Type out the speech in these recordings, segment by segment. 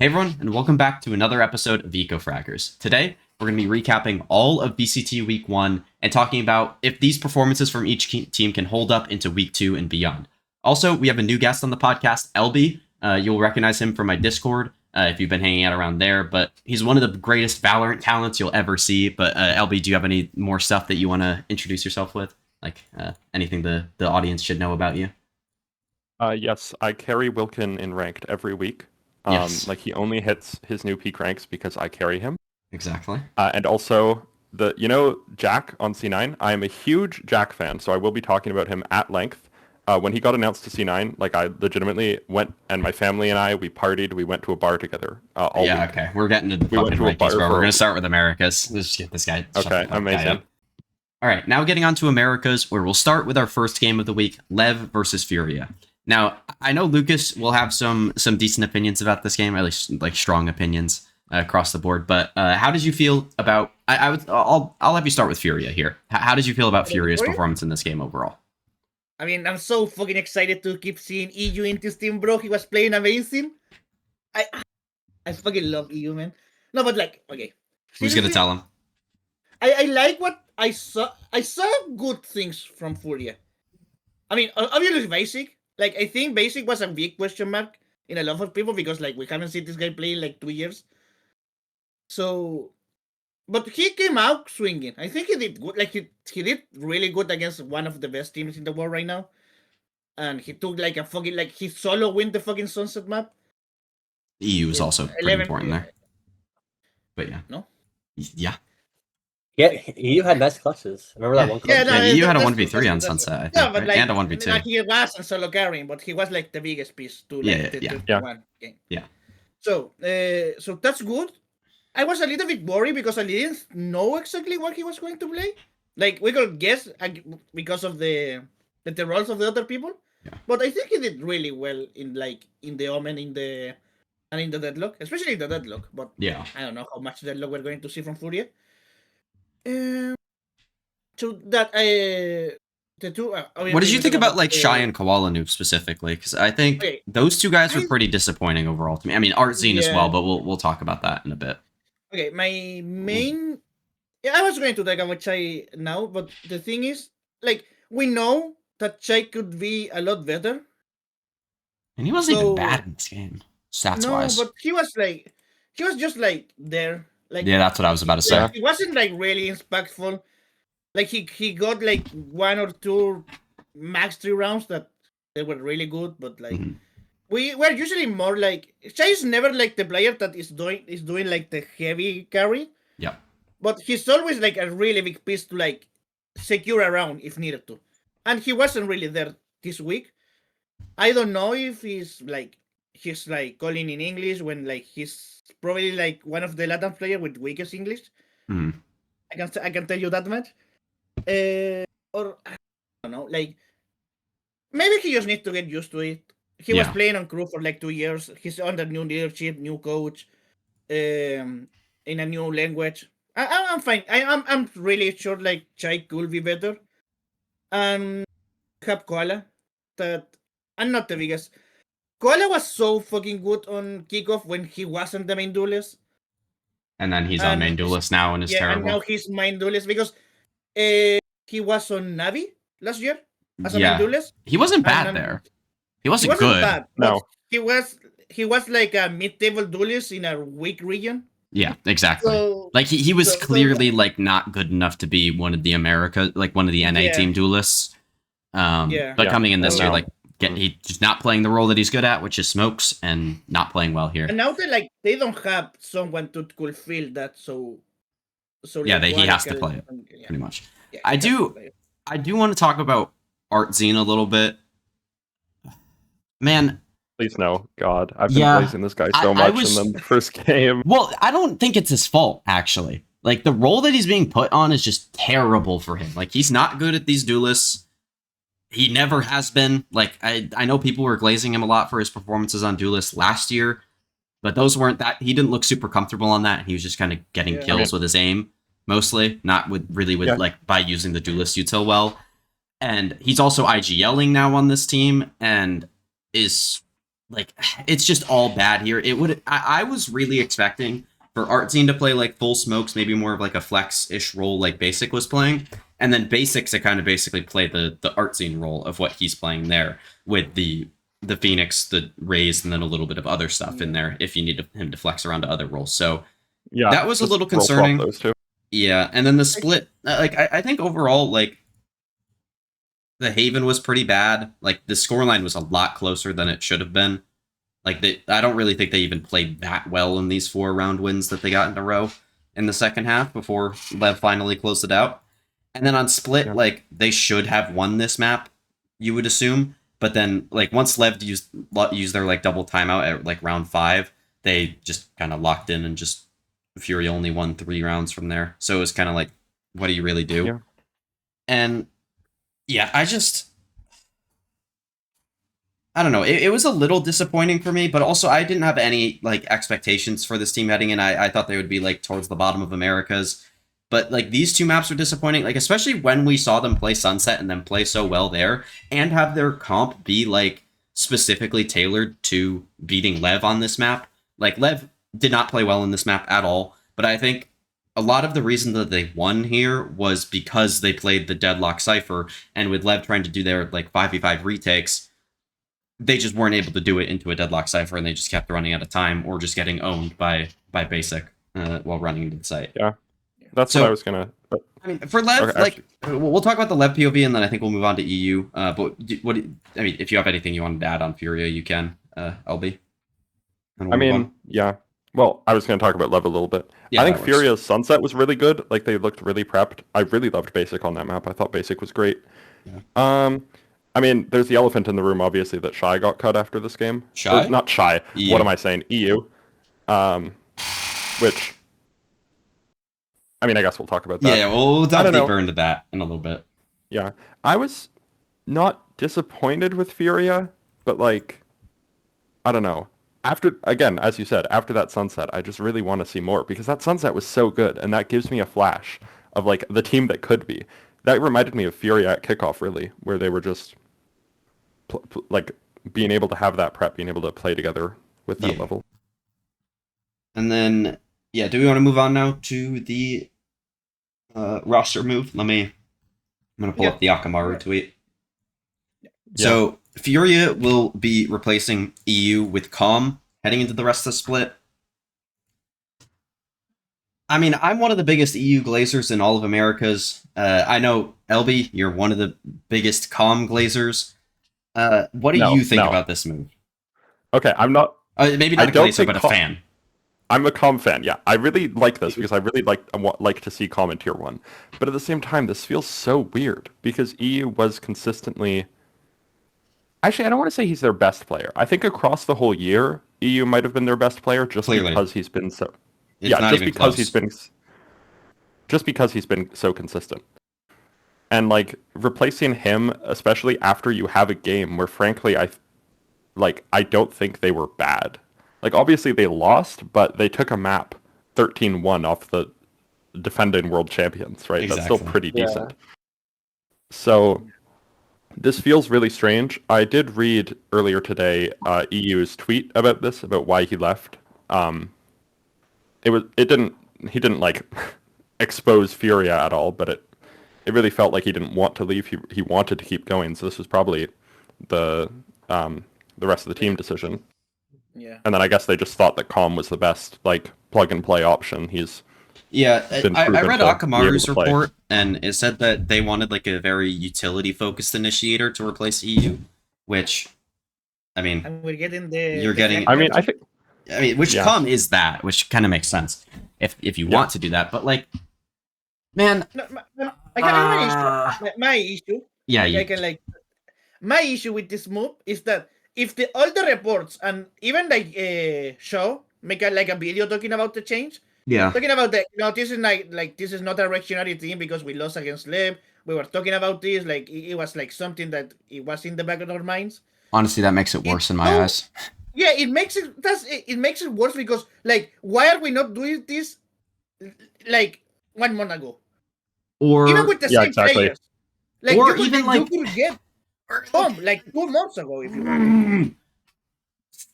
Hey everyone, and welcome back to another episode of Eco Fraggers. Today, we're going to be recapping all of VCT Week 1 and talking about if these performances from each team can hold up into Week 2 and beyond. Also, we have a new guest on the podcast, LB. You'll recognize him from my Discord if you've been hanging out around there, but he's one of the greatest Valorant talents you'll ever see. But LB, do you have any more stuff that you want to introduce yourself with? Like anything the audience should know about you? Yes, I carry Wilkin in ranked every week. Yes. Like he only hits his new peak ranks because I carry him. Exactly. And also Jack on C9. I am a huge Jack fan, so I will be talking about him at length. When he got announced to C9, like I legitimately went, and my family and I, we partied. We went to a bar together. All week. Okay. We're getting to the fucking rankings, bro. We're gonna start with Americas. Let's just get this guy. Okay, amazing. All right, now getting on to Americas, where we'll start with our first game of the week, Lev versus Furia. Now, I know Lucas will have some decent opinions about this game, at least like strong opinions across the board. But how did you feel about? I'll have you start with Furia here. How did you feel about Furia's performance in this game overall? I mean, I'm so fucking excited to keep seeing EU in this team, bro. He was playing amazing. I fucking love EU, man. No, but like, okay. Who's gonna tell him? I like what I saw. I saw good things from Furia. I mean, obviously basic. Like, I think basic was a big question mark in a lot of people because, like, we haven't seen this guy play in, like, 2 years. So, but he came out swinging. I think he did good. Like, he did really good against one of the best teams in the world right now. And he took, like, a fucking, like, he solo win the fucking Sunset map. EU is also pretty important there. But yeah. No? Yeah. Yeah, EU had nice clutches. Remember that one clutch? Yeah, EU had a 1v3 on Sunset, I think, but like, and a 1v2. Like he wasn't solo carrying, but he was like the biggest piece to one game. Yeah. So that's good. I was a little bit worried because I didn't know exactly what he was going to play. Like we could guess because of the roles of the other people. Yeah. But I think he did really well in the Omen, in the Deadlock, especially in the Deadlock. But yeah, I don't know how much Deadlock we're going to see from Furia. So that the two. What did you think about like Shy and Koala Noob specifically? Because I think those two guys were pretty disappointing overall to me. I mean, Artzine as well, but we'll talk about that in a bit. Okay, my main. Yeah, I was going to talk about Chai now, but the thing is, like, we know that Chai could be a lot better. And he wasn't even bad in this game, stats-wise. No, but he was just like there. Like, yeah, that's what I was about to say. He wasn't like really impactful. Like he got like 1 or 2 max 3 rounds that they were really good, but like we're usually more like Chai is never like the player that is doing like the heavy carry. Yeah. But he's always like a really big piece to like secure a round if needed to. And he wasn't really there this week. I don't know if he's like calling in English when like he's probably like one of the Latin players with weakest English. I can tell you that much. Or I don't know, like maybe he just needs to get used to it. He was playing on crew for like 2 years. He's under new leadership, new coach, in a new language. I'm fine. I'm really sure like Chai could be better. And have Koala that I'm not the biggest. Koala was so fucking good on kickoff when he wasn't the main duelist. And then he's on main duelist now and is terrible. And now he's main duelist because he was on Navi last year as a main duelist. He wasn't bad there. He wasn't good. Bad, no. He was like a mid-table duelist in a weak region. Yeah, exactly. So, like he was clearly like not good enough to be one of the one of the NA team duelists. But coming in this year, like he's just not playing the role that he's good at, which is smokes, and not playing well here. And now they don't have someone to fulfill that, so yeah, he has to play it pretty much. Yeah, I do want to talk about Artzine a little bit, man. Please no, God, I've been praising this guy so much in the first game. Well, I don't think it's his fault actually. Like the role that he's being put on is just terrible for him. Like he's not good at these duelists. He never has been. Like I know people were glazing him a lot for his performances on duelists last year, but those weren't that. He didn't look super comfortable on that. He was just kind of getting kills with his aim mostly, not with like by using the duelist util well. And he's also IGLing now on this team and is like it's just all bad here. I was really expecting for Artsine to play like full smokes, maybe more of like a flex-ish role like Basic was playing, and then Basic to kind of basically play the Artsine role of what he's playing there with the Phoenix, the Raze, and then a little bit of other stuff in there if you need him to flex around to other roles. So Yeah, that was a just little roll swap concerning. those two. Yeah, and then the split, like I think overall, like the Haven was pretty bad. Like the scoreline was a lot closer than it should have been. Like I don't really think they even played that well in these 4-round wins that they got in a row in the second half before Lev finally closed it out. And then on split, like they should have won this map, you would assume. But then like once Lev used their like double timeout at like round 5, they just kind of locked in and just Fury only won 3 rounds from there. So it was kind of like, what do you really do? Yeah. And yeah, I don't know. It was a little disappointing for me, but also I didn't have any like expectations for this team heading in. I thought they would be like towards the bottom of Americas, but like these 2 maps were disappointing. Like especially when we saw them play Sunset and then play so well there, and have their comp be like specifically tailored to beating Lev on this map. Like Lev did not play well in this map at all, but I think a lot of the reason that they won here was because they played the Deadlock Cypher, and with Lev trying to do their like 5v5 retakes, they just weren't able to do it into a Deadlock Cypher, and they just kept running out of time or just getting owned by Basic while running into the site. Yeah, that's what I was gonna. I mean, for Lev, okay, like we'll talk about the Lev POV, and then I think we'll move on to EU. But what? I mean, if you have anything you want to add on Furia, you can, LB. I mean, yeah. Well, I was going to talk about Lev a little bit. Yeah, I think Furia's Sunset was really good. Like, they looked really prepped. I really loved Basic on that map. I thought Basic was great. Yeah. I mean, there's the elephant in the room, obviously, that Shy got cut after this game. Shy? Not Shy. EU. What am I saying? EU. Which, I mean, I guess we'll talk about that. Yeah, we'll dive deeper into that in a little bit. Yeah. I was not disappointed with Furia, but, like, I don't know. After, again, as you said, after that Sunset, I just really want to see more, because that Sunset was so good, and that gives me a flash of, like, the team that could be. That reminded me of Fury at kickoff, really, where they were just, like, being able to have that prep, being able to play together with that level. And then, yeah, do we want to move on now to the roster move? I'm going to pull up the Akamaru tweet. So, Furia will be replacing EU with Calm heading into the rest of the split. I mean, I'm one of the biggest EU glazers in all of Americas. I know, LB, you're one of the biggest Calm glazers. What do you think about this move? Okay, I'm not... maybe not a glazer, but a fan. I'm a Calm fan, yeah. I really like this because I really like to see Calm in Tier 1. But at the same time, this feels so weird because EU was consistently... Actually, I don't want to say he's their best player. I think across the whole year, EU might have been their best player just because he's been so... just because he's been so consistent. And, like, replacing him, especially after you have a game where, frankly, I don't think they were bad. Like, obviously they lost, but they took a map 13-1 off the defending world champions, right? Exactly. That's still pretty decent. So... this feels really strange. I did read earlier today EU's tweet about this, about why he left. He didn't like expose Furia at all, but it really felt like he didn't want to leave. He wanted to keep going. So this was probably the rest of the team decision. Yeah. And then I guess they just thought that Calm was the best like plug and play option. I read Akamaru's report, and it said that they wanted like a very utility-focused initiator to replace EU, which, I mean, and we're getting the. You're getting. I mean, which Calm is that, which kind of makes sense if you want to do that, but like, man, No, I can my issue. Yeah, my issue with this move is that if all the reports and even like show make a video talking about the change. Yeah. Talking about that, this is like this is not a reactionary team because we lost against Lev. We were talking about this, like it was like something that it was in the back of our minds. Honestly, that makes it worse in my eyes. Yeah, it makes it worse because like why are we not doing this like 1 month ago? Or even with the same players. Like or even like you could get like 2 months ago if you want.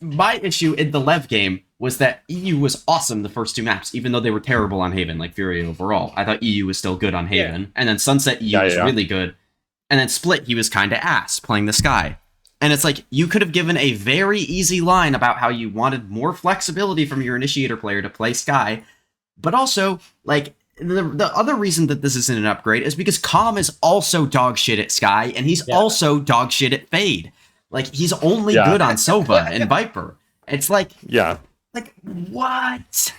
my issue in the Lev game was that EU was awesome the first 2 maps, even though they were terrible on Haven, like Fury overall. I thought EU was still good on Haven. And then Sunset EU was really good. And then Split, he was kind of ass playing the Sky. And it's like, you could have given a very easy line about how you wanted more flexibility from your Initiator player to play Sky. But also, like, the other reason that this isn't an upgrade is because Calm is also dog shit at Sky, and he's also dog shit at Fade. Like, he's only good on Sova and Viper. It's like, like, what?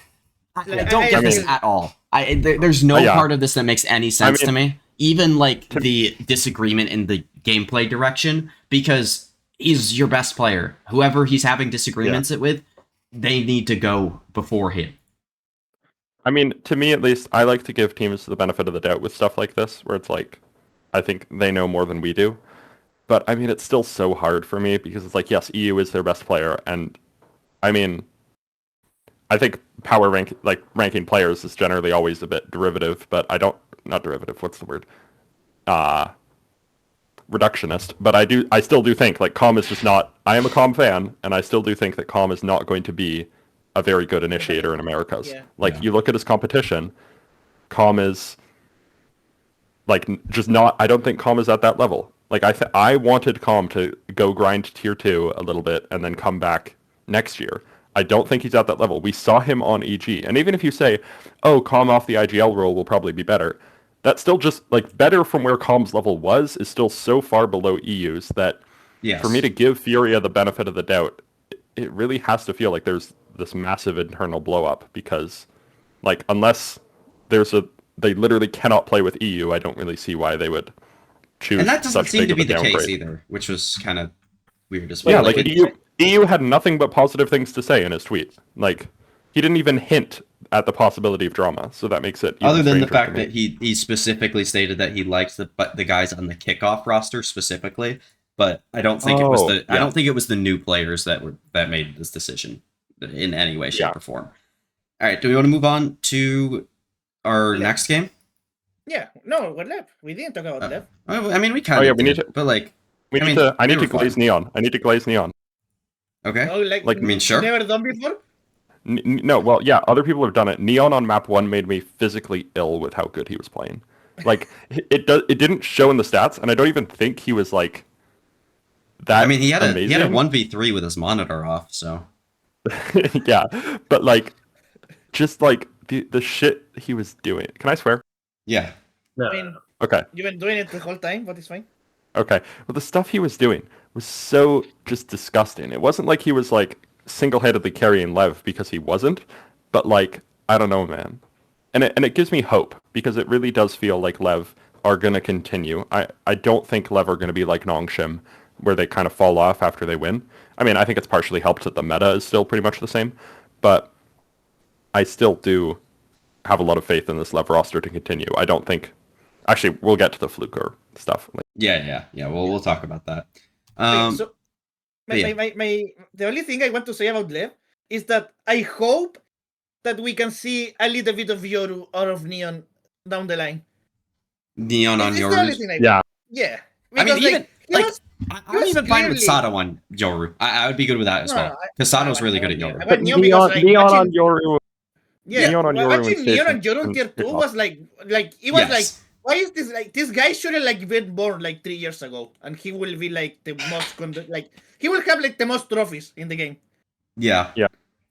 I don't get this at all. There's no part of this that makes any sense to me. Even, like, the disagreement in the gameplay direction, because he's your best player. Whoever he's having disagreements with, they need to go before him. I mean, to me at least, I like to give teams the benefit of the doubt with stuff like this, where it's like, I think they know more than we do. But, I mean, it's still so hard for me, because it's like, yes, EU is their best player, and, I mean, I think ranking players is generally always a bit derivative, but not derivative, what's the word? Reductionist. But I still do think, like, Calm is just not, I am a Calm fan, and I still do think that Calm is not going to be a very good Initiator in Americas. You look at his competition, Calm is, like, just not, I don't think Calm is at that level. Like, I wanted Calm to go grind tier 2 a little bit and then come back next year. I don't think he's at that level. We saw him on EG. And even if you say, oh, Calm off the IGL role will probably be better, that's still just, like, better from where Calm's level was is still so far below EU's that for me to give Furia the benefit of the doubt, it really has to feel like there's this massive internal blow up, because, like, unless they literally cannot play with EU, I don't really see why they would choose. And that doesn't such seem big to be of the a case downgrade. either, which was kind of weird as well. Yeah, like EU had nothing but positive things to say in his tweet. Like, he didn't even hint at the possibility of drama, so that makes it even other than the stranger fact to me. that he specifically stated that he likes the guys on the kickoff roster specifically, but I don't think it was I don't think it was the new players that made this decision in any way, shape, or form. All right, do we want to move on to our next game? Yeah, no, what left? We didn't talk about left. I mean, we kind of need to, but like, I need to glaze neon. I need to glaze neon. Okay. Oh, like I mean, sure. Never done before? No, well, yeah, other people have done it. Neon on map 1 made me physically ill with how good he was playing. Like, it didn't show in the stats, and I don't even think he was, like, that. I mean, he had a 1v3 with his monitor off, so. Yeah, but, like, just, like, the shit he was doing. Can I swear? Yeah. No. I mean, okay. You've been doing it the whole time, but it's fine. Okay. Well, the stuff he was doing was so just disgusting. It wasn't like he was, like, single-handedly carrying Lev, because he wasn't, but, like, I don't know, man. And it gives me hope, because it really does feel like Lev are going to continue. I don't think Lev are going to be like Nongshim, where they kind of fall off after they win. I mean, I think it's partially helped that the meta is still pretty much the same, but I still do have a lot of faith in this Lev roster to continue. I don't think... Actually, we'll get to the FLUKE stuff. Yeah. We'll talk about that. So, the only thing I want to say about Lev is that I hope that we can see a little bit of Yoru out of Neon down the line. Neon on Yoru? Yeah. I mean, even... I'm even fine with Sato on Yoru. I would be good with that as well. Because Sato's really good at Yoru. But Neon on Yoru... Yeah, Neon on Yoru tier 2 was like it was like, why is this like, this guy should have like been born like 3 years ago, and he will be like the most he will have like the most trophies in the game. Yeah.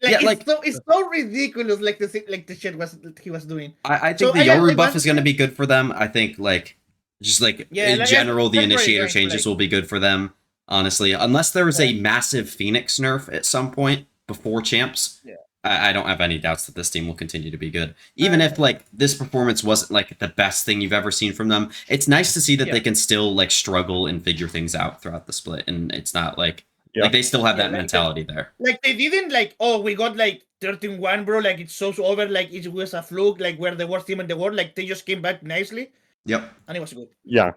It's so ridiculous, like the shit he was doing. I think the Yoru buff is going to be good for them. I think in general the initiator changes will be good for them. Honestly, unless there is a massive Phoenix nerf at some point before champs. Yeah. I don't have any doubts that this team will continue to be good. Even if, like, this performance wasn't, like, the best thing you've ever seen from them, it's nice to see that they can still, like, struggle and figure things out throughout the split, and it's not, like, like they still have that mentality there. Like, they didn't, like, oh, we got, like, 13-1, bro, like, it's so over, like, it was a fluke, like, we're the worst team in the world, like, they just came back nicely. Yep. And it was good. Yeah.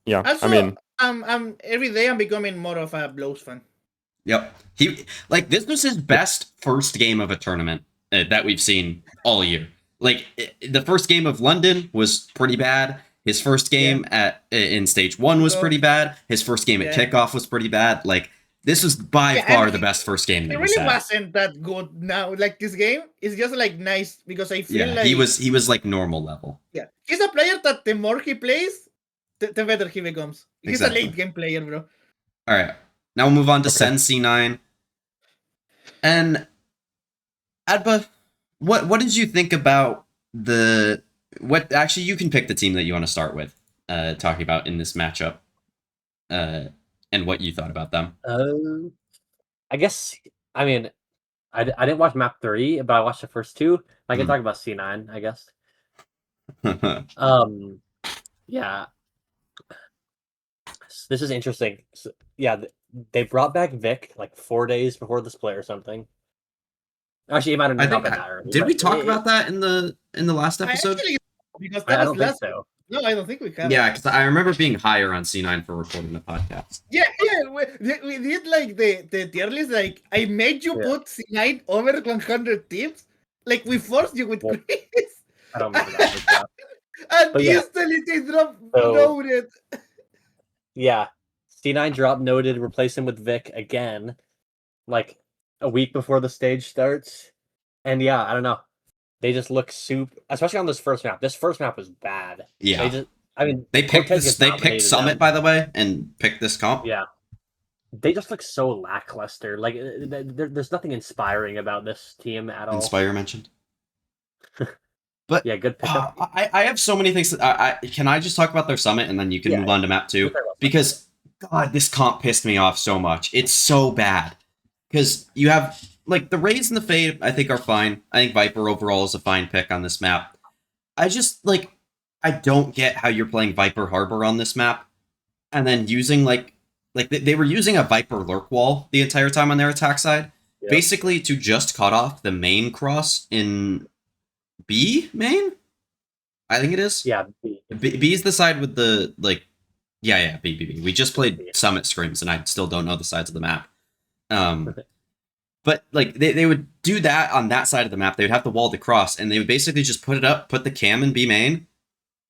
Also, I mean... I'm every day I'm becoming more of a Blows fan. Yep. This was his best first game of a tournament that we've seen all year. Like, the first game of London was pretty bad. His first game in stage 1 was pretty bad. His first game at kickoff was pretty bad. Like, This was by Yeah, far and the best first game It that really he's had. wasn't that good now. Like this game is just like nice because I feel Yeah, like he was like normal level. yeah, he's a player that the more he plays, the better he becomes. He's Exactly. a late game player, bro. All right, now we'll move on to Okay. Sen C9. And Adba, what did you think about the what? Actually, you can pick the team that you want to start with. Talking about in this matchup, and what you thought about them. I guess. I mean, I didn't watch map 3, but I watched the first 2. I can talk about C9, I guess. Yeah. This is interesting. So, yeah, they brought back Vic like 4 days before the split or something. Actually, it might have not been that early. Did but we talk about that in the last episode? Because I that don't was think last. so. No, I don't think we have. Yeah, because I remember being higher on C9 for recording the podcast. Yeah, we did like the tier list. Like I made you put C9 over 100 tips. Like we forced you with Well, Chris. I don't remember that. And But yeah. instantly they dropped So- noted. Yeah, C9 drop noted, replace him with Vic again, like a week before the stage starts. And yeah, I don't know. They just look super, especially on this first map. This first map was bad. Yeah, They picked Cortez this. gets They picked dominated Summit, them. by the way, and picked this comp. Yeah. They just look so lackluster. Like there's nothing inspiring about this team at all. Inspire mentioned. But yeah, good pickup. I have so many things. Can I just talk about their Summit and then you can move on to map 2? Because God, this comp pissed me off so much. It's so bad. Because you have like the Rays and the Fade, I think are fine. I think Viper overall is a fine pick on this map. I just I don't get how you're playing Viper Harbor on this map, and then using like they were using a Viper lurk wall the entire time on their attack side, basically to just cut off the main cross in B main. I think it is. Yeah, B is the side with the Yeah, B. We just played Summit scrims, and I still don't know the sides of the map. But they would do that on that side of the map. They would have the wall to cross, and they would basically just put it up, put the cam in B main,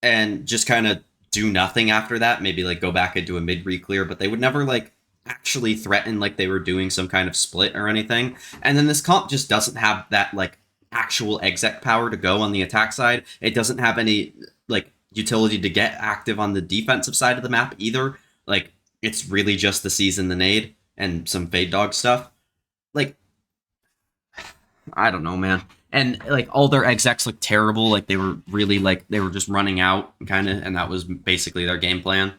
and just kind of do nothing after that. Maybe go back and do a mid re-clear, but they would never actually threaten they were doing some kind of split or anything. And then this comp just doesn't have that actual exec power to go on the attack side. It doesn't have any utility to get active on the defensive side of the map either. It's really just the season, the nade, and some fade dog stuff. I don't know, man. And all their execs look terrible. They were really they were just running out kind of, and that was basically their game plan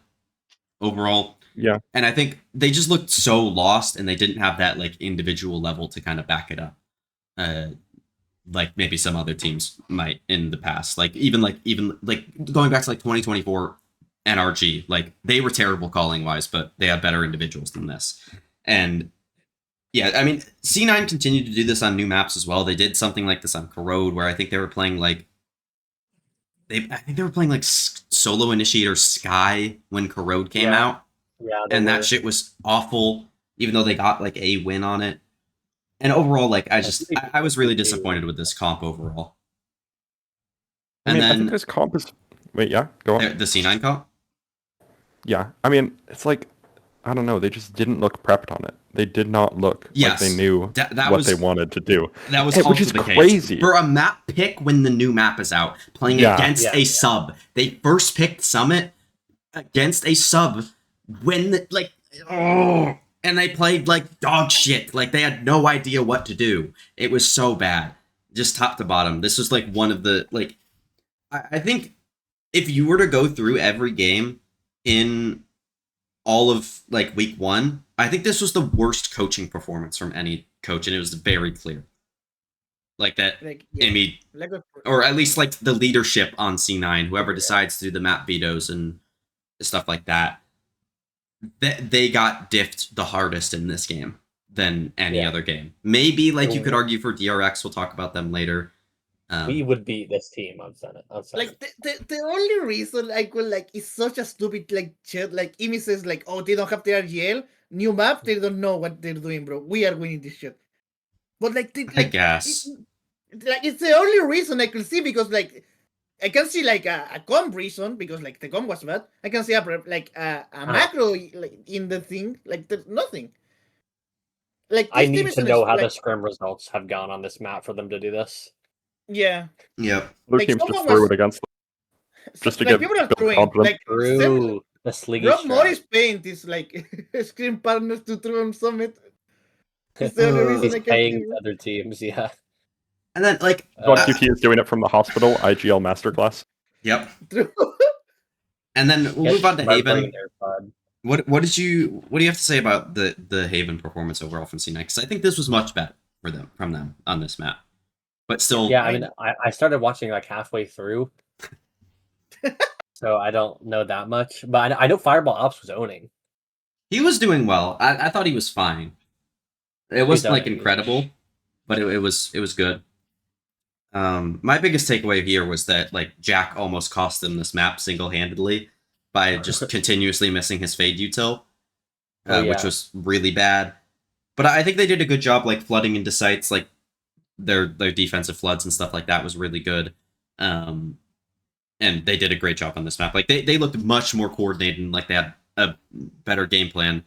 overall. Yeah. And I think they just looked so lost, and they didn't have that individual level to kind of back it up. Maybe some other teams might in the past. Even going back to 2024 NRG, they were terrible calling wise, but they have better individuals than this. And yeah, I mean, C9 continued to do this on new maps as well. They did something like this on Corrode, where I think they were playing Solo Initiator Sky when Corrode came out. Yeah, and that shit was awful, even though they got a win on it. And overall, I was really disappointed with this comp overall. And I then think this comp is. Wait, yeah, go on. the C9 comp. Yeah, I mean, it's I don't know. They just didn't look prepped on it. They did not look like they knew what they wanted to do. That was which is the crazy. Case. For a map pick when the new map is out, playing against a sub. They first picked Summit against a sub when and they played dog shit. They had no idea what to do. It was so bad. Just top to bottom. This was one of the I think if you were to go through every game in all of week 1, I think this was the worst coaching performance from any coach, and it was very clear. Amy, or at least the leadership on C9, whoever decides to do the map vetoes and stuff like that, they got diffed the hardest in this game than any other game. Maybe you could argue for DRX. We'll talk about them later. We would beat this team on Senate. The only reason I could is such a stupid shit. Emi says oh, they don't have the RGL new map. They don't know what they're doing, bro. We are winning this shit. But I guess it's the only reason I can see, because I can see a comp reason, because the comp was bad. I can see a macro in the thing. There's nothing. Like I this team need is to an know how like, the scrim results have gone on this map for them to do this. yeah. Yep. Blue Like teams just someone threw was it against them just to like get people are build throwing confidence. like True. The Sliggy Rob strat. Morris paint is like screen partners to throw on Summit. It's the only reason He's I can paying think of. other teams, yeah. And then like, John QT is doing it from the hospital, IGL masterclass. yep. True. And then we'll move on to Start bringing Haven. their fun. What do you have to say about the Haven performance overall from C9? Because I think this was much better from them on this map, but still, Yeah, I mean, I started watching like halfway through, so I don't know that much. But I know Fireball Ops was owning. he was doing well. I thought he was fine. It wasn't like incredible, but it was good. My biggest takeaway here was that like Jack almost cost them this map single-handedly by just continuously missing his fade util, which was really bad. But I think they did a good job like flooding into sites, like their defensive floods and stuff like that was really good. And they did a great job on this map. Like they looked much more coordinated and like they had a better game plan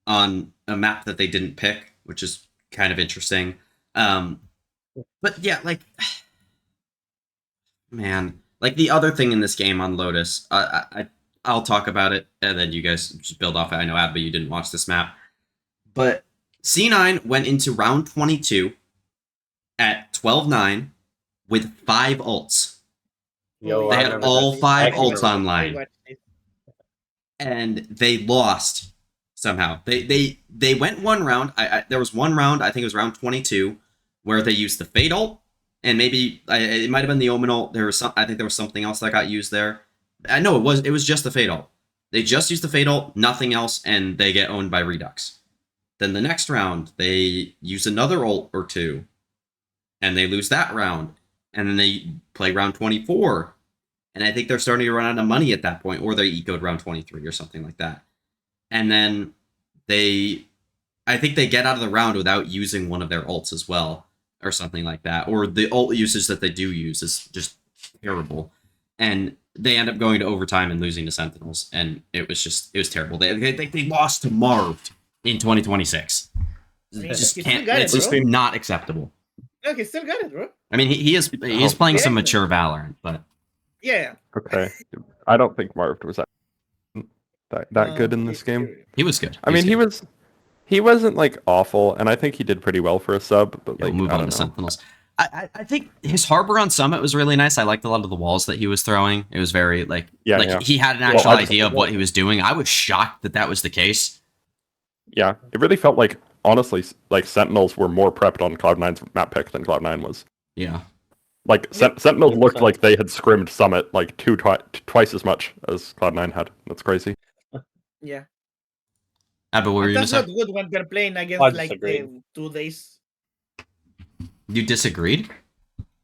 on a map that they didn't pick, which is kind of interesting. But yeah, like, man, like the other thing in this game on Lotus, I'll talk about it and then you guys just build off it. I know, Abba, you didn't watch this map, but C9 went into round 22 at 12-9 with 5 ults. Yo, They I had remember all this. 5 Actually, ults online, and they lost somehow. They went one round. There was one round, I think it was round 22, where they used the Fade ult, and maybe it might have been the Omen ult. I think there was something else that got used there. I know it was just the Fade ult. They just used the Fade ult, nothing else, and they get owned by Redux. Then the next round, they use another ult or two, and they lose that round. And then they play round 24, and I think they're starting to run out of money at that point, or they ecoed round 23 or something like that. And then I think they get out of the round without using one of their ults as well, or something like that. Or the ult usage that they do use is just terrible. And they end up going to overtime and losing to Sentinels, and it was terrible. They lost to Marv in 2026. Just can't. It's just not acceptable. No, he still got it, bro. I mean, he is playing some mature Valorant, but yeah. Okay, I don't think Marv was that good in this game. He was good. I mean, he wasn't like awful, and I think he did pretty well for a sub. But like, we'll move on to Sentinels. I think his Harbor on Summit was really nice. I liked a lot of the walls that he was throwing. It was very he had an actual idea of what he was doing. I was shocked that was the case. Yeah, it really felt like, honestly, like Sentinels were more prepped on Cloud9's map pick than Cloud9 was. Yeah. Like Sentinels looked like they had scrimmed Summit like twice as much as Cloud9 had. That's crazy. Yeah. But what were you that's gonna not say? good when they're playing against like 2 days. You disagreed?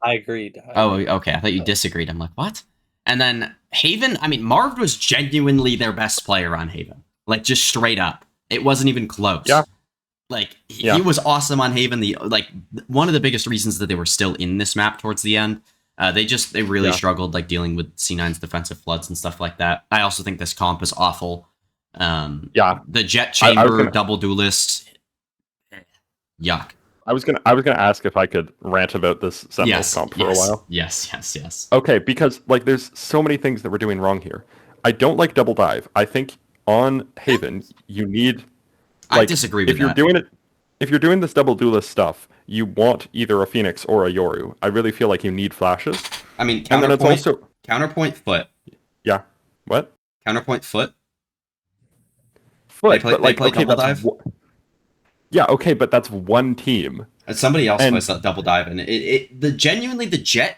I agreed. Oh, okay. I thought you disagreed. I'm like, what? And then Haven, I mean, Marv was genuinely their best player on Haven. Like, just straight up. It wasn't even close. Yeah. Like, he was awesome on Haven. One of the biggest reasons that they were still in this map towards the end, they really struggled, like, dealing with C9's defensive floods and stuff like that. I also think this comp is awful. The Jet Chamber double duelist, yuck. I was gonna ask if I could rant about this Sentinels comp for a while. Yes. Okay, because like there's so many things that we're doing wrong here. I don't like double dive. I think on Haven you need. Like, I disagree with that. If you're doing this double duelist stuff, you want either a Phoenix or a Yoru. I really feel like you need flashes. I mean, counterpoint foot. Yeah. What? Counterpoint foot. Foot. They play double dive. Yeah, okay, but that's one team. Somebody else plays that double dive, and genuinely the Jet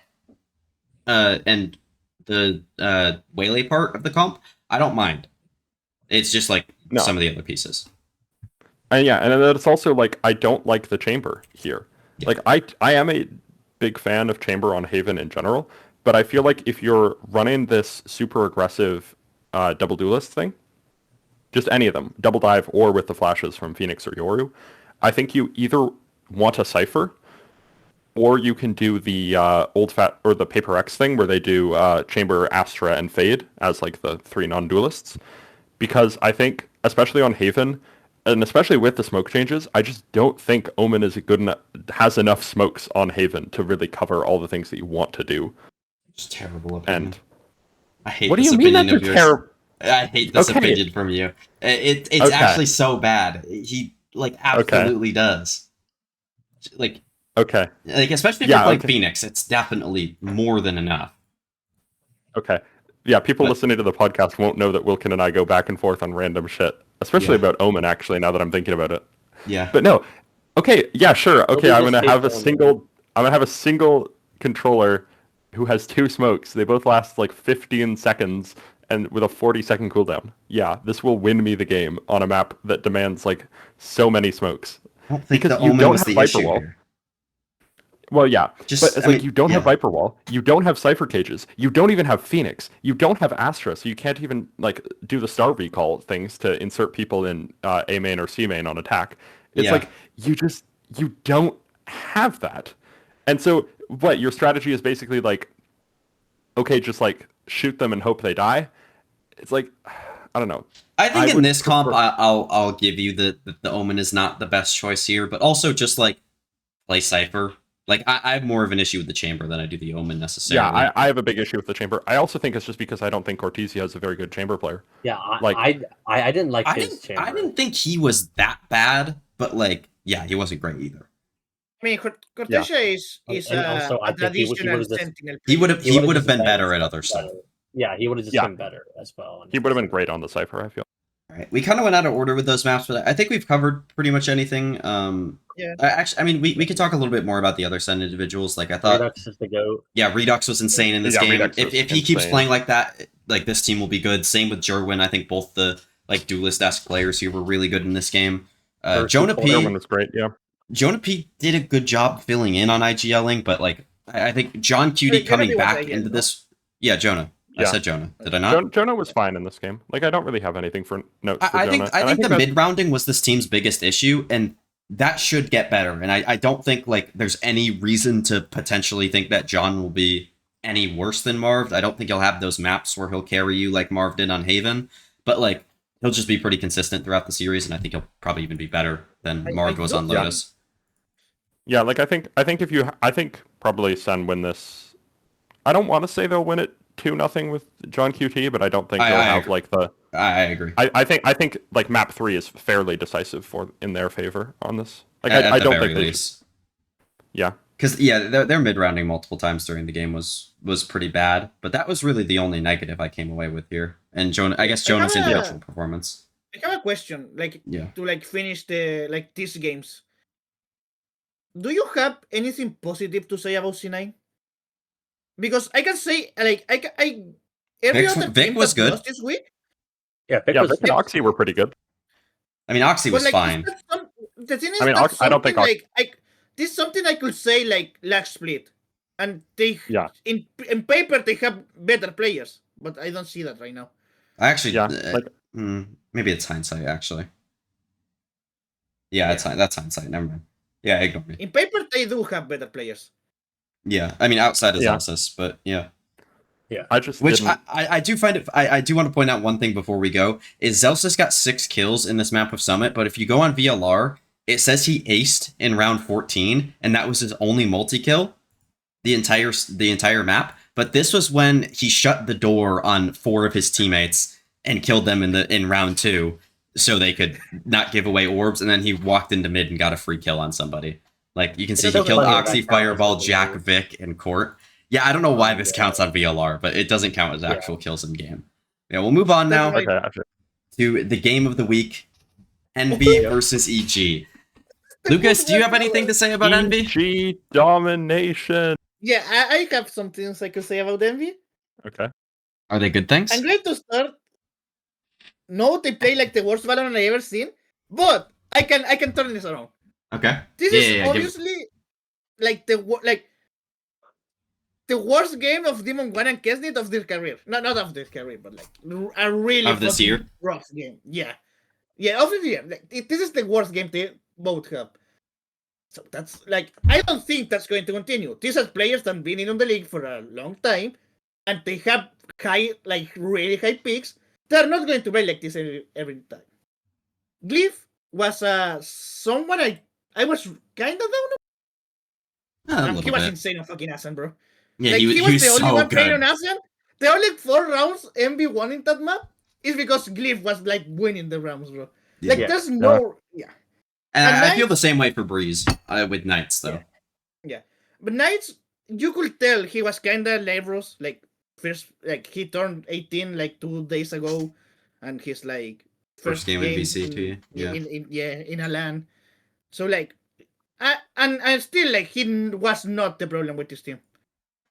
and the Waylay part of the comp, I don't mind. It's just like some of the other pieces. And it's also like I don't like the Chamber here. Yeah. Like I am a big fan of Chamber on Haven in general, but I feel like if you're running this super aggressive double duelist thing, just any of them, double dive or with the flashes from Phoenix or Yoru, I think you either want a Cypher or you can do the the Paper X thing where they do Chamber, Astra, and Fade as like the 3 non-duelists. Because I think, especially on Haven, and especially with the smoke changes, I just don't think Omen is has enough smokes on Haven to really cover all the things that you want to do. Just terrible opinion. And I hate what do this you mean opinion that's of a yours. terrible? I hate this Okay. opinion from you. It's Okay. actually so bad. He absolutely does. Like Okay. especially if Yeah, you're playing okay. Phoenix, it's definitely more than enough. Okay. Yeah, people But- listening to the podcast won't know that Wilkin and I go back and forth on random shit, especially Yeah. about Omen. Actually, now that I'm thinking about it. Yeah. But no. Okay. Yeah. Sure. Okay. Nobody I'm just gonna hates have a Omen. single. I'm gonna have a single controller who has 2 smokes. They both last like 15 seconds and with a 40-second cooldown. Yeah, this will win me the game on a map that demands like so many smokes. I don't think Because the you Omen don't was have the Viper issue Wall. here. Well, yeah, Just- but it's I like mean, you don't have yeah. Viper Wall, you don't have Cypher Cages, you don't even have Phoenix, you don't have Astra, so you can't even like do the star recall things to insert people in A main or C main on attack. It's Yeah. like you don't have that, and so what your strategy is basically like, okay, just like shoot them and hope they die. It's like I don't know. I think I in would this comp, prefer- I'll give you the Omen is not the best choice here, but also just like play Cypher. Like I have more of an issue with the Chamber than I do the Omen necessarily. Yeah, I have a big issue with the Chamber. I also think it's just because I don't think Cortesia is a very good Chamber player. Yeah, Like- I didn't like I his chamber. didn't think he was that bad, but like yeah, he wasn't great either. I mean, Cortesia is And also, a I think he traditional would've just- sentinel. He player. would have just been been better at other stuff. better. Yeah, he would have just Yeah. been better as well. He would have been great on the Cypher, I feel. All right, we kind of went out of order with those maps, but I think we've covered pretty much anything. Yeah. Actually, I mean, we could talk a little bit more about the other Sen individuals. Like I thought, Redux is the goat. yeah, Redux was insane in this Yeah, game. Redux If was he keeps insane. playing like that, like this team will be good. Same with Jerwin. I think both the like duelist-esque players here were really good in this game. First Jonah and P. Everyone was great, yeah. Jonah P did a good job filling in on IGLing, but like I think John Cutie Jonah P coming was back IGL, into no? this. Yeah, Jonah. I Yeah. said Jonah. Did I not? Jonah was fine in this game. Like, I don't really have anything for notes for I Jonah. think I And think the that's- mid rounding was this team's biggest issue, and that should get better. And I don't think like there's any reason to potentially think that John will be any worse than Marv. I don't think he'll have those maps where he'll carry you like Marv did on Haven, but like he'll just be pretty consistent throughout the series, and I think he'll probably even be better than I Marv was on don't- Lotus. Yeah, like I think probably Sen win this. I don't want to say they'll win it 2-0 with John QT, but I don't think I they'll have agree. like the. I agree. I think like map 3 is fairly decisive in their favor on this. Like At I the don't very think they. least. Yeah. Because yeah, their mid rounding multiple times during the game was pretty bad, but that was really the only negative I came away with here. And Jonah, I guess Jonah's have a- individual performance. I have a question, like Yeah. to like finish these games. Do you have anything positive to say about C9? Because I can say like every Vic- other Vic team was that good. lost this week. Yeah, Vic Yeah, was Vic and Oxy were pretty good. I mean, Oxy was But, like, fine. is that the thing is, I mean, that's I don't think something like this is something I could say like last split, and they Yeah. in paper they have better players, but I don't see that right now. I actually, Yeah, like- maybe it's hindsight actually. Yeah, that's hindsight. Never mind. Yeah, ignore me. In paper they do have better players. Yeah, I mean outside of Yeah. Zelsis, but yeah. I just Which didn't. I do find it. I do want to point out one thing before we go is Zelsis got 6 kills in this map of Summit, but if you go on VLR, it says he aced in round 14, and that was his only multi kill, the entire map. But this was when he shut the door on 4 of his teammates and killed them in round 2, so they could not give away orbs, and then he walked into mid and got a free kill on somebody. Like you can see, he doesn't killed let me Oxy, back down Fireball, as a Jack, move. Vic, and Court. Yeah, I don't know why this Yeah. counts on VLR, but it doesn't count as Yeah. actual kills in game. Yeah, we'll move on now That's Okay, actually. to the game of the week, Envy versus EG. Lucas, do you have anything to say about Envy? EG domination. Yeah, I have some things I could say about Envy. Okay. Are they good things? I'm glad to start. No, they play like the worst Valorant I ever seen, but I can turn this around. Okay. This Yeah, is yeah, yeah, give- obviously like the worst game of Demon One and Kesnit of their career. Not of their career, but like a really Of this fucking year? rough game. Yeah, of the year. Like, this is the worst game they both have. So that's like I don't think that's going to continue. These are players that have been in the league for a long time, and they have really high peaks. They're not going to play like this every time. Glyph was someone I was kind of down on. A He little was bit. insane on fucking Asen, bro. Yeah, Like, he he was was the only so one playing on good. Asen. The only 4 rounds MB won in that map is because Glyph was like winning the rounds, bro. Like, Yeah. there's no. Yeah. And And I feel the Knights- same way for Breeze with Knights, though. Yeah. But Knights, you could tell he was kind of laborious. Like, first, like, he turned 18 like 2 days ago. And he's like, First game in VCT, yeah. in a LAN. So, like, and still, like, he was not the problem with this team.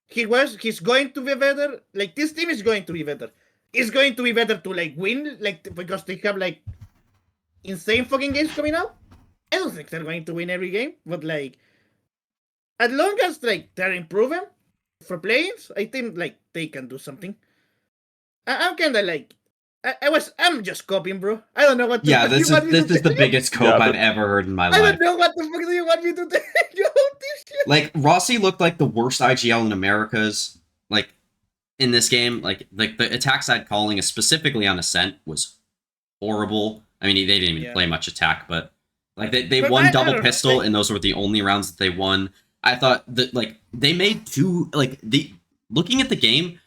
He's going to be better. Like, this team is going to be better. It's going to be better to, like, win, like, because they have, like, insane fucking games coming out. I don't think they're going to win every game, but, like, as long as, like, they're improving for players, I think, like, they can do something. I'm kind of like, I'm just copying, bro. I don't know what to Yeah, what this you want me to is the tell you. biggest cope Yeah, I've but- ever heard in my I life. don't know what the fuck do you want me to tell you about this shit. Like, Rossi looked like the worst IGL in Americas, like, in this game. Like the attack side calling, specifically on Ascent, was horrible. I mean, they didn't even play much attack, but like they But won I double don't know, pistol, like- and those were the only rounds that they won. I thought that, like, they made two, like, looking at the game,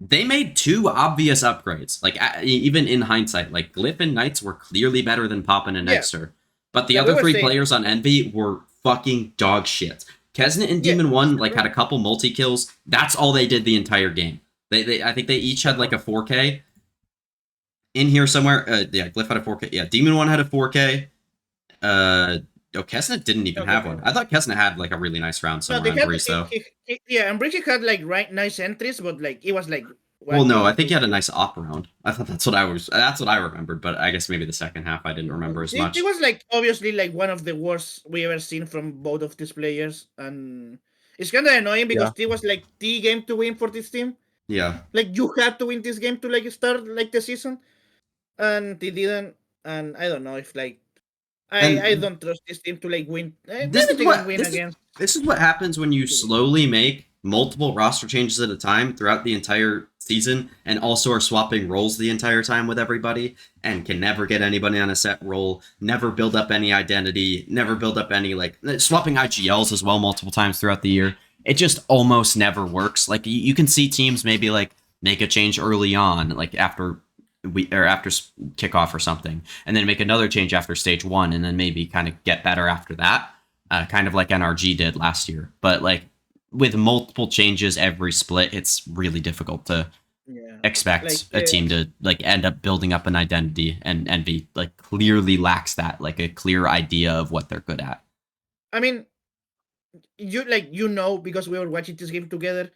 they made two obvious upgrades. Like, even in hindsight, like, Glyph and Knights were clearly better than Poppin and Yeah. Nexter. But the Yeah, we other were three saying- players on Envy were fucking dog shit. Kesnet and Yeah. Demon 1, like, had a couple multi-kills. That's all they did the entire game. I think they each had, like, a 4K. In here somewhere, yeah, Glyph had a 4K. Yeah, Demon 1 had a 4K. Kesnet didn't even have one. I thought Kesnet had, like, a really nice round No, somewhere they on had, Breeze, though. yeah, and Breeze had, like, nice entries, but, like, it was, like... Well, no, one, I think he two, had a nice op round. I thought that's what I remembered, but I guess maybe the second half I didn't remember as much. It was, like, obviously, like, one of the worst we ever seen from both of these players, and it's kind of annoying because it was, like, the game to win for this team. Yeah. Like, you had to win this game to, like, start, like, the season, and they didn't, and I don't know if, like, I don't trust this team to, like, win. This Maybe is they what- can win this is- again. This is what happens when you slowly make multiple roster changes at a time throughout the entire season, and also are swapping roles the entire time with everybody, and can never get anybody on a set role, never build up any identity, never build up any, like, swapping IGLs as well multiple times throughout the year. It just almost never works. Like, you can see teams maybe, like, make a change early on, like after kickoff or something, and then make another change after stage 1, and then maybe kind of get better after that, kind of like NRG did last year. But, like, with multiple changes every split, it's really difficult to expect Like, a team to, like, end up building up an identity, and Envy, like, clearly lacks that, like, a clear idea of what they're good at. I mean, you know, because we were watching this game together.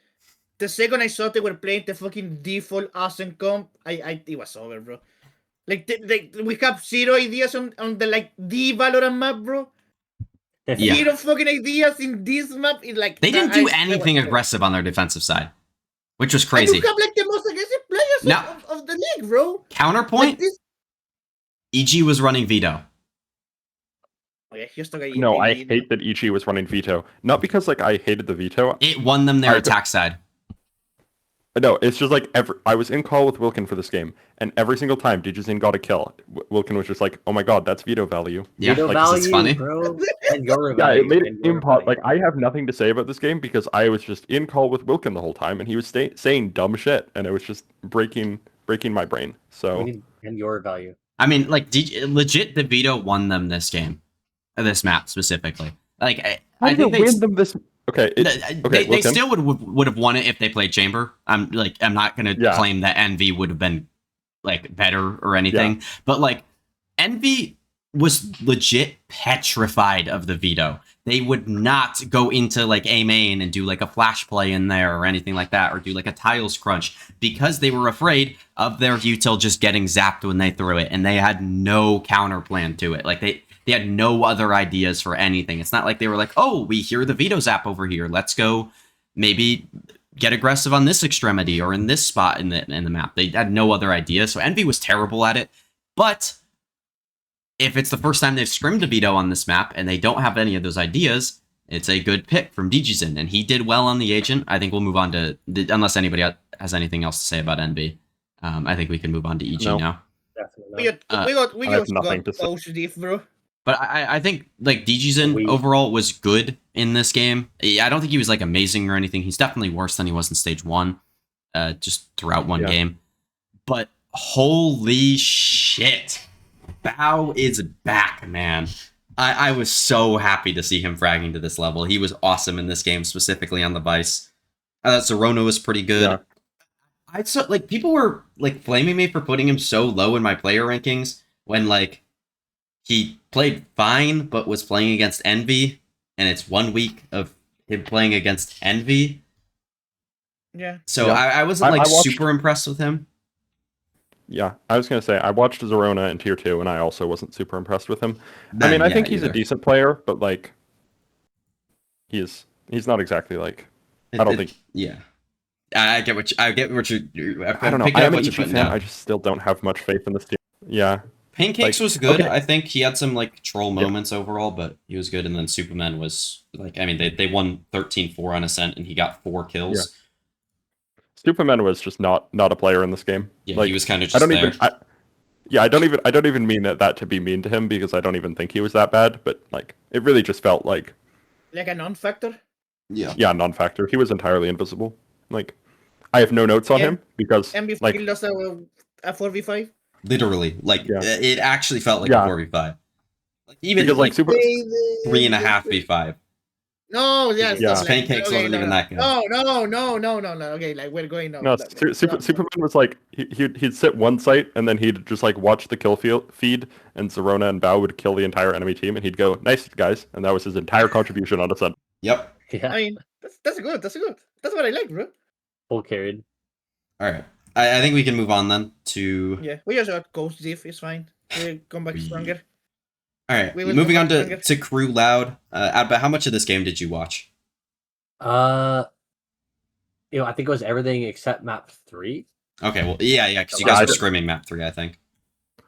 The second I saw they were playing the fucking default awesome comp, it was over, bro. Like, we have zero ideas on the, like, the Valorant map, bro. Yeah. Zero fucking ideas in this map. It, like, They didn't do anything aggressive on their defensive side, which was crazy. And you have, like, the most aggressive players Now- of the league, bro. Counterpoint, Like this. EG was running Veto. Okay, here's the guy. No, I hate that Ichi was running Veto. Not because, like, I hated the Veto. It won them their I- attack side. No, it's just like I was in call with Wilkin for this game, and every single time Digizin got a kill, Wilkin was just like, "Oh my god, that's veto value." Yeah, Veto like, value, it's funny. bro. And your Yeah, value. it made it and your impossible. value. Like, I have nothing to say about this game because I was just in call with Wilkin the whole time, and he was saying dumb shit, and it was just breaking my brain. So We need and your value. I mean, like, legit, the Veto won them this game, this map specifically. Like, I think they win them this. Okay, they Wilkin. still would have won it if they played Chamber. I'm not gonna Yeah. claim that Envy would have been, like, better or anything, but, like, Envy was legit petrified of the Veto. They would not go into, like, A main and do, like, a flash play in there or anything like that, or do, like, a tiles crunch, because they were afraid of their util just getting zapped when they threw it, and they had no counter plan to it. Like, they had no other ideas for anything. It's not like they were like, oh, we hear the Veto zap over here, let's go maybe get aggressive on this extremity or in this spot in the map. They had no other ideas, so Envy was terrible at it. But if it's the first time they've scrimmed a Veto on this map and they don't have any of those ideas, it's a good pick from Digizin, and he did well on the agent. I think we'll move on to, unless anybody has anything else to say about Envy, I think we can move on to EG No. now. Definitely. We Not. got I have nothing to say. coach diff, bro. But I think like DGZin We- overall was good in this game. I don't think he was like amazing or anything. He's definitely worse than he was in stage 1, just throughout one Yeah. game. But holy shit, Bao is back, man. I was so happy to see him fragging to this level. He was awesome in this game, specifically on the Vice. Zerona was pretty good. Yeah. I saw like people were like flaming me for putting him so low in my player rankings when like he played fine but was playing against Envy, and it's 1 week of him playing against Envy. Yeah. So Yeah. I wasn't like I watched- super impressed with him. Yeah, I was gonna say I watched Zerona in tier 2, and I also wasn't super impressed with him. I Then, mean, I yeah, think he's a either. decent player, but like, he's not exactly like. I don't think. Yeah, I get what I get what you're. I don't know. picking I up am an what you're Ichi putting fan. down. I just still don't have much faith in this team. Yeah. Pancakes like, was good. okay. I think he had some like troll Yeah. moments overall, but he was good. And then Superman was like, I mean, they won 13-4 on Ascent, and he got 4 kills. Superman was just not a player in this game. Yeah, like, he was kind of I just don't there. even. I don't even mean that to be mean to him, because I don't even think he was that bad. But like, it really just felt like, Like a non-factor. yeah, non-factor. He was entirely invisible. Like, I have no notes on Yeah. him because MVP like, lost a 4v5. Literally, like Yeah. it actually felt like Yeah. a 4v5. Like, even because like like Super. 3.5 v5. No, yeah, Yeah. stop, Pancakes wasn't no, even no. that good. No. Okay, like we're going on. No, Superman was like he'd sit one site and then he'd just like watch the kill feed, and Zerona and Bao would kill the entire enemy team, and he'd go, "Nice guys," and that was his entire contribution on Ascent. Yep. Yeah, I mean, that's good. That's good. That's what I like, bro. full carried. All right. I think we can move on then to. Yeah, we just got Ghost Diff. It's fine. We'll come back We- stronger. All right. We will Moving come on back to stronger. Crew Loud. But how much of this game did you watch? I think it was everything except map 3. Okay. Well, yeah, because you Yeah, guys I were did- scrimming map 3, I think.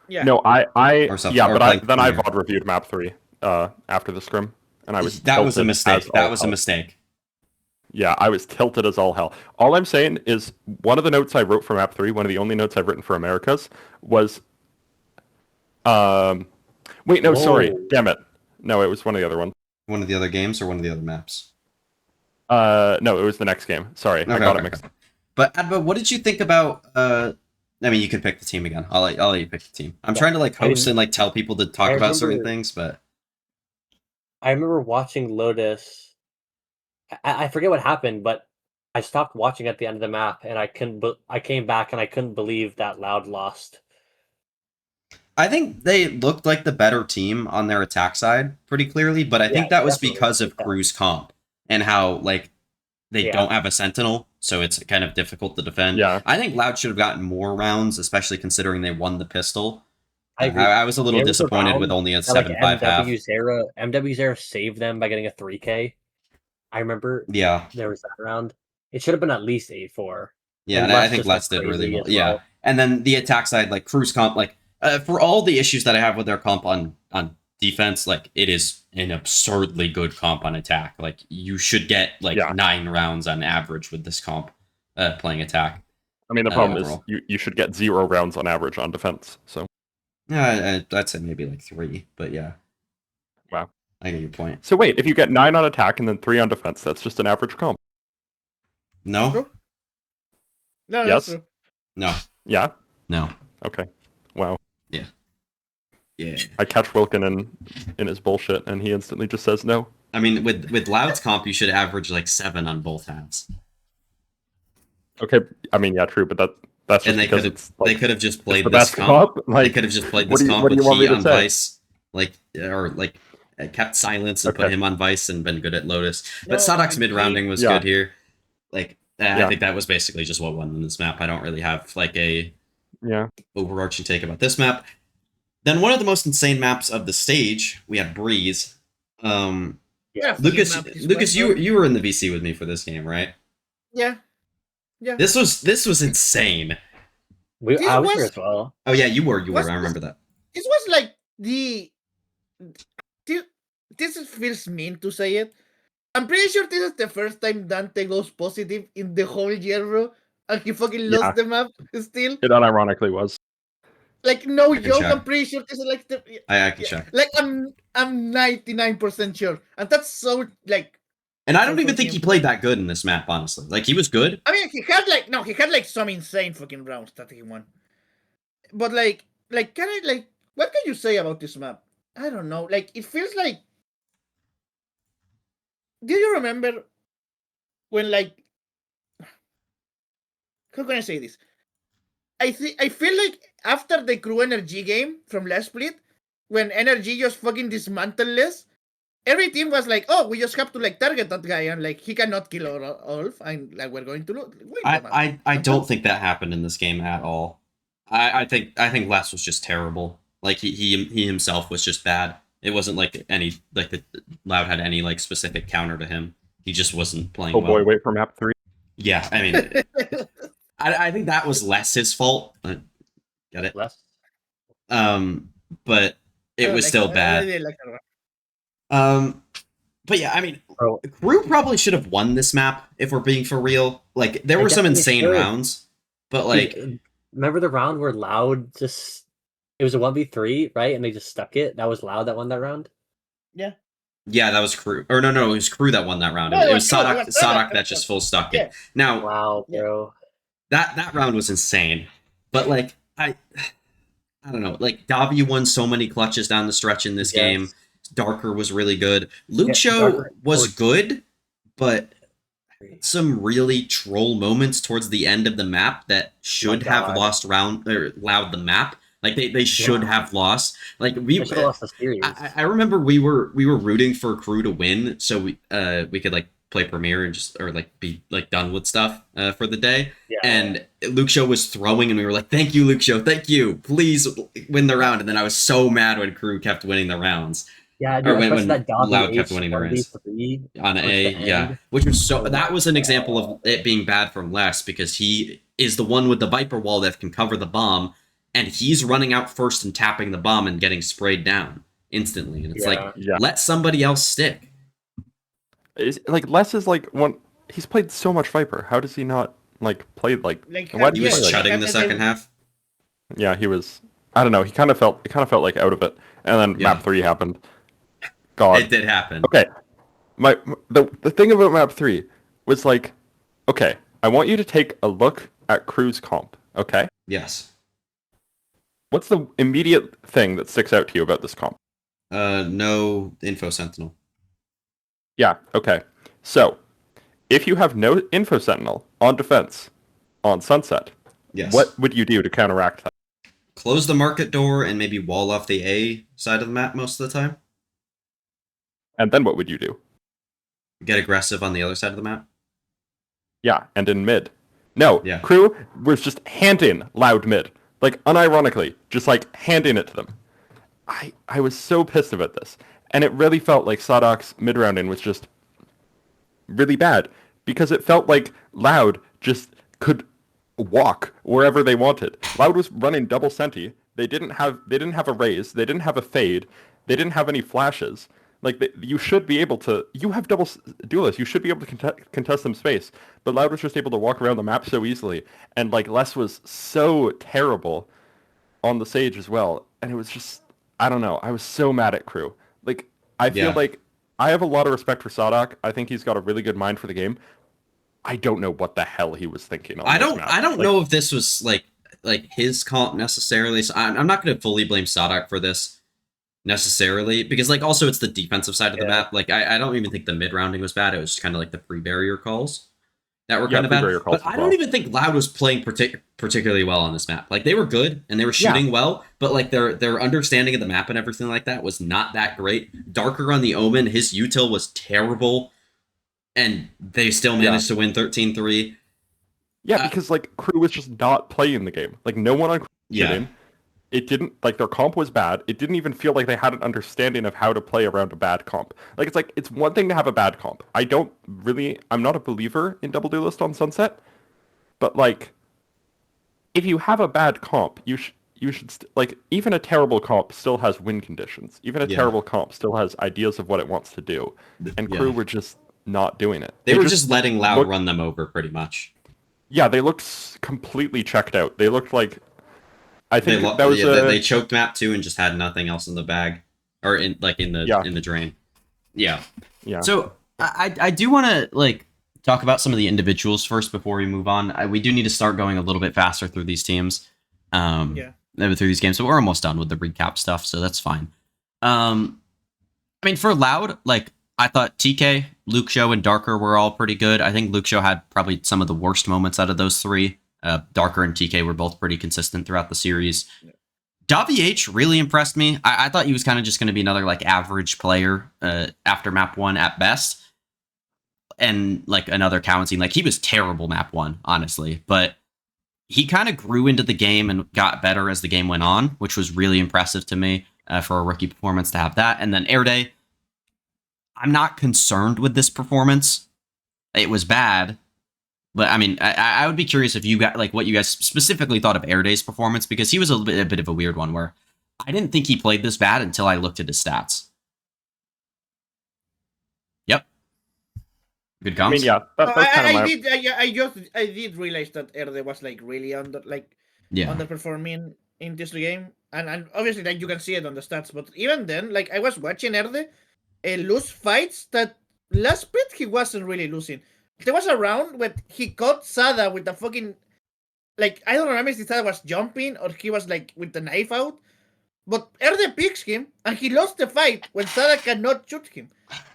Yeah. No, Or something, yeah, or but playing then I Premiere. VOD reviewed map 3 after the scrim, and I was That was a tilted mistake. as That all was a hell. mistake. Yeah, I was tilted as all hell. All I'm saying is one of the notes I wrote for map 3, one of the only notes I've written for Americas, was wait, no, sorry. Whoa. Damn it. No, it was one of the other ones. One of the other games or one of the other maps? No, it was the next game. Sorry, I got it mixed up. But Adba, what did you think about? I mean, you could pick the team again. I'll let you pick the team. I'm Yeah, trying to like host I- and like tell people to talk I about certain remember- things, but I remember watching Lotus. I forget what happened, but I stopped watching at the end of the map, and I couldn't. I came back, and I couldn't believe that Loud lost. I think they looked like the better team on their attack side pretty clearly. But I think Yeah, that was definitely. because of Yeah. Crew's comp and how like they Yeah. don't have a Sentinel, so it's kind of difficult to defend. Yeah. I think Loud should have gotten more rounds, especially considering they won the pistol. I agree. I was a little There was a disappointed round with only a that, like 7-5 half. MW Zera saved them by getting a 3K. I remember Yeah, there was that round. It should have been at least 8-4. yeah, And and I Les think just Les went did really crazy well. as Yeah, well. and then the attack side, like Crew's comp, like for all the issues that I have with their comp on defense, like it is an absurdly good comp on attack. Like you should get like Yeah. 9 rounds on average with this comp playing attack. I mean, the problem overall. is you should get 0 rounds on average on defense. So Yeah, I'd say maybe like 3, but yeah. Wow. I get your point. so wait, if you get 9 on attack and then 3 on defense, that's just an average comp. No, True. No, Yes. that's true. no, Yeah. no. Okay. Wow. Yeah. I catch Wilkin in his bullshit, and he instantly just says no. I mean, with Loud's comp, you should average like 7 on both halves. Okay. I mean, yeah, true, but that's just And they because could have it's like, they could have just it's played the this best comp. comp. They Like, could have just played what this do you- comp what do with you want me He to on say? Vice, like or like kept silence and put Okay. him on Vice and been good at Lotus. But No, Sadok's I mid rounding was Yeah. good here. Like I Yeah. think that was basically just what won in this map. I don't really have like a yeah. overarching take about this map. Then one of the most insane maps of the stage, we had Breeze. Yeah, Lucas, fucking map is Lucas, well, you were in the VC with me for this game, right? Yeah. This was insane. This I was here was- as well. Oh yeah, you were. What's I remember that. This was like this feels mean to say it. I'm pretty sure this is the first time Dante goes positive in the whole year, bro. And he fucking lost Yeah. the map still. It unironically was. Like no can joke, check. I'm pretty sure this is like the I can check. like I'm 99% sure, and that's so like. And I don't so even think he played that good in this map, honestly. Like he was good. I mean, he had like some insane fucking rounds that he won. But can I like what can you say about this map? I don't know. Like it feels like. Do you remember when like? How can I say this? I feel like after the Crew Energy game from last split, when Energy just fucking dismantled less, every team was like, "Oh, we just have to like target that guy and like he cannot kill Olf, and like we're going to win the map." I don't think that happened in this game at all. I think Les was just terrible. Like he himself was just bad. It wasn't like any like the Loud had any like specific counter to him. He just wasn't playing Oh well. boy, wait for map 3. Yeah, I mean, I think that was less his fault. Get it? Less. But it was still bad. But yeah, I mean, Bro, Crew probably should have won this map if we're being for real. Like there They were some definitely insane should. rounds, but like dude, remember the round where Loud just it was a 1v3, right? And they just stuck it. That was Loud that won that round. yeah, that was Crew. Or no, it was Crew that won that round. No, it it was was Crew, Sadak it was Sadak. that just full stuck Yeah. it. Now Wow, bro. that round was insane. But like I don't know. Like Davi won so many clutches down the stretch in this Yes. game. Darker was really good. Luke Yeah, Show Darker was was- good, but some really troll moments towards the end of the map that should My have God. lost round or allowed the map. Like they should Yeah. have lost. Like They we should have lost the series. I remember we were rooting for Crew to win so we could like play Premiere and just or like be like done with stuff for the day. Yeah. And Luke Show was throwing and we were like, thank you, Luke Show, thank you. Please win the round. And then I was so mad when Crew kept winning the rounds. Yeah, Or dude, when especially that Dobby Loud kept Ace winning the rounds. 1v3 On towards A, the yeah. end. Which was so Oh that my was an example of God. it being bad from Les because he is the one with the Viper wall that can cover the bomb, and he's running out first and tapping the bomb and getting sprayed down instantly. And it's Yeah. like Yeah. let somebody else stick. Like Les is like one. He's played so much Viper. How does he not like play like? Like, why did He he was play like that? shutting the second half. Yeah, he was. I don't know. It kind of felt like out of it. And then Yeah. map 3 happened. God. It did happen. Okay. The thing about map 3 was like, okay, I want you to take a look at Crew's comp. Okay. Yes. What's the immediate thing that sticks out to you about this comp? No info sentinel. Yeah. Okay. So, if you have no info sentinel on defense on Sunset, Yes. what would you do to counteract that? Close the market door and maybe wall off the A side of the map most of the time. And then what would you do? Get aggressive on the other side of the map. Yeah, and in mid. No, Yeah. Crew was just handing Loud mid. Like, unironically, just like handing it to them. I was so pissed about this. And it really felt like Sadok's mid-rounding was just really bad. Because it felt like Loud just could walk wherever they wanted. Loud was running double senti. They didn't have a raise. They didn't have a fade. They didn't have any flashes. Like, you should be able to... You have double duelists. You should be able to contest some space. But Loud was just able to walk around the map so easily. And, like, Les was so terrible on the Sage as well. And it was just... I don't know. I was so mad at Crew. Like, I feel Yeah. like... I have a lot of respect for Sadok. I think he's got a really good mind for the game. I don't know what the hell he was thinking on I this don't map. I don't Like, know if this was like his comp necessarily. So I'm not going to fully blame Sadak for this necessarily because like also it's the defensive side of the Yeah. map. Like I don't even think the mid rounding was bad. It was just kind of like the pre-barrier calls that were Yeah, kind of bad. pre-barrier calls But as I don't well. even think Loud was playing particularly well on this map. Like they were good and they were Yeah. shooting well, but like their understanding of the map and everything like that was not that great. Darker on the Omen, his util was terrible. And they still managed to win 13-3. Yeah, because like Crew was just not playing the game. Like no one on Crew was Yeah. shooting. It didn't like their comp was bad. It didn't even feel like they had an understanding of how to play around a bad comp. Like it's one thing to have a bad comp. I'm not a believer in double duelist on Sunset, but like if you have a bad comp, you should like even a terrible comp still has win conditions. Even a Yeah. terrible comp still has ideas of what it wants to do. And Crew Yeah. were just not doing it. They were just letting Loud looked- run them over pretty much. Yeah, they looked completely checked out. They looked like I think that was they choked map 2 and just had nothing else in the bag, or in the drain. Yeah. Yeah. So I do want to like talk about some of the individuals first before we move on. We do need to start going a little bit faster through these teams, through these games. So we're almost done with the recap stuff, so that's fine. I mean, for Loud, like I thought TK, Luke Show, and Darker were all pretty good. I think Luke Show had probably some of the worst moments out of those three. Darker and TK were both pretty consistent throughout the series. WH really impressed me. I thought he was kind of just going to be another like average player after map 1 at best. And like another Cowan. Like he was terrible map 1, honestly. But he kind of grew into the game and got better as the game went on, which was really impressive to me for a rookie performance to have that. And then Air Day, I'm not concerned with this performance. It was bad. But I mean, I would be curious if you got like what you guys specifically thought of Air Day's performance, because he was a bit of a weird one where I didn't think he played this bad until I looked at his stats. Yep. Good comments. I mean, yeah, that's kind of I did realize that Air Day was like really underperforming in this game, and obviously like you can see it on the stats. But even then, like I was watching Air Day lose fights that last split he wasn't really losing. There was a round where he caught Sada with the fucking, like, I don't remember if Sada was jumping or he was like with the knife out, but Erde picks him and he lost the fight when Sada cannot shoot him.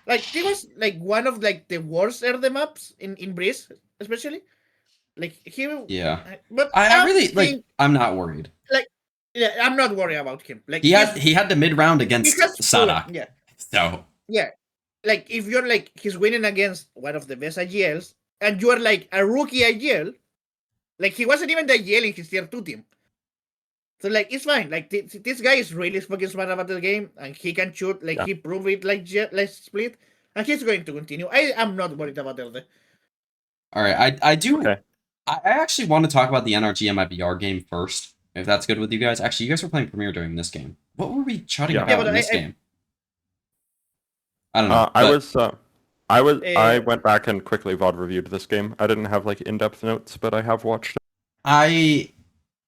Like, it was like one of like the worst Erde maps in Breeze, especially. Like he, but I really think, like. I'm not worried. Like, yeah, I'm not worried about him. Like he had the mid round against Sada. Yeah. So yeah. Like, if you're, like, he's winning against one of the best IGLs, and you're, like, a rookie IGL, like, he wasn't even the IGL in his tier 2 team. So, like, it's fine. Like, this guy is really fucking smart about the game, and he can shoot. Like, he proved it, like, last split, and he's going to continue. I am not worried about Elde. All right, I do. Okay. I actually want to talk about the NRG MIBR game first, if that's good with you guys. Actually, you guys were playing Premier during this game. What were we chatting about in this game? I don't know. I went back and quickly VOD reviewed this game. I didn't have like in-depth notes, but I have watched it. I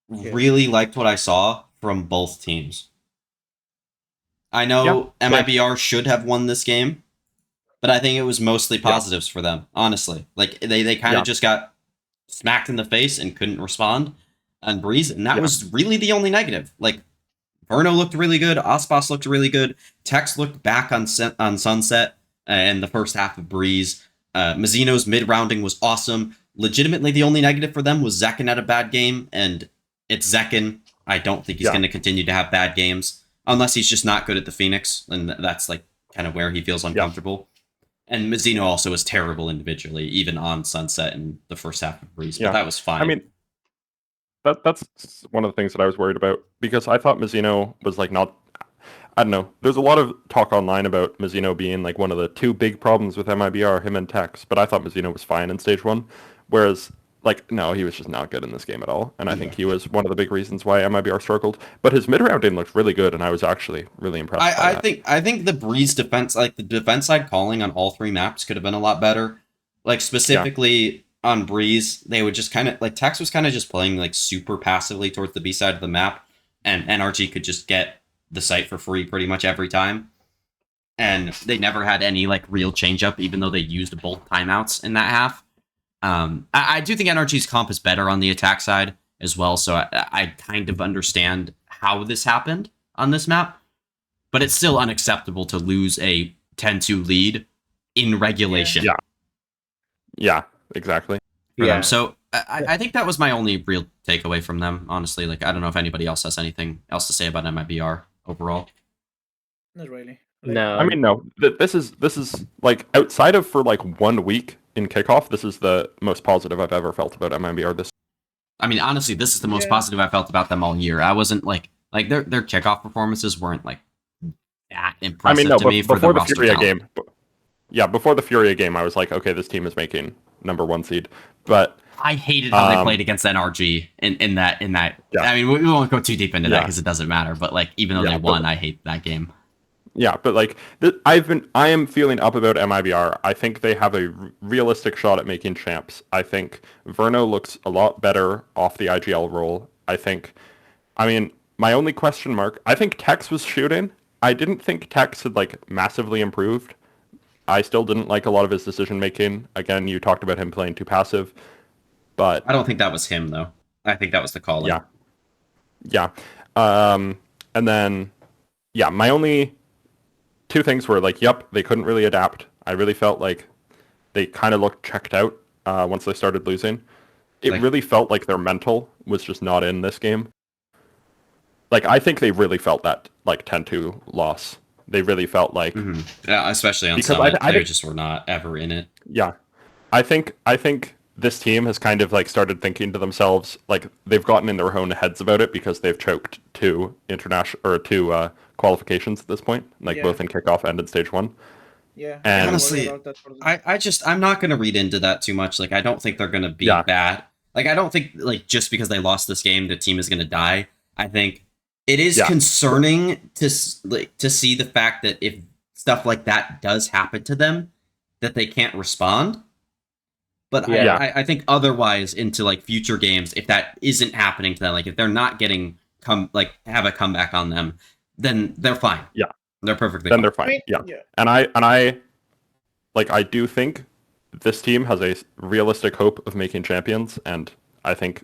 really liked what I saw from both teams. I know MIBR should have won this game, but I think it was mostly positives for them, honestly. Like they kind of just got smacked in the face and couldn't respond on Breeze, and that was really the only negative. Like Verno looked really good. Ospas looked really good. Tex looked back on Sunset in the first half of Breeze. Mazzino's mid-rounding was awesome. Legitimately, the only negative for them was Zekken had a bad game, and it's Zekken. I don't think he's going to continue to have bad games, unless he's just not good at the Phoenix, and that's like kind of where he feels uncomfortable. And Mazzino also was terrible individually, even on Sunset in the first half of Breeze, but that was fine. I mean, that's one of the things that I was worried about, because I thought Mazzino was like not, I don't know. There's a lot of talk online about Mazzino being like one of the two big problems with MIBR, him and Tex, but I thought Mazzino was fine in stage 1, whereas like no, he was just not good in this game at all, and I think he was one of the big reasons why MIBR struggled. But his mid-rounding looked really good, and I was actually really impressed. I think the Breeze defense, like the defense side calling on all 3 maps, could have been a lot better. Like specifically. On Breeze, they would just kind of like Tex was kind of just playing like super passively towards the B side of the map, and NRG could just get the site for free pretty much every time. And they never had any like real change up, even though they used both timeouts in that half. I do think NRG's comp is better on the attack side as well, so I kind of understand how this happened on this map, but it's still unacceptable to lose a 10-2 lead in regulation. Yeah. Exactly. Them. So I think that was my only real takeaway from them, honestly. Like, I don't know if anybody else has anything else to say about MIBR overall. Not really. No. I mean, no. This is like outside of for like 1 week in kickoff, this is the most positive I've ever felt about MIBR this. I mean, honestly, this is the most positive I felt about them all year. I wasn't like their kickoff performances weren't like that impressive to me for the roster Furia talent. game. Yeah, before the Furia game, I was like, okay, this team is making number 1 seed. But I hated how they played against NRG in that. Yeah. I mean, we won't go too deep into that because it doesn't matter. But like, even though they won, I hate that game. Yeah, but like, I am feeling up about MIBR. I think they have a realistic shot at making champs. I think Verno looks a lot better off the IGL role. I think I mean, my only question mark, I think Tex was shooting. I didn't think Tex had like massively improved. I still didn't like a lot of his decision making. Again, you talked about him playing too passive, but I don't think that was him though. I think that was the calling. yeah, yeah. And then yeah, my only two things were like, yep, they couldn't really adapt. I really felt like they kind of looked checked out once they started losing. It Like- really felt like their mental was just not in this game. Like, I think they really felt that, like, 10-2 loss. They really felt like... Mhm. Yeah, especially on Because Summit, I they think- just were not ever in it. Yeah. I think this team has kind of, like, started thinking to themselves, like, they've gotten in their own heads about it because they've choked two qualifications at this point, like, Yeah. both in kickoff and in stage 1. Yeah. And- I Honestly, worry about that for them. I'm not going to read into that too much. Like, I don't think they're going to be Yeah. bad. Like, I don't think, like, just because they lost this game, the team is going to die. I think it is Yeah. concerning to see the fact that if stuff like that does happen to them, that they can't respond. But Yeah. I think otherwise into, like, future games, if that isn't happening to them, like, if they're not getting have a comeback on them, then they're fine. Yeah. They're perfectly Then fine. they're fine. I mean, Yeah. And I do think this team has a realistic hope of making champions, and I think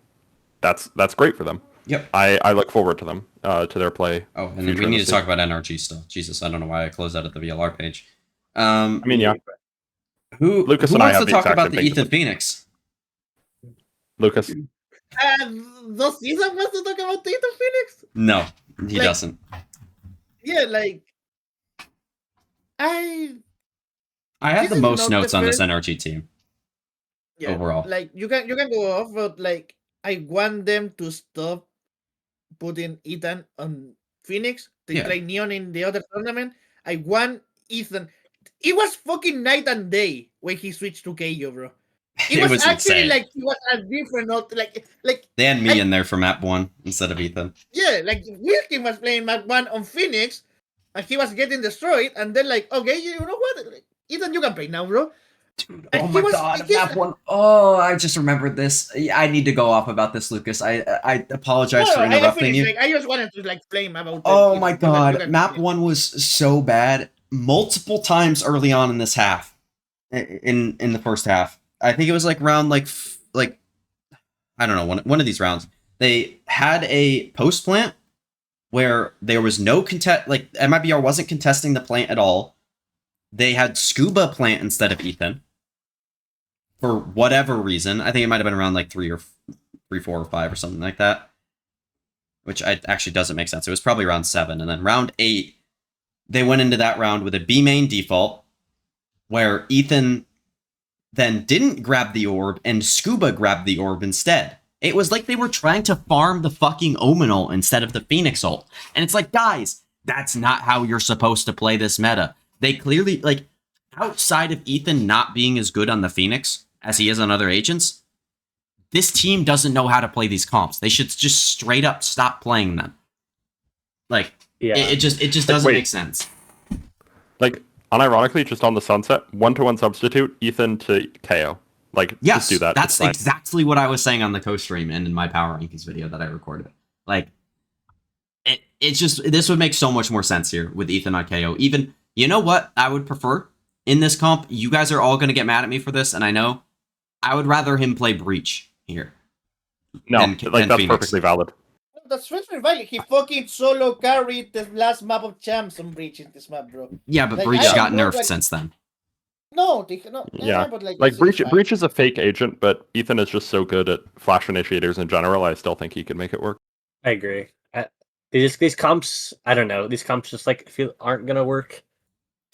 that's great for them. Yep. I look forward to them, to their play. Oh, and then future we in need this to talk about NRG still. Jesus, I don't know why I closed out at the VLR page. I mean, yeah, Who Lucas who and I wants have to the talk exact about same the thing to Ethan say. Phoenix? Lucas. Does Ethan wants to talk about Ethan Phoenix? No, he Like- doesn't. Yeah, like I I have this the is most not notes the on this first- NRG team. yeah, Overall. like you can go off, but like I want them to stop putting Ethan on Phoenix. They Yeah. play Neon in the other tournament. I want Ethan. It was fucking night and day when he switched to KO, bro. It was actually insane. like he was a different, like They had me I- in there for map 1 instead of Ethan. yeah, like Wilkin was playing map 1 on Phoenix, and he was getting destroyed. And then like, okay, you know what, like, Ethan, you can play now, bro. Dude, And oh he my was- god, he- map 1. Oh, I just remembered this. I need to go off about this, Lucas. I apologize for I interrupting finished, you. like, I just wanted to like flame about. Oh Ethan, my but, like, you god, can map continue. 1 was so bad multiple times early on in this half. In the first half. I think it was like round like I don't know, one of these rounds. They had a post plant where there was no contest, like MIBR wasn't contesting the plant at all. They had Scuba plant instead of Ethan. For whatever reason. I think it might have been around like 3, 4, or 5 or something like that. Which actually doesn't make sense. It was probably round 7. And then round 8, they went into that round with a B main default, where Ethan then didn't grab the orb and Scuba grabbed the orb instead. It was like they were trying to farm the fucking Omen ult instead of the Phoenix ult. And it's like, guys, that's not how you're supposed to play this meta. They clearly, like, outside of Ethan not being as good on the Phoenix as he is on other agents, this team doesn't know how to play these comps. They should just straight up stop playing them. Like, Yeah. it just doesn't wait. make sense. Like, unironically, just on the sunset, 1-to-1 substitute, Ethan to KO. Like, Yes, just do that. that's It's fine. exactly what I was saying on the co-stream and in my Power Rankings video that I recorded. Like, it's just, this would make so much more sense here with Ethan on KO. Even, you know what I would prefer in this comp? You guys are all going to get mad at me for this, and I know. I would rather him play Breach here. No, than like, that's Phoenix. perfectly valid. That's very valid. He fucking solo carried the last map of champs on Breach in this map, bro. Yeah, but Like, Breach I got don't know, nerfed like- since then. No, Yeah. but like Like, it's Breach, fine. Breach is a fake agent, but Ethan is just so good at flash initiators in general, I still think he could make it work. I agree. These comps, I don't know. These comps just like feel aren't gonna work.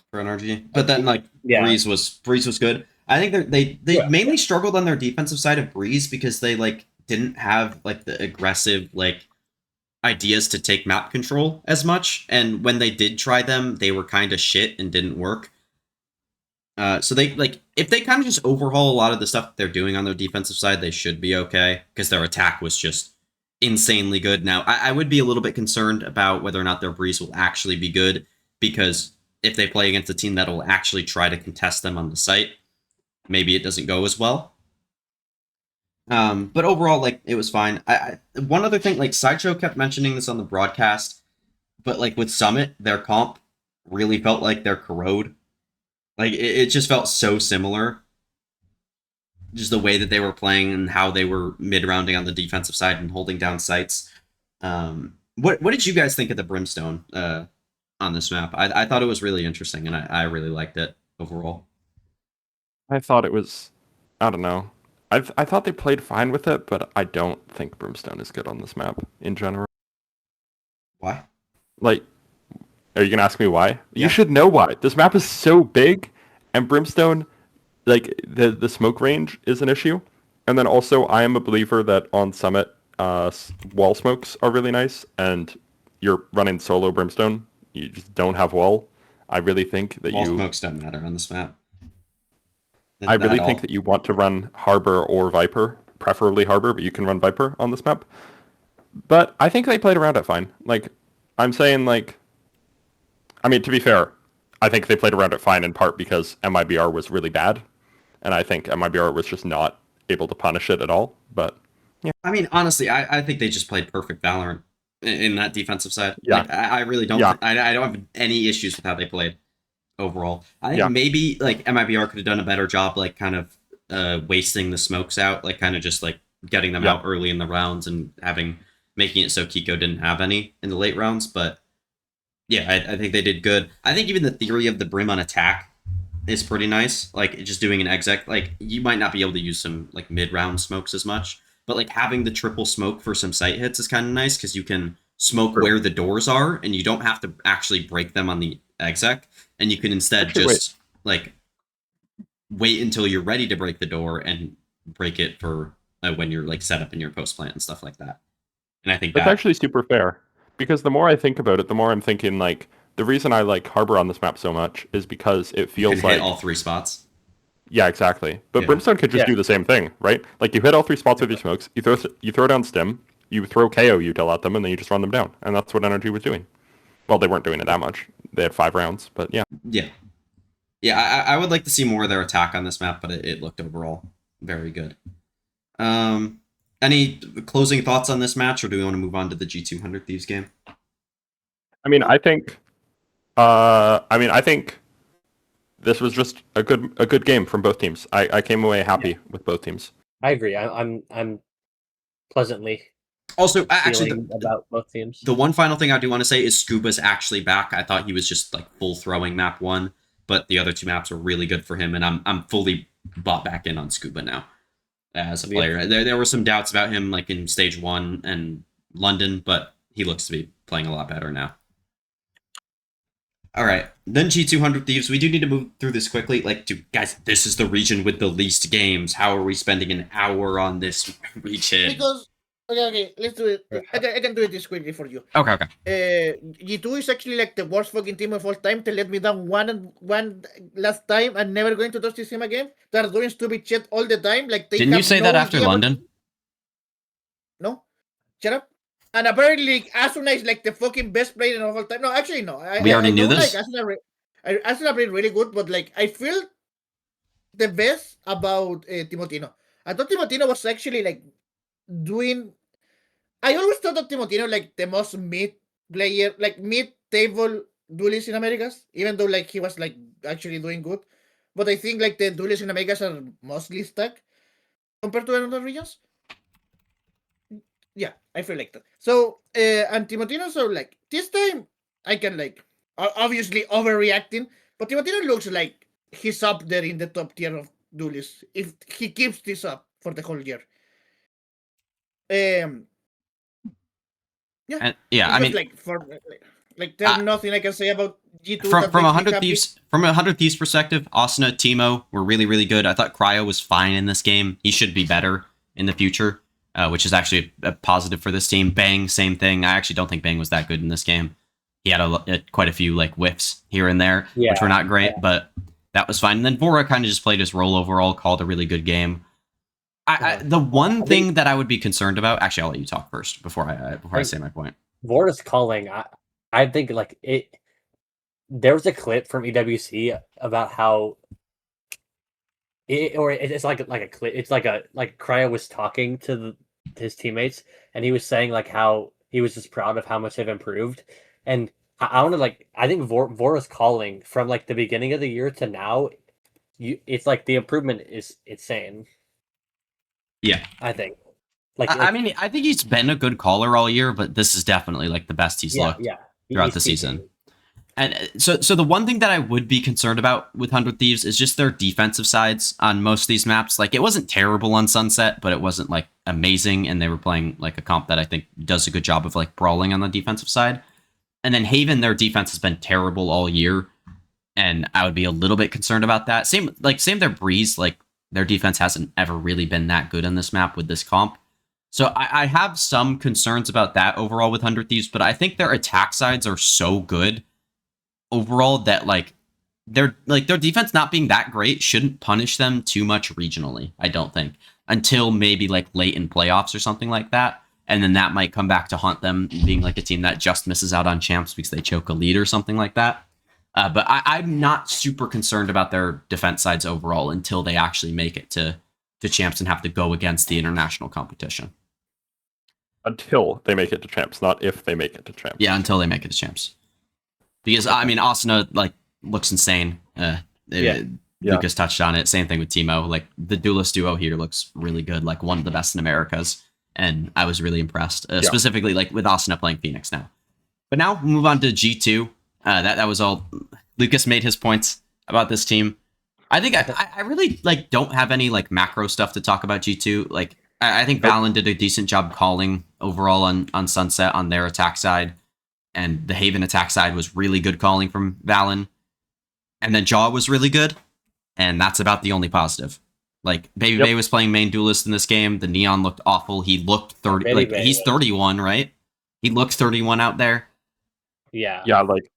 For NRG. But then, like, Yeah. Breeze was good. I think they Yeah. mainly struggled on their defensive side of Breeze because they, like, didn't have, like, the aggressive, like, ideas to take map control as much. And when they did try them, they were kind of shit and didn't work. So they, like, if they kind of just overhaul a lot of the stuff that they're doing on their defensive side, they should be okay. Because their attack was just insanely good. Now, I would be a little bit concerned about whether or not their Breeze will actually be good. Because if they play against a team that will actually try to contest them on the site, maybe it doesn't go as well. But overall, like it was fine. One other thing, like Sideshow kept mentioning this on the broadcast, but like with Summit, their comp really felt like their corrode. Like it just felt so similar. Just the way that they were playing and how they were mid rounding on the defensive side and holding down sites. What did you guys think of the Brimstone on this map? I thought it was really interesting and I really liked it overall. I thought it was, I don't know. I thought they played fine with it, but I don't think Brimstone is good on this map in general. Why? Like, are you gonna ask me why? Yeah. You should know why. This map is so big, and Brimstone, like the smoke range is an issue, and then also I am a believer that on Summit, wall smokes are really nice, and you're running solo Brimstone. You just don't have wall. I really think that Wall smokes don't matter on this map. I really think that you want to run Harbor or Viper, preferably Harbor, but you can run Viper on this map. But I think they played around it fine. Like, I'm saying, like, I mean, to be fair, I think they played around it fine in part because MIBR was really bad, and I think MIBR was just not able to punish it at all. But yeah, I mean, honestly, I think they just played perfect Valorant in that defensive side. Yeah. Like, I really don't. Yeah. I don't have any issues with how they played overall. I think Yeah. maybe like MIBR could have done a better job, like kind of wasting the smokes out, like kind of just like getting them Yeah. out early in the rounds and making it so Kiko didn't have any in the late rounds. But yeah, I think they did good. I think even the theory of the Brim on attack is pretty nice. Like just doing an exec, like you might not be able to use some like mid round smokes as much, but like having the triple smoke for some sight hits is kind of nice because you can smoke True. where the doors are and you don't have to actually break them on the exec, and you can instead Actually, just like wait until you're ready to break the door and break it for when you're like set up in your post plant and stuff like that. And I think That's that actually super fair. Because the more I think about it, the more I'm thinking, like, the reason I like Harbor on this map so much is because it you feels can like... hit all three spots. Yeah, exactly. But Yeah. Brimstone could just Yeah. do the same thing, right? Like, you hit all three spots with your smokes, you throw down Stim, you throw KO util at them, and then you just run them down. And that's what Energy was doing. Well, they weren't doing it that much. They had 5 rounds, but yeah. Yeah. Yeah, I would like to see more of their attack on this map, but it looked overall very good. Any closing thoughts on this match, or do we want to move on to the G200 Thieves game? I mean, I think this was just a good game from both teams. I came away happy with both teams. I agree. I'm pleasantly Also, actually, feeling about both teams. the one final thing I do want to say is Scuba's actually back. I thought he was just like full throwing map 1, but the other 2 maps were really good for him, and I'm fully bought back in on Scuba now as a player. There were some doubts about him like in stage 1 and London, but he looks to be playing a lot better now. All right, then G200 Thieves. We do need to move through this quickly. Like, guys, this is the region with the least games. How are we spending an hour on this region? Because okay, let's do it. I can do it this quickly for you. Okay. G2 is actually like the worst fucking team of all time. They let me down one last time. I'm never going to touch this team again. They're doing stupid shit all the time. Like they Didn't you have say no that after idea London? No, shut up. And apparently, Asuna is like the fucking best player of all time. No, actually, no. We already knew know, this? Like, Asuna played really good, but like I feel the best about Timotino. I thought Timotino was actually like doing. I always thought of Timotino like the most mid player, like mid table duelist in Americas, even though like he was like actually doing good. But I think like the duelists in Americas are mostly stuck compared to other regions. Yeah, I feel like that. So, and Timotino, so like this time, I can like obviously overreacting, but Timotino looks like he's up there in the top tier of duelists if he keeps this up for the whole year. Yeah, And, yeah, I because, mean, like there's nothing I can say about G2 from that from makes me 100 happy. Thieves from a 100 Thieves perspective, Asuna, Timo were really good. I thought Cryo was fine in this game. He should be better in the future, which is actually a positive for this team. Bang, same thing. I actually don't think Bang was that good in this game. He had quite a few like whiffs here and there, which were not great, but that was fine. And then Vora kind of just played his role overall, called a really good game. The one thing that I would be concerned about, actually, I'll let you talk first before I say my point. Vora's calling. I think like it. There was a clip from EWC about how It's like Cryo was talking to his teammates, and he was saying like how he was just proud of how much they've improved, and I want to I think Vora's calling from like the beginning of the year to now, it's like the improvement is insane. Yeah, I think. I mean, I think he's been a good caller all year, but this is definitely like the best he's looked throughout the season. And so the one thing that I would be concerned about with 100 Thieves is just their defensive sides on most of these maps. Like, it wasn't terrible on Sunset, but it wasn't, like, amazing, and they were playing, like, a comp that I think does a good job of, like, brawling on the defensive side. And then Haven, their defense has been terrible all year, and I would be a little bit concerned about that. Same their Breeze, like, their defense hasn't ever really been that good on this map with this comp. So I have some concerns about that overall with 100 Thieves, but I think their attack sides are so good overall that their defense not being that great shouldn't punish them too much regionally, I don't think, until maybe like late in playoffs or something like that, and then that might come back to haunt them, being like a team that just misses out on champs because they choke a lead or something like that. But I'm not super concerned about their defense sides overall until they actually make it to champs and have to go against the international competition. Until they make it to champs, not if they make it to champs. Yeah, until they make it to champs. Because, I mean, Asuna, like, looks insane. Lucas touched on it. Same thing with Timo. Like, the duelist duo here looks really good. Like, one of the best in Americas. And I was really impressed. Specifically, like, with Asuna playing Phoenix now. But now, we'll move on to G2. That was all. Lucas made his points about this team. I think I really, like, don't have any, like, macro stuff to talk about G2. Like, I think Valen did a decent job calling overall on Sunset on their attack side. And the Haven attack side was really good calling from Valen. And then Jaw was really good. And that's about the only positive. Like, Baby Bay was playing main duelist in this game. The Neon looked awful. He looked 30. Like, he's 31, right? He looked 31 out there. Yeah. Yeah, like,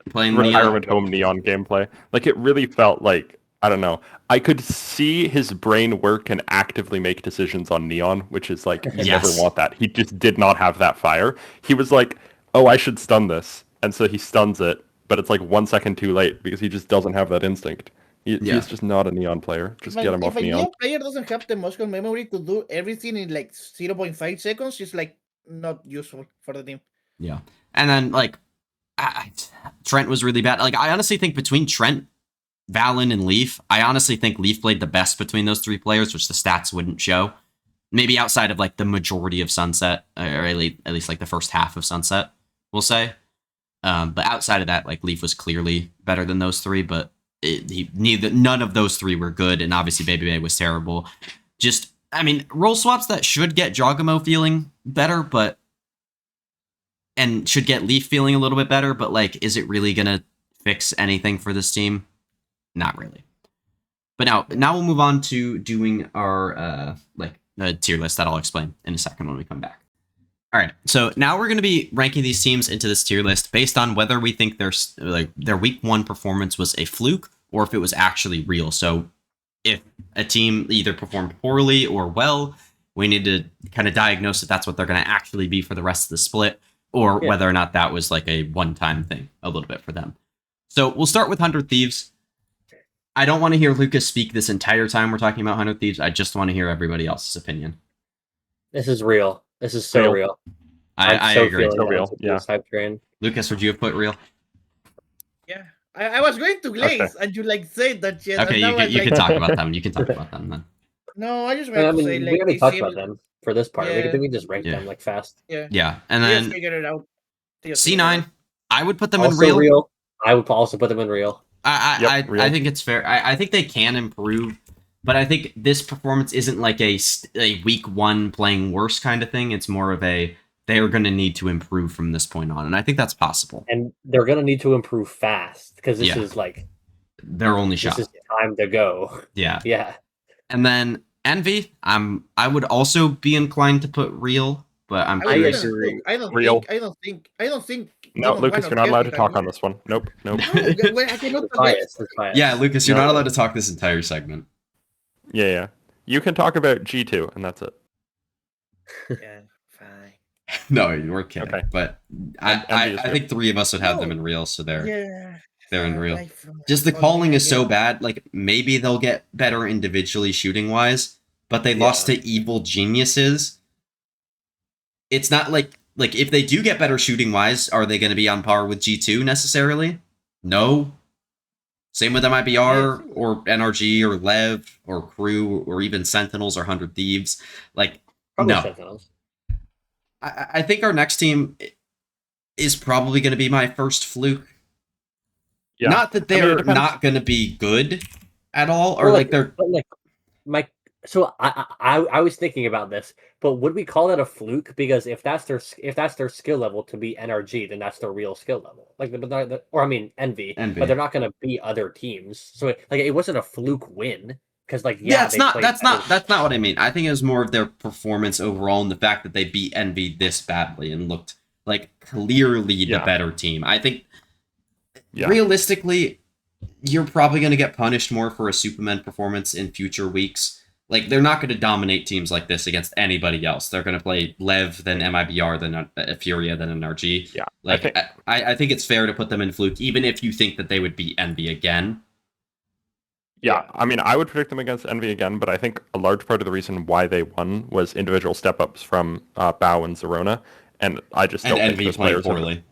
playing retirement home Neon gameplay. Like, it really felt like, I don't know. I could see his brain work and actively make decisions on Neon, which is like, you never want that. He just did not have that fire. He was like, oh, I should stun this. And so he stuns it, but it's like 1 second too late because he just doesn't have that instinct. He's just not a Neon player. Just get him off Neon. If a Neon player doesn't have the muscle memory to do everything in like 0.5 seconds, it's like not useful for the team. Yeah. And then like Trent was really bad. Like, I honestly think between Trent, Valen, and Leaf, I honestly think Leaf played the best between those three players, which the stats wouldn't show. Maybe outside of like the majority of Sunset, or at least like the first half of Sunset, we'll say. But outside of that, like Leaf was clearly better than those three, but none of those three were good, and obviously Baby Bay was terrible. Just, I mean, role swaps that should get Jogamo feeling better, and should get Leaf feeling a little bit better, but like, is it really gonna fix anything for this team? Not really. But now we'll move on to doing our tier list that I'll explain in a second when we come back. All right, so now we're going to be ranking these teams into this tier list based on whether we think their week one performance was a fluke or if it was actually real. So if a team either performed poorly or well, we need to kind of diagnose if that's what they're going to actually be for the rest of the split, or whether or not that was like a one-time thing a little bit for them. So we'll start with 100 Thieves. I don't want to hear Lucas speak this entire time we're talking about 100 Thieves. I just want to hear everybody else's opinion. This is real. This is so real. I agree. So real. Yeah. Lucas, would you have put real? Yeah. I was going to Glaze, and you like said that. Yeah, okay, you can talk about them. You can talk about them then. No, I just want to say like we already talked about them for this part. Yeah. We can just rank them like fast. Yeah, and then just figure it out. C9, I would put them also in real. I would also put them in real. I think it's fair. I think they can improve, but I think this performance isn't like a week one playing worse kind of thing. It's more of they are going to need to improve from this point on, and I think that's possible. And they're going to need to improve fast because this is like their only shot. This is time to go. Yeah. And then Envy, I would also be inclined to put real, but I don't think. No, Lucas, you're not allowed to talk on this one. Nope. Yeah, Lucas, you're not allowed to talk this entire segment. Yeah. You can talk about G2, and that's it. Yeah, fine. No, we're kidding. Okay. But I think three of us would have them in real, so they're... Yeah. They're unreal. Like, Just the oh, calling yeah, is so yeah. bad. Like maybe they'll get better individually shooting wise, but they lost to evil geniuses. It's not like if they do get better shooting wise, are they going to be on par with G2 necessarily? No. Same with MIBR Yes. or NRG or Lev or Crew or even Sentinels or 100 Thieves. Like, Probably no. Sentinels. I think our next team is probably going to be my first Fluke. Yeah. Not that I mean, it they're depends. not going to be good at all, or Well, like they're. But like my so I was thinking about this, but would we call that a fluke? Because if that's their skill level to be NRG, then that's their real skill level. Like, or I mean Envy, Envy. but they're not going to beat other teams. So it wasn't a fluke win because Yeah, they that's played not better. that's not what I mean. I think it was more of their performance overall and the fact that they beat Envy this badly and looked like clearly the Yeah. better team. I think Yeah. realistically, you're probably going to get punished more for a Superman performance in future weeks. Like, they're not going to dominate teams like this against anybody else. They're going to play Lev, then MIBR, then Furia, then NRG. Yeah. Like, I think it's fair to put them in Fluke, even if you think that they would beat Envy again. Yeah, I mean, I would predict them against Envy again, but I think a large part of the reason why they won was individual step-ups from Bao and Zerona, and I just And don't think Envy those playing players are... poorly.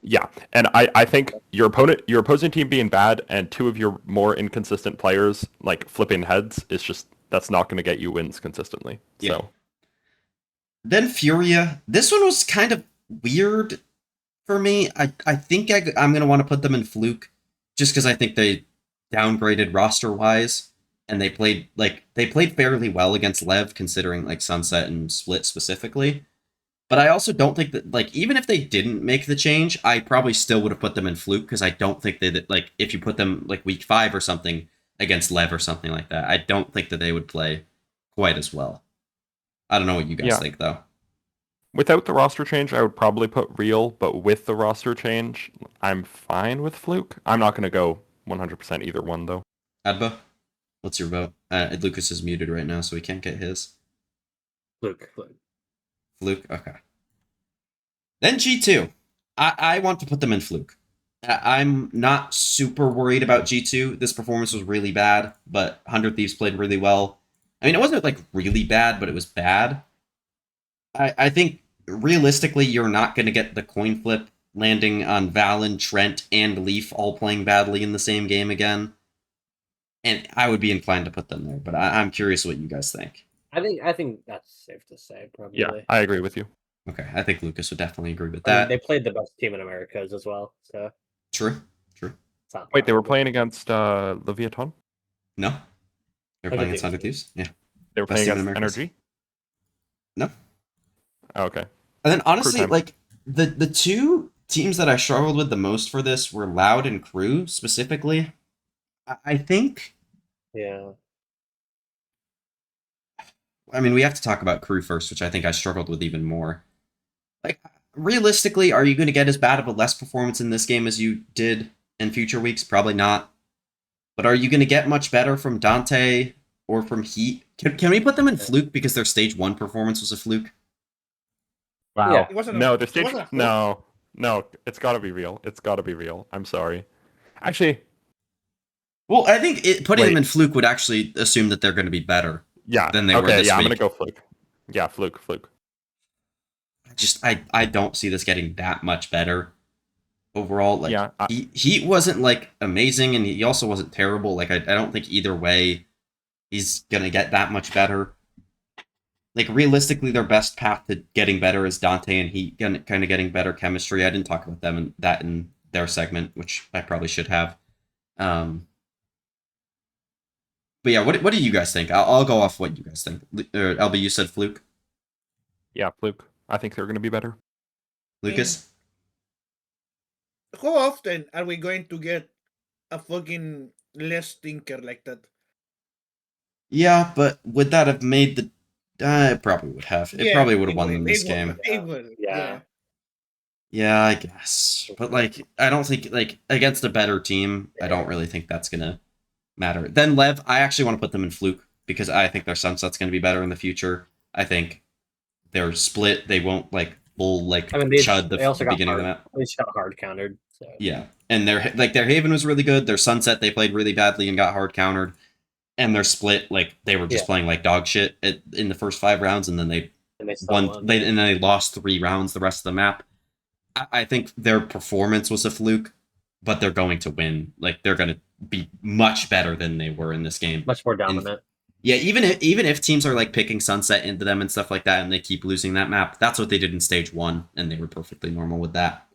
Yeah, and I think your opposing team being bad and two of your more inconsistent players like flipping heads is just that's not going to get you wins consistently. Yeah. So Then Furia. This one was kind of weird for me. I think I'm going to want to put them in Fluke just because I think they downgraded roster-wise and they played fairly well against Lev considering like Sunset and Split specifically. But I also don't think that, like, even if they didn't make the change, I probably still would have put them in Fluke because I don't think they, like, if you put them, like, week 5 or something against Lev or something like that, I don't think that they would play quite as well. I don't know what you guys think, though. without the roster change, I would probably put Real, but with the roster change, I'm fine with Fluke. I'm not going to go 100% either one, though. Adba, what's your vote? Lucas is muted right now, so we can't get his. Fluke. Fluke? Okay. Then G2. I want to put them in Fluke. I'm not super worried about G2. This performance was really bad, but 100 Thieves played really well. I mean, it wasn't like really bad, but it was bad. I think realistically, you're not going to get the coin flip landing on Valen, Trent, and Leaf all playing badly in the same game again. And I would be inclined to put them there, but I'm curious what you guys think. I think that's safe to say, probably. Yeah, I agree with you. Okay, I think Lucas would definitely agree with I mean, that. they played the best team in Americas as well, so True. Wait, they were playing against Leviathan? No. They were playing against 100 Thieves? Yeah. They were Best playing team in against Americas. Energy? No. Oh, okay. And then honestly, time. like the two teams that I struggled with the most for this were Loud and Crew specifically. I think. Yeah. I mean, we have to talk about Crew first, which I think I struggled with even more. Like, realistically, are you going to get as bad of a less performance in this game as you did in future weeks? Probably not. But are you going to get much better from Dante or from Heat? Can we put them in Fluke because their stage 1 performance was a fluke? Wow. Yeah. It wasn't No, a- the it stage... wasn't a fluke. No, it's got to be real. It's got to be real. I'm sorry. Actually, Well, I think putting them Wait. in Fluke would actually assume that they're going to be better. yeah. Than they were okay, this yeah, I'm week. going to go Fluke. Yeah, Fluke. I don't see this getting that much better overall. Like, Yeah, he wasn't like amazing, and he also wasn't terrible. Like, I don't think either way he's gonna get that much better. Like, realistically, their best path to getting better is Dante and Heat kind of getting better chemistry. I didn't talk about them in their segment, which I probably should have. But yeah, what do you guys think? I'll go off what you guys think. LB, you said Fluke. Yeah, Fluke. I think they're going to be better. Lucas? How often are we going to get a fucking less thinker like that? Yeah, but would that have made the... it probably would have. It probably would have won them this game. It would. Yeah. Yeah, I guess. But, like, I don't think, like, against a better team, I don't really think that's going to matter. Then Lev, I actually want to put them in Fluke because I think their Sunset's going to be better in the future. I think their Split, they won't, like, full like I mean, chud they also the got beginning hard, of the map. they just got hard countered. So. Yeah, and their Haven was really good. Their Sunset they played really badly and got hard countered, and their Split like they were just playing like dog shit in the first 5 rounds, and then they won. They lost 3 rounds the rest of the map. I think their performance was a fluke, but they're going to win. Like they're going to be much better than they were in this game. Much more dominant. Yeah, even if teams are like picking Sunset into them and stuff like that, and they keep losing that map, that's what they did in stage 1, and they were perfectly normal with that.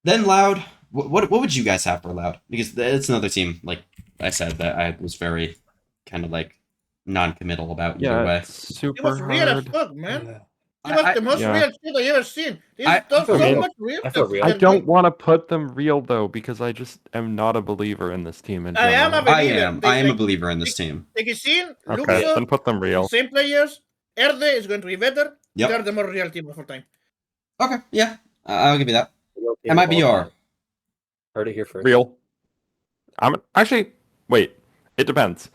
Then Loud, what would you guys have for Loud? Because it's another team, like I said, that I was very kind of like non-committal about either way. Super It was real as hard. fuck, man. Yeah. It was the most Yeah. real shit I ever seen. I So feel much real. I feel real. I don't want to put them real though because I just am not a believer in this team in I am general. a I believer. am. I am a believer in this team. Tekisin, Okay, Luxo, then put them real. same players. Erde is going to be better. Yep. They're the more real team of all time. Okay, yeah, I'll give you that. Real team of all MIBR. time. Heard it here first. Real. I'm actually wait. It depends.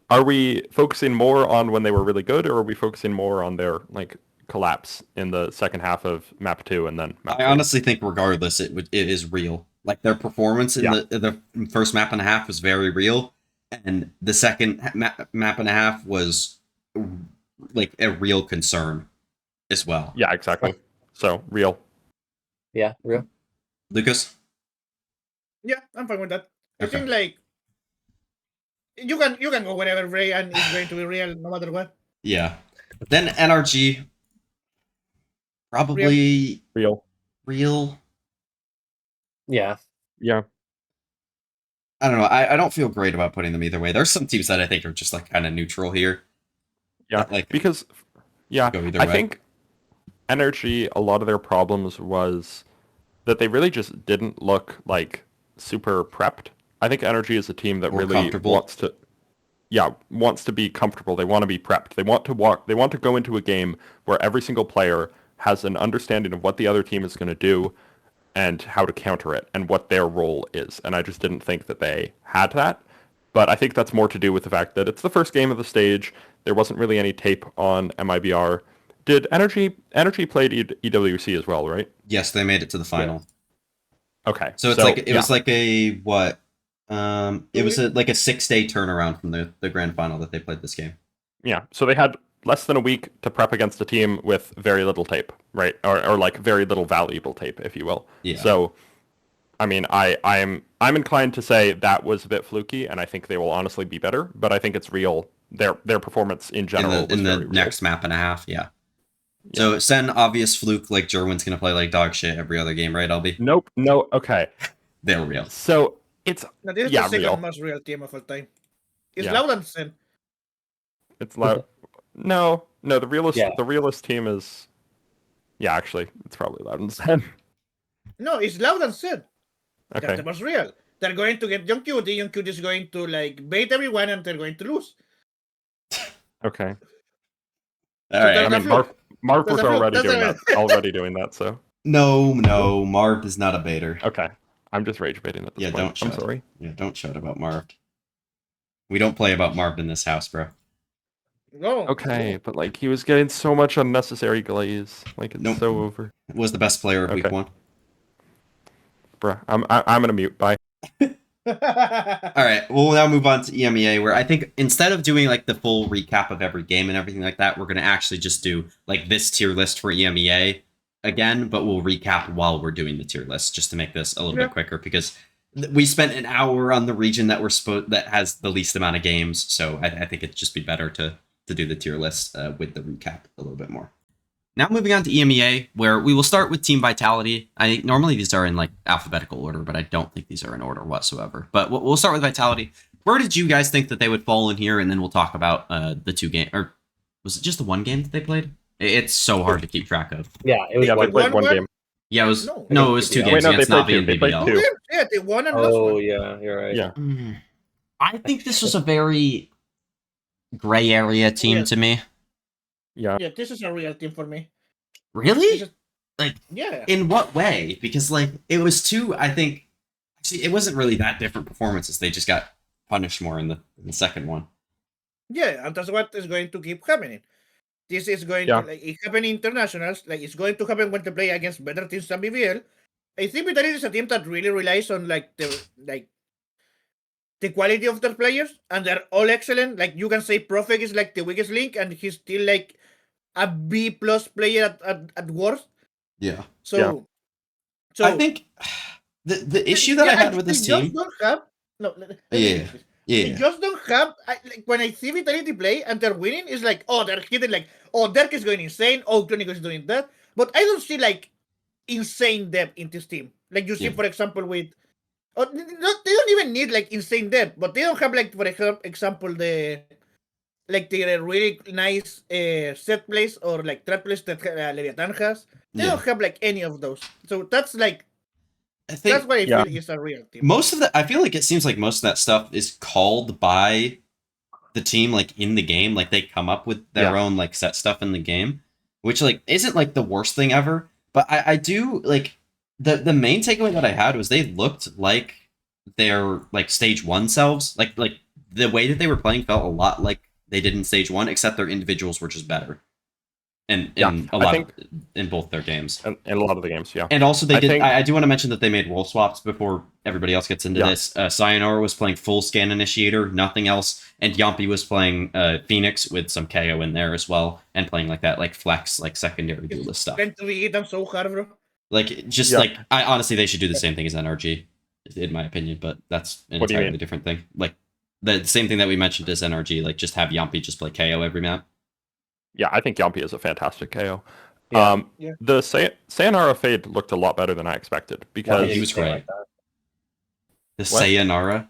Are we focusing more on when they were really good, or are we focusing more on their like collapse in the second half of map 2 and then map I 3? honestly think regardless, it is real. Like their performance in the first map and a half was very real, and the second map and a half was like a real concern as well. Yeah, exactly. So real. Yeah, real. Lucas? Yeah, I'm fine with that. I Okay. think like you can go wherever Ray and it's going to be real no matter what. Yeah. Then NRG, probably Real. real. Yeah. Yeah. I don't know. I don't feel great about putting them either way. There's some teams that I think are just like kind of neutral here. Yeah. Like Because yeah, go either I way. think NRG, a lot of their problems was that they really just didn't look like super prepped. I think NRG is a team that Or really comfortable. wants to be comfortable. They want to be prepped. They want to go into a game where every single player has an understanding of what the other team is going to do and how to counter it and what their role is. And I just didn't think that they had that. But I think that's more to do with the fact that it's the first game of the stage. There wasn't really any tape on MIBR. Did Energy played EWC as well, right? Yes, they made it to the final. Okay. So it was like a what? It was like a 6-day turnaround from the grand final that they played this game. Yeah. So they had less than a week to prep against a team with very little tape, right? Or like very little valuable tape, if you will. Yeah. So I mean, I'm inclined to say that was a bit fluky, and I think they will honestly be better. But I think it's real. Their performance in general in the very next map and a half, yeah. Yeah. So send obvious fluke like Jerwin's gonna play like dog shit every other game, right? Albie? Nope. No. Okay. They're real. So it's Now, this is Yeah, the second real. most real team of all time. It's Yeah. Loud and Sen. it's loud. No. The realist team is. Yeah, actually, it's probably Loud and Sen. No, it's Loud and Sen. That's Okay. the most real. They're going to get Young Cutie. Young Cutie is going to like bait everyone and they're going to lose. Okay. All So right. that's I mean, fluke. Mark That's was a fluke. already That's doing a- that. Already doing that. So No, Marv is not a baiter. okay. I'm just rage baiting at this Yeah, point. don't I'm shut. sorry. Yeah, don't shout about Marv. We don't play about Marv in this house, bro. No. Okay, but like he was getting so much unnecessary glaze. Like it's Nope. so over. Was the best player of week Okay. 1. Bruh, I'm gonna mute. Bye. All right, we'll now move on to EMEA, where I think instead of doing like the full recap of every game and everything like that, we're going to actually just do like this tier list for EMEA again, but we'll recap while we're doing the tier list just to make this a little bit quicker because we spent an hour on the region that that has the least amount of games, so I think it'd just be better to do the tier list with the recap a little bit more. Now moving on to EMEA, where we will start with Team Vitality. I think normally these are in like alphabetical order, but I don't think these are in order whatsoever. But we'll start with Vitality. Where did you guys think that they would fall in here? And then we'll talk about the 2 game, or was it just the 1 game that they played? It's so hard to keep track of. Yeah, it was Yeah, they played one game. Yeah, it was No. it was 2 Wait, games no, they against played Navi two. and They played BBL. two. Yeah, they won and lost Oh one. yeah, you're right. Yeah. I think this was a very gray area team Yeah. to me. Yeah. Yeah, this is a real team for me. Really? This is- Like, Yeah. in what way? Because like it was 2, I think. Actually, it wasn't really that different performances. They just got punished more in the second one. Yeah, and that's what is going to keep happening. This is going Yeah. to like it happened in internationals. Like it's going to happen when they play against better teams than BBL. I think Vitality is a team that really relies on the quality of their players, and they're all excellent. Like you can say, Profek is like the weakest link, and he's still like a B plus player at worst. Yeah. So, so I think the issue that I had with this they just team. don't have no. Let me Yeah. finish this. Yeah. They just don't have like when I see Vitality play and they're winning, it's like, oh, they're hitting like, oh, Dirk is going insane, oh, Clinico is doing that. But I don't see like insane depth in this team. Like you see, Yeah. for example, with they don't even need like insane depth, but they don't have like for example the really nice set plays or like trap plays that Leviathan has. They Yeah. don't have like any of those. So that's like I think that's what I feel is a real team. most of that, I feel like it seems like most of that stuff is called by the team, like in the game. Like they come up with their own like set stuff in the game, which like isn't like the worst thing ever. But I do like the main takeaway that I had was they looked like their like stage 1 selves. Like the way that they were playing felt a lot like they did in stage 1, except their individuals were just better. And in both their games, and a lot of the games, yeah. and also they did. think- I do want to mention that they made role swaps before everybody else gets into this. Sayonara was playing full scan initiator, nothing else, and Yampi was playing Phoenix with some KO in there as well, and playing like that, like flex, like secondary duelist stuff. Meant to be them so hard, bro. Like just like I honestly, they should do the same thing as NRG, in my opinion. But that's an What do you entirely mean? different thing. Like the same thing that we mentioned as NRG. Like just have Yampi just play KO every map. Yeah, I think Yampi is a fantastic KO. Yeah. The Sayonara Fade looked a lot better than I expected because he was great. Like that. The What? Sayonara.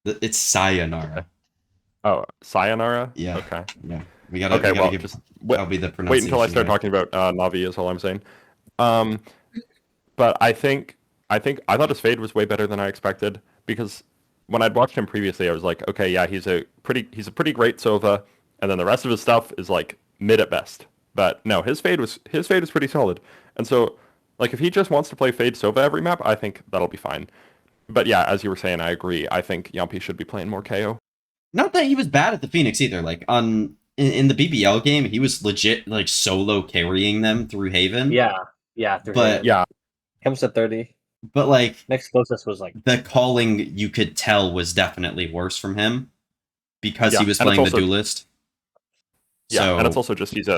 It's Sayonara. Oh, Sayonara? Yeah. Okay. Yeah. We gotta give us. That'll be the Wait pronunciation. until I start guy. talking about Navi is all I'm saying. But I thought his fade was way better than I expected because when I'd watched him previously, I was like, okay, yeah, he's a pretty great Sova, and then the rest of his stuff is like mid at best. But no, his fade was pretty solid. And so like if he just wants to play fade Sova every map, I think that'll be fine. But yeah, as you were saying, I agree. I think Yampi should be playing more KO. Not that he was bad at the Phoenix either. Like in the BBL game, he was legit like solo carrying them through Haven. Yeah. But Yeah. Comes to 30. but like Next closest was like the calling, you could tell was definitely worse from him because Yeah, he was and it's playing the also- duelist. Yeah, So, and it's also just he's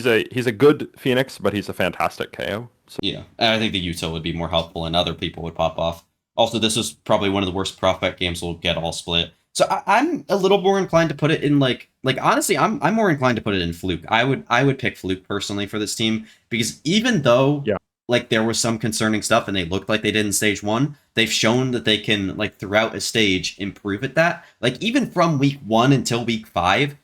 a good Phoenix, but he's a fantastic KO. So, yeah, I think the util would be more helpful and other people would pop off. Also, this was probably one of the worst Prophet games we'll get all split. So I'm a little more inclined to put it in like honestly, I'm more inclined to put it in Fluke. I would pick Fluke personally for this team because even though like there was some concerning stuff and they looked like they did in stage 1, they've shown that they can like throughout a stage improve at that. Like even from week 1 until week 5,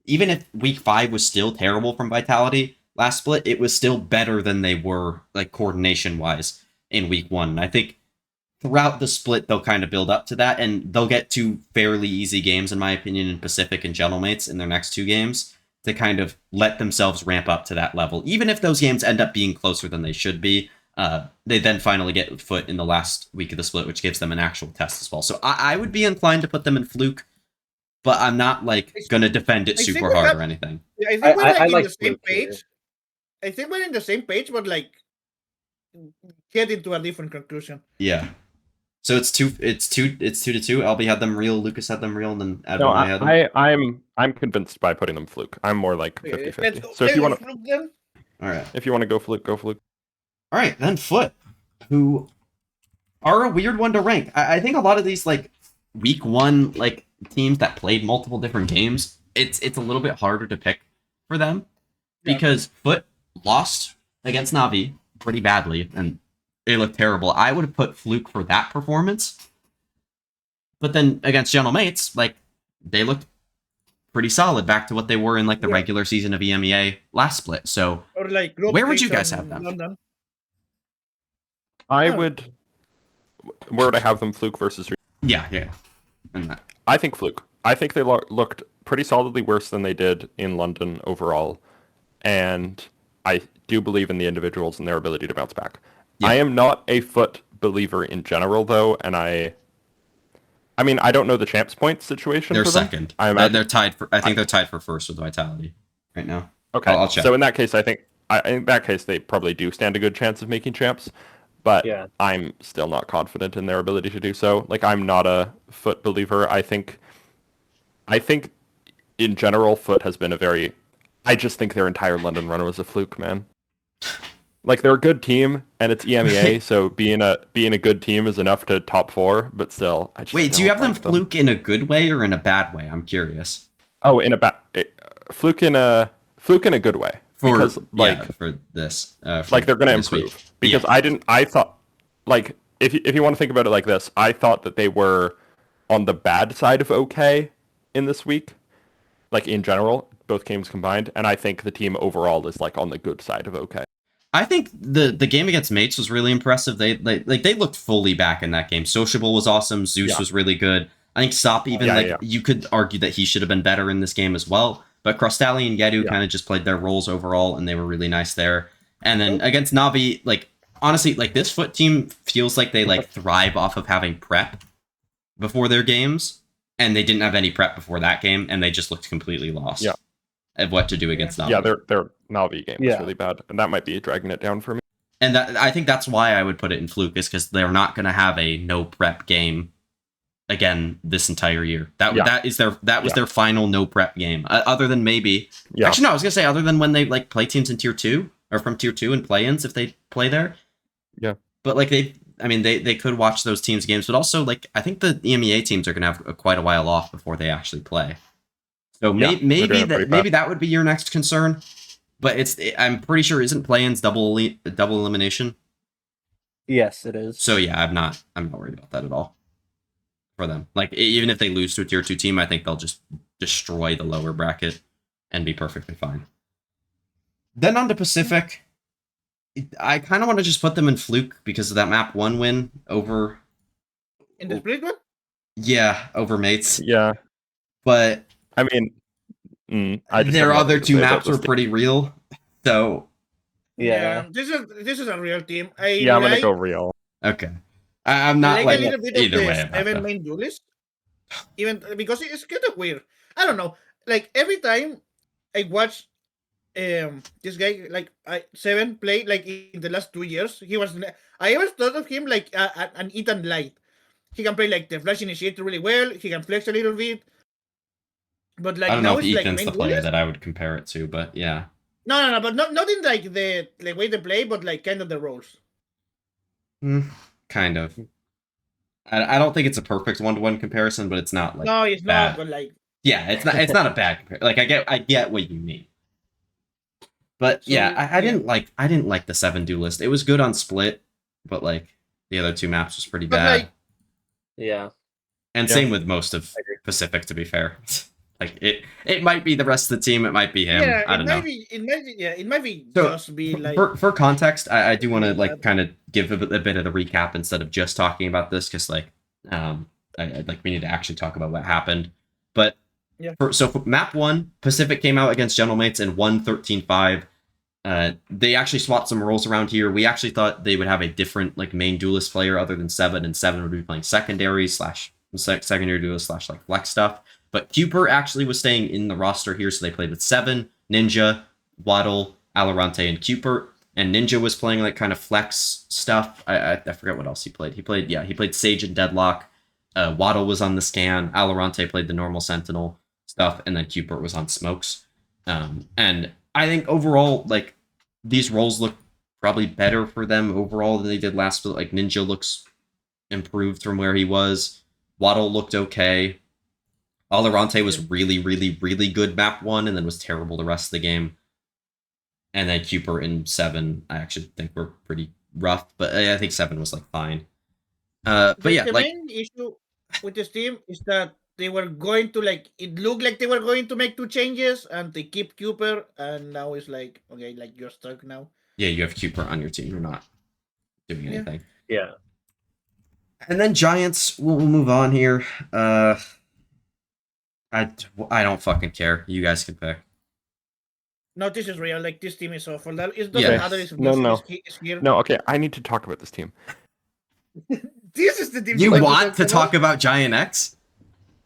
even if week 5 was still terrible from Vitality last split, it was still better than they were like coordination wise in week 1. And I think throughout the split they'll kind of build up to that, and they'll get 2 fairly easy games in my opinion in Pacific and Gentlemates in their next 2 games to kind of let themselves ramp up to that level. Even if those games end up being closer than they should be, they then finally get foot in the last week of the split, which gives them an actual test as well. So I would be inclined to put them in Fluke, but I'm not like going to defend it super hard or anything. I think we're like I in like the same Fluke here. page. I think we're in the same page, but like get into a different conclusion. Yeah. So it's 2 to 2. LB had them real, Lucas had them real, and then Advon no, I had them. I'm convinced by putting them Fluke. I'm more like 50-50. Let's So if you want Fluke then. All right. to go Fluke, go Fluke. All right, then Foot, who are a weird one to rank. I think a lot of these like week 1 like teams that played multiple different games, it's a little bit harder to pick for them because Foot lost against Navi pretty badly and they looked terrible. I would have put Fluke for that performance, but then against Gentlemates, like they looked pretty solid back to what they were in like the regular season of EMEA last split. So Or like where would you Stage guys on have them? London. Where would I have them Fluke versus? Yeah. And that. I think Fluke. I think they looked pretty solidly worse than they did in London overall, and I do believe in the individuals and their ability to bounce back. Yeah. I am not a Foot believer in general, though, and I mean, I don't know the champs points situation. They're for them. second. I imagine. They're tied for. I think they're tied for first with Vitality right now. Okay. I'll check. So in that case, I think in that case they probably do stand a good chance of making champs, but Yeah. I'm still not confident in their ability to do so. Like I'm not a Foot believer. I think in general Foot has been a very. I just think their entire London run was a fluke, man. Like they're a good team, and it's EMEA, so being a good team is enough to top 4. But still, I just Wait, do you have don't them like fluke in a good way or in a bad way? I'm curious. Oh, fluke in a good way because for this, like they're gonna for this week. improve because I thought like if you want to think about it like this, I thought that they were on the bad side of okay in this week, like in general, both games combined, and I think the team overall is like on the good side of okay. I think the game against Mates was really impressive. They looked fully back in that game. Sociable was awesome. Zeus was really good. I think Sop even you could argue that he should have been better in this game as well. But Crostalli and Yedu kind of just played their roles overall, and they were really nice there. And then against Navi, like honestly, like this Foot team feels like they like thrive off of having prep before their games, and they didn't have any prep before that game, and they just looked completely lost. Yeah. Of what to do against Navi. Yeah, their Navi game was really bad, and that might be dragging it down for me. And I think that's why I would put it in Fluke, is because they're not going to have a no prep game again this entire year. That was their final no prep game. Other than maybe, actually no, I was gonna say other than when they like play teams in tier 2 or from tier 2 and play-ins if they play there. Yeah. But like they could watch those teams' games, but also like I think the EMEA teams are gonna have quite a while off before they actually play. So maybe that would be your next concern, but I'm pretty sure isn't play-ins double elimination. Yes, it is. So yeah, I'm not worried about that at all for them. Like even if they lose to a tier 2 team, I think they'll just destroy the lower bracket and be perfectly fine. Then on to Pacific, I kind of want to just put them in Fluke because of that map 1 win over in the split one. Yeah, over Mates. Yeah, but. I mean, their other 2 maps were pretty real, so yeah. This is a real team. I'm gonna go real. Okay, I'm not like a little bit either of way. The 7 main duelists, even because it's kind of weird. I don't know. Like every time I watch this guy like 7 play like in the last 2 years, I always thought of him like an Ethan Light. He can play like the flash initiator really well. He can flex a little bit. But like I don't know if Ethan's like the player that I would compare it to, but yeah. No, but not in like the way they play, but like kind of the roles. Kind of. I don't think it's a perfect 1-to-1 comparison, but it's not like no, it's bad. not. But like it's not a bad comparison. Like I get what you mean. But so, I didn't like the 7 duelist. It was good on split, but like the other 2 maps was pretty bad. Like, and same with most of Pacific, to be fair. Like it might be the rest of the team. It might be him. I don't know. It might be so just be like for context. I do want to like kind of give a bit of the recap instead of just talking about this because like we need to actually talk about what happened. But for map 1, Pacific came out against General Mates and won 13-5. They actually swapped some roles around here. We actually thought they would have a different like main duelist player other than 7, and 7 would be playing secondary duelist / like flex stuff. But Cooper actually was staying in the roster here, so they played with 7, Ninja, Waddle, Alorante, and Cooper. And Ninja was playing like kind of flex stuff. I forget what else he played. He played Sage and Deadlock. Waddle was on the scan. Alorante played the normal Sentinel stuff, and then Cooper was on Smokes. And I think overall, like these roles look probably better for them overall than they did last split. Like Ninja looks improved from where he was. Waddle looked okay. Alorante was really, really, really good map 1 and then was terrible the rest of the game. And then Cooper in 7, I actually think were pretty rough, but I think 7 was like fine. But yeah, the like main issue with this team is that they were going to it looked like they were going to make 2 changes and they keep Cooper, and now it's like okay, like you're stuck now. Yeah, you have Cooper on your team. You're not doing anything. Yeah. And then Giants, we'll move on here. I don't fucking care. You guys can pick. No, this is real. Like this team is awful. It doesn't matter if No. is here. No, okay. I need to talk about this team. This is the team. You like want to talk about Giant X?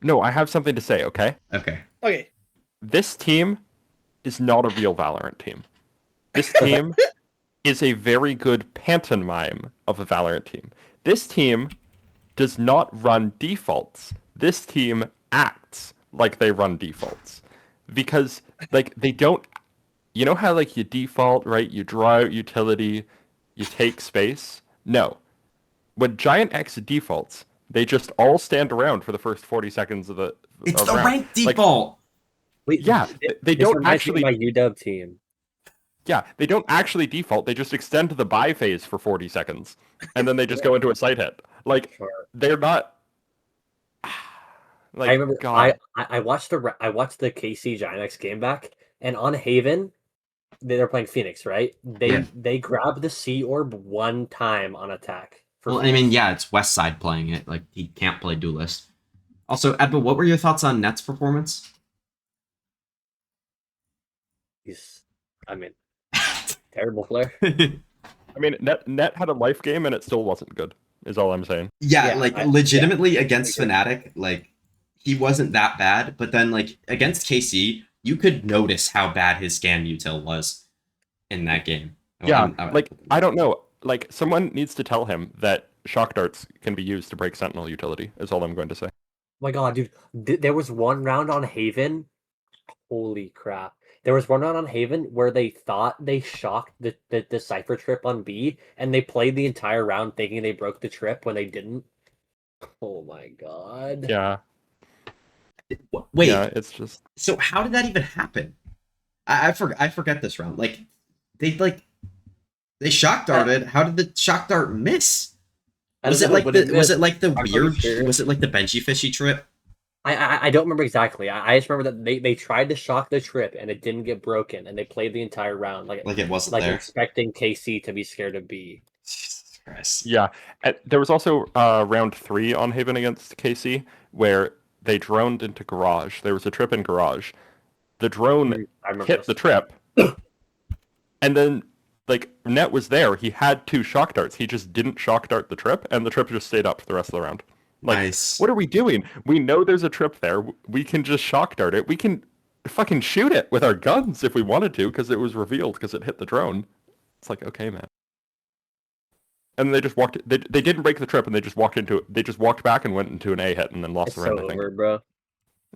No, I have something to say, okay? Okay. Okay. This team is not a real Valorant team. This team is a very good pantomime of a Valorant team. This team does not run defaults. This team acts like they run defaults. Because, like, they don't... You know how, like, you default, right? You draw out utility, you take space? No. When Giant X defaults, they just all stand around for the first 40 seconds of the It's of the round. rank default. Wait, Yeah, they this don't reminds me of actually... my UW team. Yeah, they don't actually default. They just extend to the buy phase for 40 seconds, and then they just go into a sight hit. Like, Sure. they're not... Like, I remember God. I watched the KC Giant X game back, and on Haven, they're playing Phoenix, right? They grabbed the C orb one time on attack. Well, I mean, yeah, it's West Side playing it. Like, he can't play Duelist. Also, Edwin, what were your thoughts on Net's performance? I mean, terrible player. I mean, Net had a life game, and it still wasn't good, is all I'm saying. Yeah, Yeah, like, I- legitimately yeah, against I agree. Fnatic, like, he wasn't that bad, but then, like, against KC, you could notice how bad his scan util was in that game. Yeah, like, I don't know. Like, someone needs to tell him that shock darts can be used to break Sentinel utility, is all I'm going to say. Oh my god, dude. There was one round on Haven. Holy crap. There was one round on Haven where they thought they shocked the Cypher trip on B, and they played the entire round thinking they broke the trip when they didn't. Oh my god. Yeah. Wait, Yeah, it's just... so how did that even happen? I forget this round. Like, they shock darted. How did the shock dart miss? Was it like the Benji Fishy trip? I don't remember exactly. I just remember that they tried to shock the trip and it didn't get broken, and they played the entire round like It wasn't there. expecting KC to be scared of B. Jesus Christ. Yeah. There was also round 3 on Haven against KC, where they droned into Garage. There was a trip in Garage. The drone I remember hit this. the trip, and then, like, Net was there. He had 2 shock darts. He just didn't shock dart the trip, and the trip just stayed up for the rest of the round. Like, Nice. What are we doing? We know there's a trip there. We can just shock dart it. We can fucking shoot it with our guns if we wanted to, because it was revealed because it hit the drone. It's like, okay, man. And they just walked. They didn't break the trip, and they just walked into it. They just walked back and went into an A hit, and then lost It's the round. so I think. over, bro,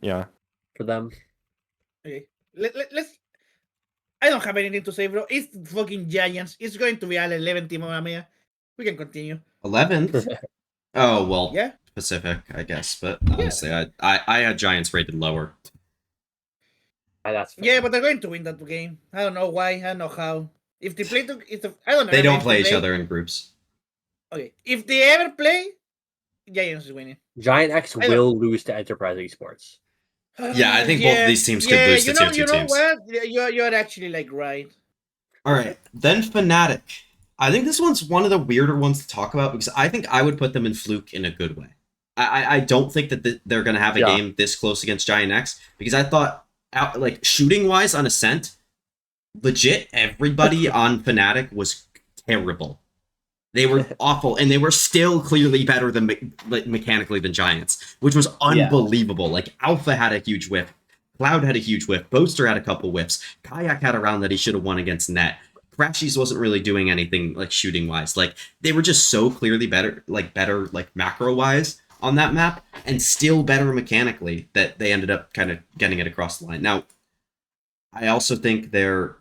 Yeah. for them. Okay. Let's. I don't have anything to say, bro. It's fucking Giants. It's going to be an 11 team on EMEA. We can continue. 11th. Oh well. Yeah. Pacific, I guess, but honestly, I had Giants rated lower. That's fair. Yeah, but they're going to win that game. I don't know why. I don't know how. If they play, I don't know. They don't if play each other in groups. Okay. If they ever play, Giants is winning. Giant X will lose to Enterprise Esports. Yeah, I think both of these teams could lose to tier 2 you know teams. what? You're actually like right. All right, then Fnatic. I think this one's one of the weirder ones to talk about because I think I would put them in Fluke in a good way. I don't think that they're going to have a game this close against Giant X because I thought, like, shooting-wise on Ascent, legit everybody on Fnatic was terrible. They were awful, and they were still clearly better than mechanically than Giants, which was unbelievable. Yeah. Like, Alpha had a huge whiff, Cloud had a huge whiff, Boaster had a couple whiffs, Kayak had a round that he should have won against Net. Crashies wasn't really doing anything, like, shooting-wise. Like, they were just so clearly better, macro-wise on that map, and still better mechanically that they ended up kind of getting it across the line. Now, I also think their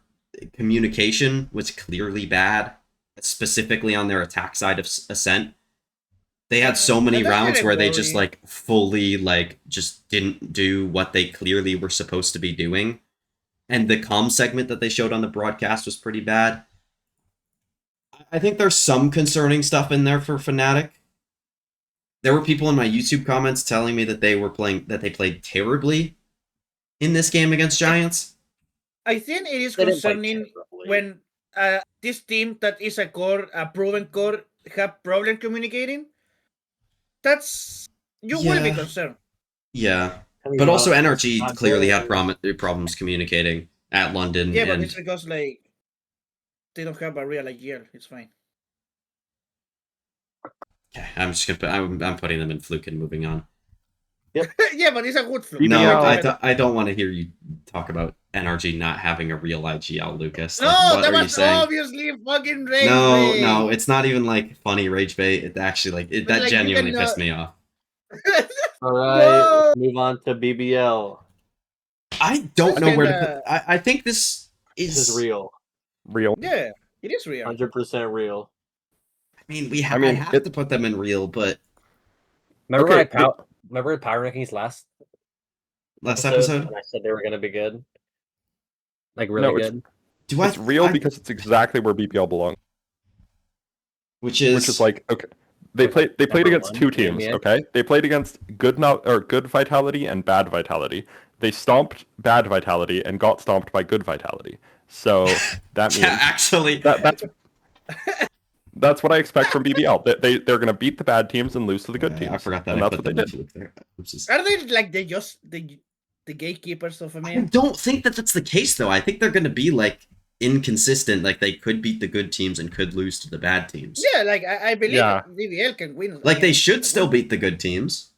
communication was clearly bad, specifically on their attack side of Ascent. They had so many rounds where they just, like, fully, like, just didn't do what they clearly were supposed to be doing. And the comm segment that they showed on the broadcast was pretty bad. I think there's some concerning stuff in there for Fnatic. There were people in my YouTube comments telling me that they played terribly in this game against Giants. I think it is concerning when this team that is a proven core, have problem communicating. That's will be concerned. Yeah, but also NRG clearly had problems communicating at London. Yeah, but it's because like they don't have a real gear. It's fine. Okay, I'm just gonna I'm putting them in fluke and moving on. Yeah, but it's a good fluke. BBL. No, BBL. I don't want to hear you talk about NRG not having a real IGL, Lucas. No, Like, what that are you was saying? obviously fucking rage No, bait. no, it's not even like funny rage bait. It actually But, that like, you genuinely cannot- pissed me off. All right, No. let's move on to BBL. I don't know That's where to kinda- put. I think this This is real, Real. Yeah, it is real. 100% real. I mean, I mean, I have to put them in real, but Remember Okay, remember Power Rankings last last episode episode, when I said they were gonna be good, like No, really good. do it's real I, because it's exactly where BBL belongs. which Which is like, okay, they Like, played number against one, two teams. EMEA. Okay, they played against good Vitality and bad Vitality. They stomped bad Vitality and got stomped by good Vitality. So that means yeah, actually, that's what I expect from BBL. They're gonna beat the bad teams and lose to the good okay, teams. I forgot that and I that's put what them they in did. fluke there. Oops. Are they like the gatekeepers of I EMEA? don't think that that's the case, though. I think they're going to be like inconsistent. Like they could beat the good teams and could lose to the bad teams. Yeah, like I believe Yeah. BBL can win. Like they against- should still beat the good teams.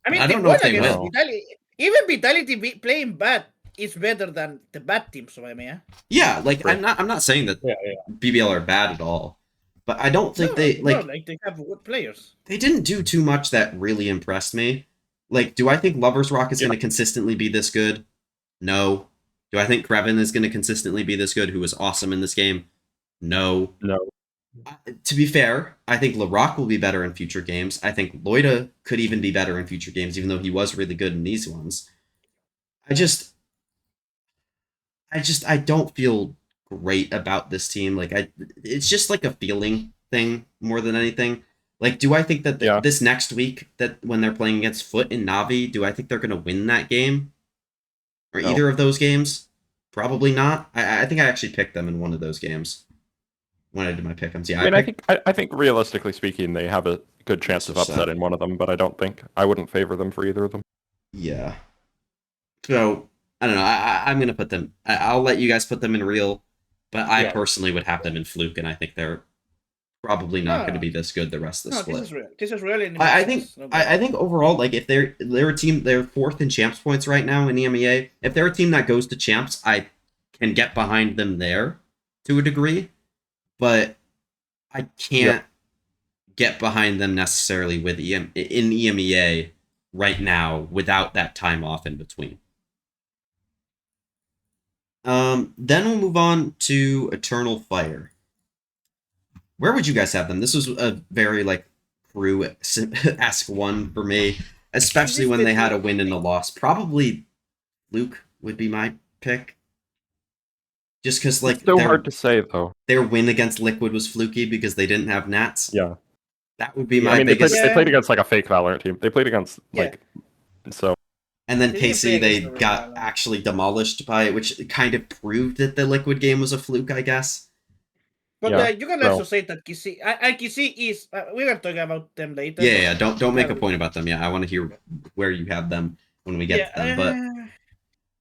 I mean, I they don't know won if they against will. Vitality. Even Vitality playing bad is better than the bad teams of EMEA. Yeah, like True. I'm not saying that Yeah, BBL are bad at all, but I don't think they no, like they have good players. they didn't do too much that really impressed me. Like, do I think Lovers Rock is Yeah. going to consistently be this good? No. Do I think Krevin is going to consistently be this good, who was awesome in this game? No. No. To be fair, I think LaRock will be better in future games. I think Loida could even be better in future games, even though he was really good in these ones. I don't feel great about this team. Like it's just like a feeling thing more than anything. Like, do I think that Yeah. this next week, that when they're playing against Foot and Navi, do I think they're going to win that game or No. either of those games? Probably not. I think I actually picked them in one of those games when I did my pick'ems. Yeah, I mean, I think realistically speaking, they have a good chance of That's what's upset up. in one of them, but I wouldn't favor them for either of them. Yeah. So I don't know. I'm gonna put them. I'll let you guys put them in real, but I Yeah. personally would have them in fluke, and I think they're probably not going to No. be this good the rest of the No, split. this is real. This is real. And it I makes think sense. No I think overall, like if they're a team, they're fourth in champs points right now in the EMEA. If they're a team that goes to champs, I can get behind them there to a degree, but I can't get behind them necessarily with in EMEA right now without that time off in between. Then we'll move on to Eternal Fire. Where would you guys have them? This was a very like crew-esque one for me, especially when they had a win and a loss. Probably Luke would be my pick. Just because like It's so hard to say though. their win against Liquid was fluky because they didn't have Nats. Yeah. That would be Yeah, my I mean, biggest. they played against like a fake Valorant team. They played against like so. And then They didn't KC, play they against the got Valorant. actually demolished by it, which kind of proved that the Liquid game was a fluke, I guess. But Yeah, you can so- also say that Kisi, Kisi is. We will talk about them later. Yeah, but- don't make a point about them. Yeah, I want to hear where you have them when we get to them.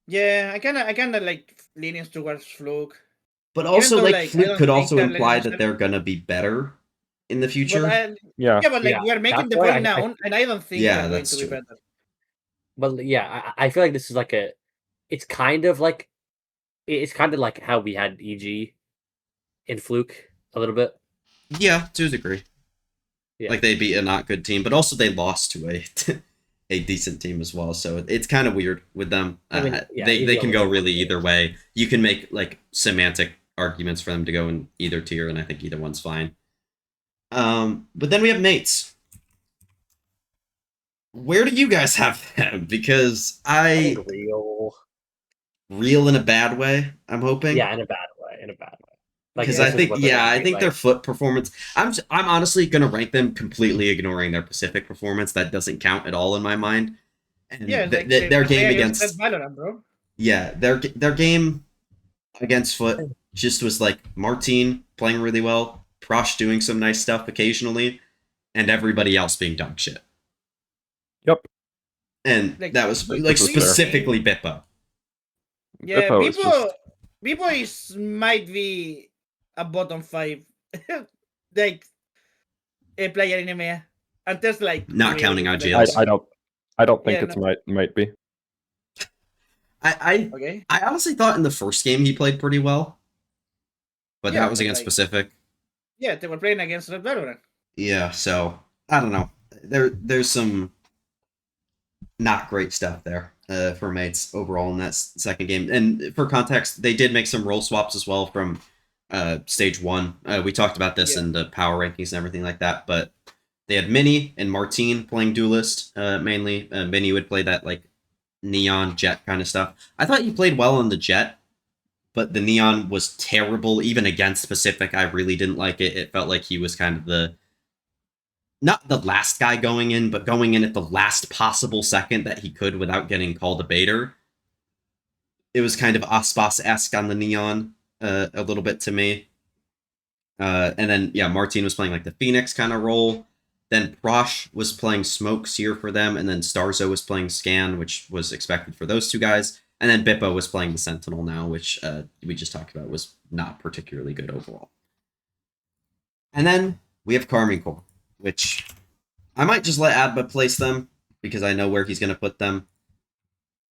I kind of like leaning towards Fluke. But also, though, like, like, I Fluke don't could think also they're imply legends that they're gonna be better in the But future. Yeah. yeah, but like Yeah, we're making that's the why point I- now, and I don't think Yeah, they're going that's to be true. better. But yeah, I feel like this is like it's kind of like how we had EG in Fluke a little bit. Yeah, to a degree. Yeah. Like they beat a not good team, but also they lost to a decent team as well. So it's kind of weird with them. I mean, yeah, they EG can go always- really either way. You can make like semantic arguments for them to go in either tier, and I think either one's fine. But then we have mates. Where do you guys have them? Because I think real in a bad way, I'm hoping. yeah, in a bad way. Like, Because this I is think what they're gonna I be think like. their foot performance. I'm honestly gonna rank them completely ignoring their Pacific performance. That doesn't count at all in my mind. And Yeah, like their game against Valorant, bro. yeah their game against Foot just was like Martine playing really well, Prosh doing some nice stuff occasionally, and everybody else being dog shit. Yep. And Like, that was like, like this was fair. specifically Bippo. Yeah, Bippo is just- Bippo might be a bottom 5 like a player in EMEA. And there's like Not really, counting like, IGLs. I don't think Yeah, it's might be. okay. I honestly thought in the first game he played pretty well, but Yeah, that was but, against like, Pacific. Yeah, they were playing against Red Valorant. Yeah, so I don't know. There's some not great stuff there for mates overall in that second game. And for context, they did make some role swaps as well from stage one. We talked about this Yeah. in the power rankings and everything like that, but they had Minnie and Martine playing duelist mainly. Minnie would play that like neon jet kind of stuff. I thought he played well on the jet, but the neon was terrible even against Pacific. I really didn't like it. It felt like he was kind of the not the last guy going in, but going in at the last possible second that he could without getting called a baiter. It was kind of Aspas-esque on the neon a little bit to me. And then, yeah, Martine was playing like the Phoenix kind of role. Then Prosh was playing Smokes here for them, and then Starzo was playing Scan, which was expected for those two guys. And then Bippo was playing the Sentinel now, which we just talked about was not particularly good overall. And then we have Karmine Corps, which I might just let Adba place them because I know where he's going to put them.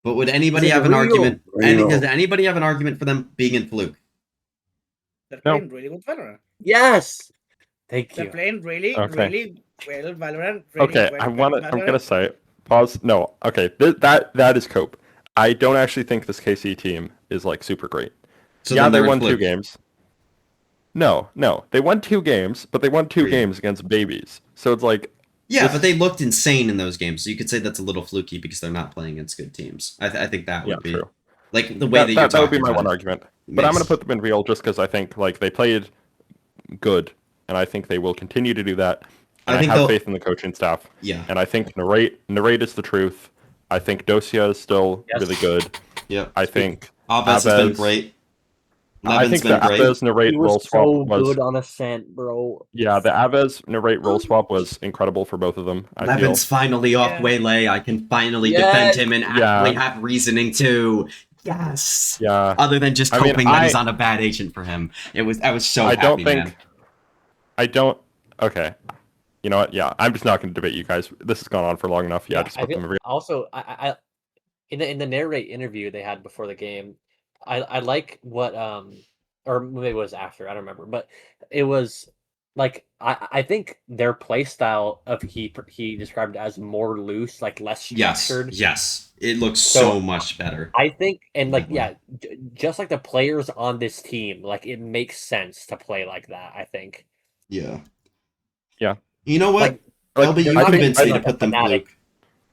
But would anybody have an argument? Does anybody have an argument for them being in FLUKE? They're No. playing really good Valorant. Yes. Thank They're you. playing really, Okay. really well Valorant. Really Okay, well I'm Valorant. gonna say pause. No, okay, that is cope. I don't actually think this KC team is like super great. So yeah, then they they're in won 2 FLUKE. games. No, they won 2 games, but they won 2 Three. games against babies. So it's like Yeah, this- but they looked insane in those games. So you could say that's a little fluky because they're not playing against good teams. I think that would be true. like the way that you're that would be talking my about one it argument. But I'm gonna put them in real just because I think like they played good, and I think they will continue to do that. And I think have they'll- faith in the coaching staff. Yeah. And I think narrate is the truth. I think Dosia is still Yes. really good. Yep. I think Aves has been Aves- great. I Levin's think been the great. Aves narrate He role was swap so was good on Ascent, bro. yeah, the Aves narrate role swap was incredible for both of them. I feel. Levin's finally off Yeah. Waylay. I can finally Yes. defend him and actually have reasoning too. Yes. Yeah. Other than just I mean, hoping that he's on a bad agent for him. I was so I happy, don't think. man. I don't. Okay. You know what? Yeah, I'm just not going to debate you guys. This has gone on for long enough. Yeah, just I put feel, them in real. also I in the narrate interview they had before the game, I like what or maybe it was after, I don't remember, but it was like I think their play style of he described it as more loose, like less Yes. structured. Yes. It looks So- so much better. I think, and like, Definitely. yeah, just like the players on this team, like it makes sense to play like that. I think. Yeah. Yeah. You know what? Like, LB, they're you not convinced gonna me be to like a put them fanatic. FLUKE.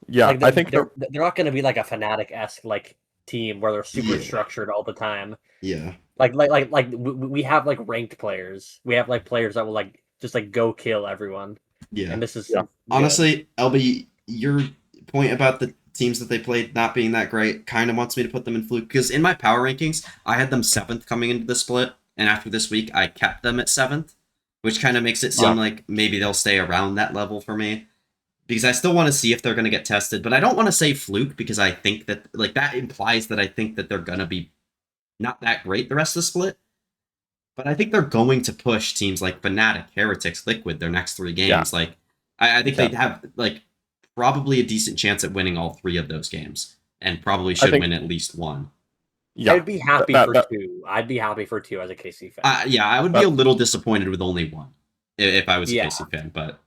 Yeah, Like I think they're not going to be like a fanatic-esque like team where they're super Yeah. structured all the time. Yeah. Like we have like ranked players. We have like players that will like just like go kill everyone. Yeah. And this is Yeah. Honestly, LB, your point about the teams that they played not being that great kind of wants me to put them in FLUKE because in my power rankings, I had them 7th coming into the split, and after this week, I kept them at 7th, which kind of makes it seem like maybe they'll stay around that level for me. Because I still want to see if they're going to get tested, but I don't want to say FLUKE because I think that like that implies that I think that they're going to be not that great the rest of the split. But I think they're going to push teams like Fnatic, Heretics, Liquid their next 3 games. Yeah. Like I think they'd have like probably a decent chance at winning all 3 of those games, and probably should win at least 1. Yeah, I'd be happy for 2. I'd be happy for 2 as a KC fan. Yeah, I would be a little disappointed with only 1 if I was a Yeah. KC fan, but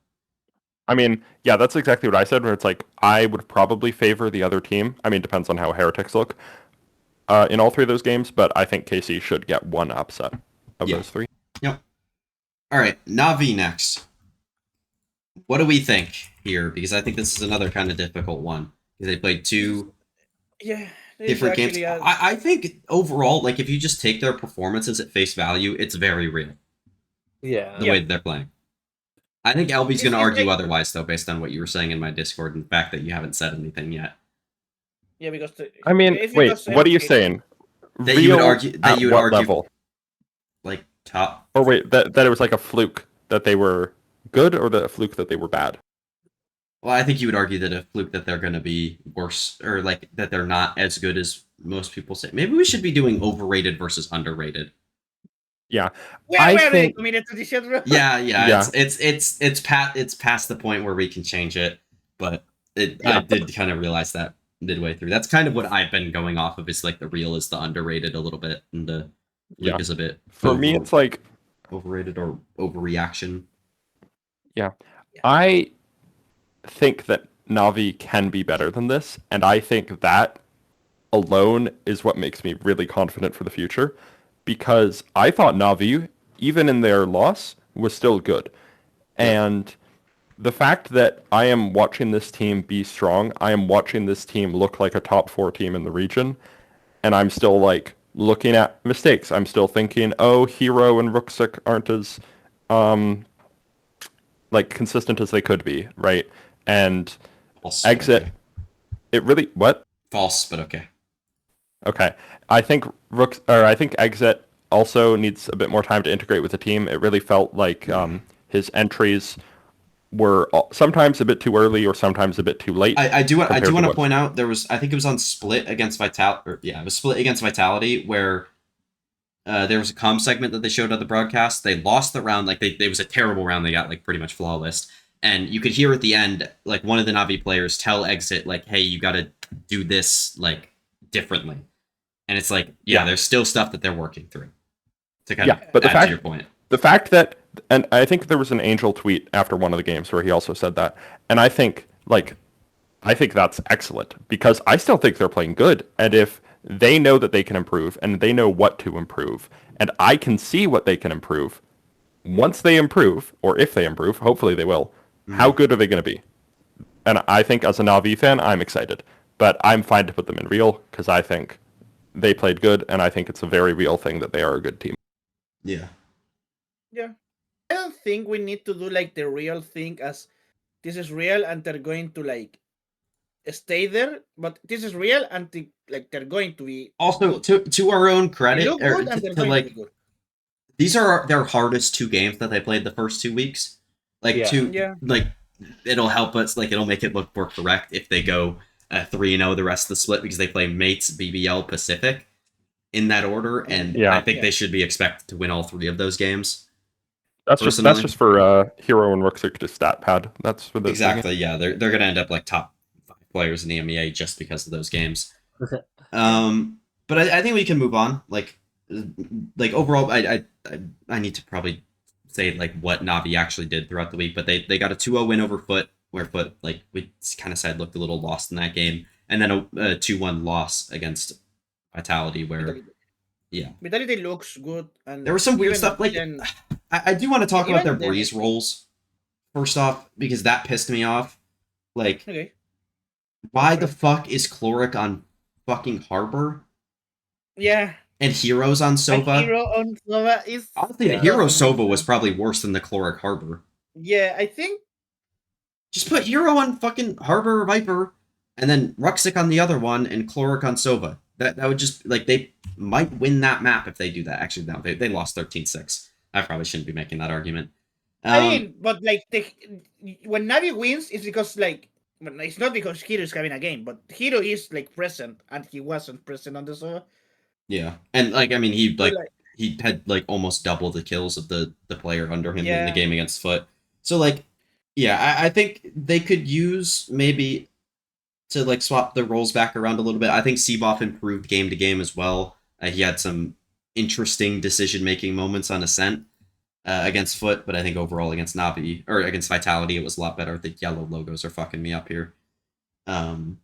I mean, yeah, that's exactly what I said. Where it's like I would probably favor the other team. I mean, depends on how Heretics look in all 3 of those games, but I think KC should get 1 upset of those 3. Yep. All right, Na'Vi next. What do we think here? Because I think this is another kind of difficult one. Because they played 2 Yeah. different games. I think overall, like if you just take their performances at face value, it's very real. Yeah. The way that they're playing. I think LB's going to It's argue like- otherwise, though, based on what you were saying in my Discord and the fact that you haven't said anything yet. Yeah, because I mean, if you wait, just say, what are you okay, saying? That you would Real argue- that at you would what argue- level? Like top. Or wait, that it was like a fluke that they were good, or the fluke that they were bad? Well, I think you would argue that a fluke that they're going to be worse, or like that they're not as good as most people say. Maybe we should be doing overrated versus underrated. Yeah. We're I already think- committed to this shit, bro. Yeah, Yeah. it's past the point where we can change it, but I did kind of realize that midway through. That's kind of what I've been going off of. Is like the real is the underrated a little bit, and the Luke Yeah. is a bit For me, it's like overrated or overreaction. I think that Navi can be better than this, and I think that alone is what makes me really confident for the future, because I thought Navi, even in their loss, was still good. And the fact that I am watching this team be strong, I am watching this team look like a top 4 team in the region, and I'm still like looking at mistakes. I'm still thinking, oh, Hero and Ruxic aren't as like consistent as they could be, right? And False, Exit, okay. it really what? False, but okay. Okay. I think Exit also needs a bit more time to integrate with the team. It really felt like his entries were sometimes a bit too early or sometimes a bit too late. I do want compared to to what- point out there was, I think it was on Split against Vitality, it was Split against Vitality where there was a comm segment that they showed on the broadcast. They lost the round, like it was a terrible round. They got like pretty much flawless, and you could hear at the end like one of the Navi players tell Exit like, "Hey, you got to do this like differently," and it's like, yeah, there's still stuff that they're working through. To kind of but the add fact to your point. The fact that, and I think there was an Angel tweet after one of the games where he also said that, and I think that's excellent, because I still think they're playing good, and if they know that they can improve, and they know what to improve, and I can see what they can improve, once they improve, or if they improve, hopefully they will, how good are they going to be? And I think as a Na'Vi fan, I'm excited, but I'm fine to put them in real, because I think they played good, and I think it's a very real thing that they are a good team. Yeah. Yeah. I don't think we need to do like the real thing as this is real and they're going to like stay there, but this is real and they're going to be Also, good. to our own They credit, look or good and they're to going to like be good. these are their hardest 2 games that they played the first 2 weeks. Like Yeah. like it'll help us, like it'll make it look more correct if they go 3-0 the rest of the split, because they play Mates, BBL, Pacific in that order, and I think they should be expected to win all 3 of those games. That's just for Hero and Ruxic to stat pad. That's for the Exactly. Yeah, they're gonna end up like top 5 players in the EMEA just because of those games. But I think we can move on. Like overall, I need to probably say like what Navi actually did throughout the week, but they got a 2-0 win over FUT, where FUT, like we kind of said, looked a little lost in that game, and then a 2-1 loss against Vitality, where Vitality looks good, and there was some weird stuff. Like then, I do want to talk about their even then, breeze rolls first off, because that pissed me off. Like, okay. why the fuck is Chloric on fucking Harbor Yeah. and Heroes on And Sova? Hero on Sova is Honestly, the Hero Sova was probably worse than the Chloric Harbor. Yeah, I think Just put Hero on fucking Harbor or Viper, and then Ruxic on the other one, and Chloric on Sova. That would just, like, they might win that map if they do that. Actually, no, they lost 13-6. I probably shouldn't be making that argument. I mean, but like when Navi wins, it's because like it's not because Hero is having a game, but Hero is like present, and he wasn't present on the Sova. Yeah, and like I mean, he had like almost double the kills of the player under him in the game against FUT. So like, yeah, I think they could use maybe to like swap the roles back around a little bit. I think Seeboff improved game to game as well. He had some interesting decision making moments on Ascent against FUT, but I think overall against Navi or against Vitality, it was a lot better. The yellow logos are fucking me up here. But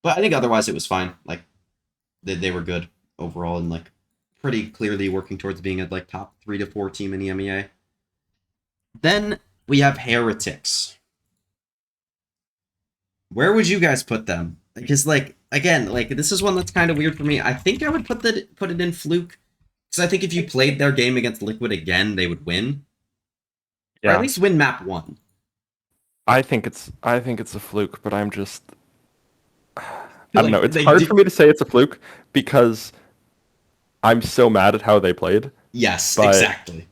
I think otherwise it was fine. Like they were good overall and like pretty clearly working towards being a like top 3 to 4 team in the EMEA. Then we have Heretics. Where would you guys put them? Because like again, like this is one that's kind of weird for me. I think I would put it in FLUKE, because I think if you played their game against Liquid again, they would win. Or at least win map 1. I think it's a fluke, but I'm just I don't know. It's they hard for me to say it's a fluke because I'm so mad at how they played. Yes, but, exactly.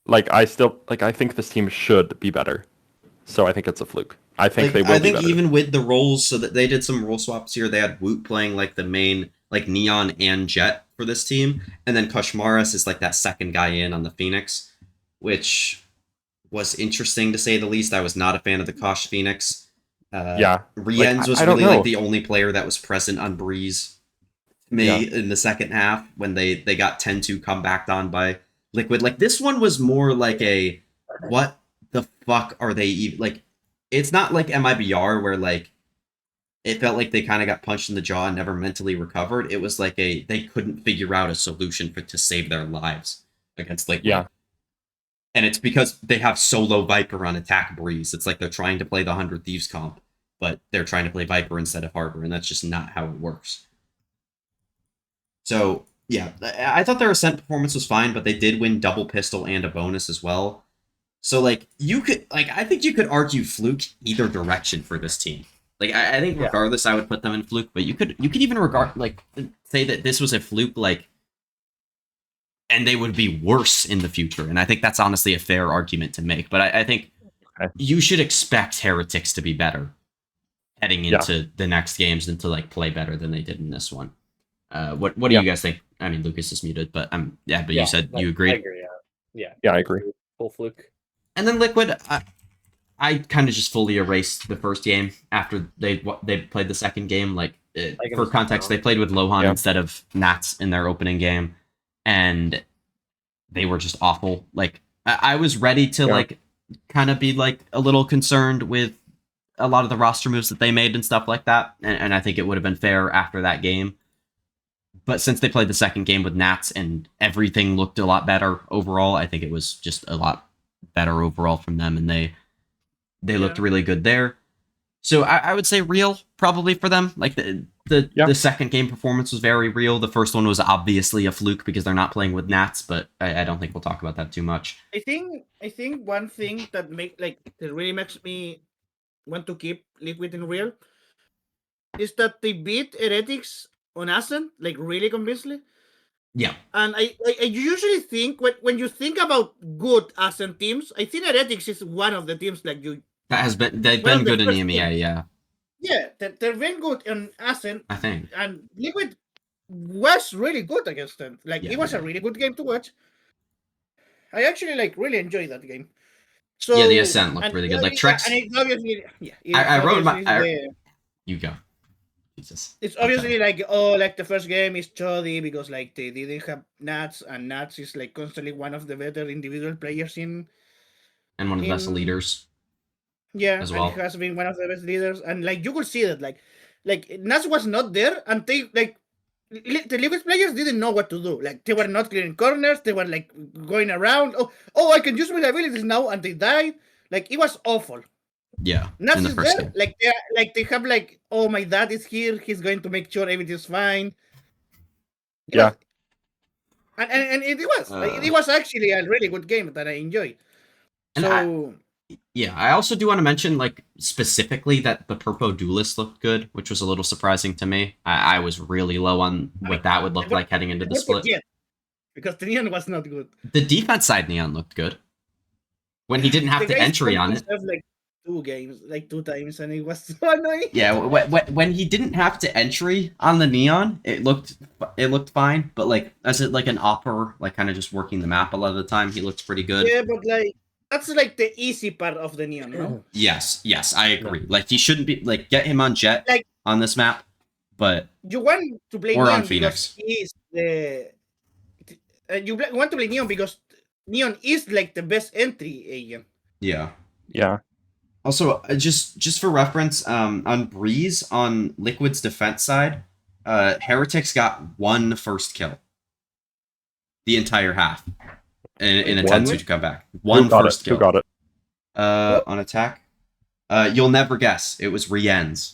Like I think this team should be better. So I think it's a fluke. I think Like, they will I be think better. even with the roles, so that they did some role swaps here. They had Woot playing like the main, like Neon and Jet for this team, and then Koshmaris is like that second guy in on the Phoenix, which was interesting to say the least. I was not a fan of the Kosh Phoenix. Yeah, like Rienz was I don't really like know. the only player that was present on Breeze to me Yeah. in the second half when they got 10-2 comebacked on by Liquid. Like this one was more like a what the fuck are they even like? It's not like MIBR where like it felt like they kind of got punched in the jaw and never mentally recovered. It was like they couldn't figure out a solution to save their lives against Liquid. Yeah. And it's because they have solo Viper on attack Breeze. It's like they're trying to play the 100 Thieves comp, but they're trying to play Viper instead of Harbor, and that's just not how it works. So, yeah, I thought their Ascent performance was fine, but they did win double pistol and a bonus as well. So, like, I think you could argue FLUKE either direction for this team. Like, I think regardless, I would put them in FLUKE, but you could even say that this was a FLUKE, like, and they would be worse in the future. And I think that's honestly a fair argument to make. But I think you should expect Heretics to be better heading into the next games and to like play better than they did in this one. What do you guys think? I mean, Lucas is muted, but you said you agreed. I agree. Yeah, I agree. Full FLUKE. And then Liquid, I kind of just fully erased the first game after they played the second game. Like for context, they played with Lohan instead of Nats in their opening game, and they were just awful. Like I was ready to like kind of be like a little concerned with a lot of the roster moves that they made and stuff like that, and I think it would have been fair after that game. But since they played the second game with Nats and everything looked a lot better overall, I think it was just a lot better overall from them, and they looked really good there. So I would say real probably for them. Like the second game performance was very real. The first one was obviously a fluke because they're not playing with Nats, but I don't think we'll talk about that too much. I think one thing that really makes me want to keep Liquid in real is that they beat Heretics on Ascent like really convincingly. Yeah. And I usually think when you think about good Ascent teams, I think Heretics is one of the teams like you. They've been good in EMEA, yeah. Yeah, they're very good in Ascent. I think. And Liquid was really good against them. Like it was a really good game to watch. I actually really enjoyed that game. So yeah, the Ascent looked really good. Like Trex. And it's obviously I wrote you go. Jesus. It's obviously the first game is shoddy because they didn't have Nats, and Nats is constantly one of the better individual players in and one of the best leaders. Yeah, as well. And he has been one of the best leaders, and you could see that Nats was not there, and they the Liquid players didn't know what to do. Like they were not clearing corners, they were going around. Oh, I can use my abilities now, and they died. Like it was awful. Yeah, Nats is there. Game. They have oh, my dad is here. He's going to make sure everything's fine. And it was actually a really good game that I enjoyed. So. I also do want to mention, specifically that the Purpo Duelist looked good, which was a little surprising to me. I was really low on what that would look like heading into the split. Because the Neon was not good. The defense side Neon looked good. When he didn't have to entry on it. 2 times, and it was so annoying. Yeah, when he didn't have to entry on the Neon, it looked fine. But as an opper, kind of just working the map a lot of the time, he looked pretty good. Yeah, but that's the easy part of the Neon, no? Yes, I agree. He shouldn't be get him on Jet on this map, but you want to play or Neon on Phoenix. You want to play Neon because Neon is the best entry agent. Yeah. Yeah. Also, just for reference, on Breeze on Liquid's defense side, Heretics got 1 first kill the entire half. In a 10-2 comeback. 1 first kill. Who got it? On attack. You'll never guess. It was Rienz.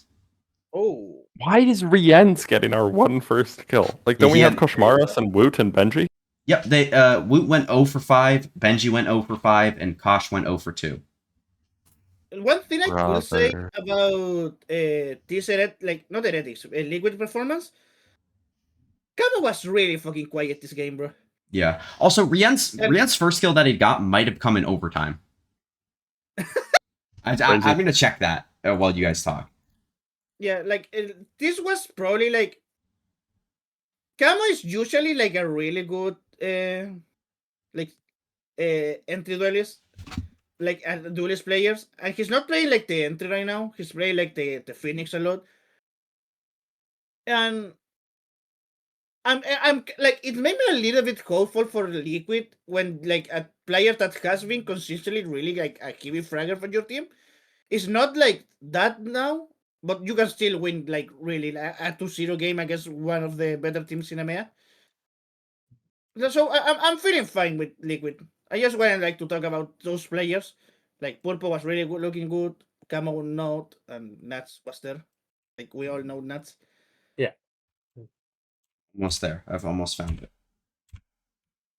Oh. Why is Rienz getting our 1 first kill? Don't we have Koshmaris and Woot and Benji? Yep, they Woot went 0 for 5, Benji went 0 for 5, and Kosh went 0 for 2. One thing I will say about this not Heretics, Liquid performance, Kama was really fucking quiet this game, bro. Yeah. Also, Rien's first kill that he got might have come in overtime. I'm going to check that. while you guys talk. Yeah, like this was probably like Camo is usually like a really good like entry duelist, like duelist players, and he's not playing like the entry right now. He's playing like the Phoenix a lot, and I'm like it made me a little bit hopeful for Liquid when like a player that has been consistently really like a heavy fragger for your team. It's not like that now, but you can still win like really a 2-0 game against one of the better teams in EMEA. So I'm feeling fine with Liquid. I just want like to talk about those players. Like Purple was really good, looking good. Camo not, and Nuts was there. Like we all know Nuts. Yeah. Almost there. I've almost found it.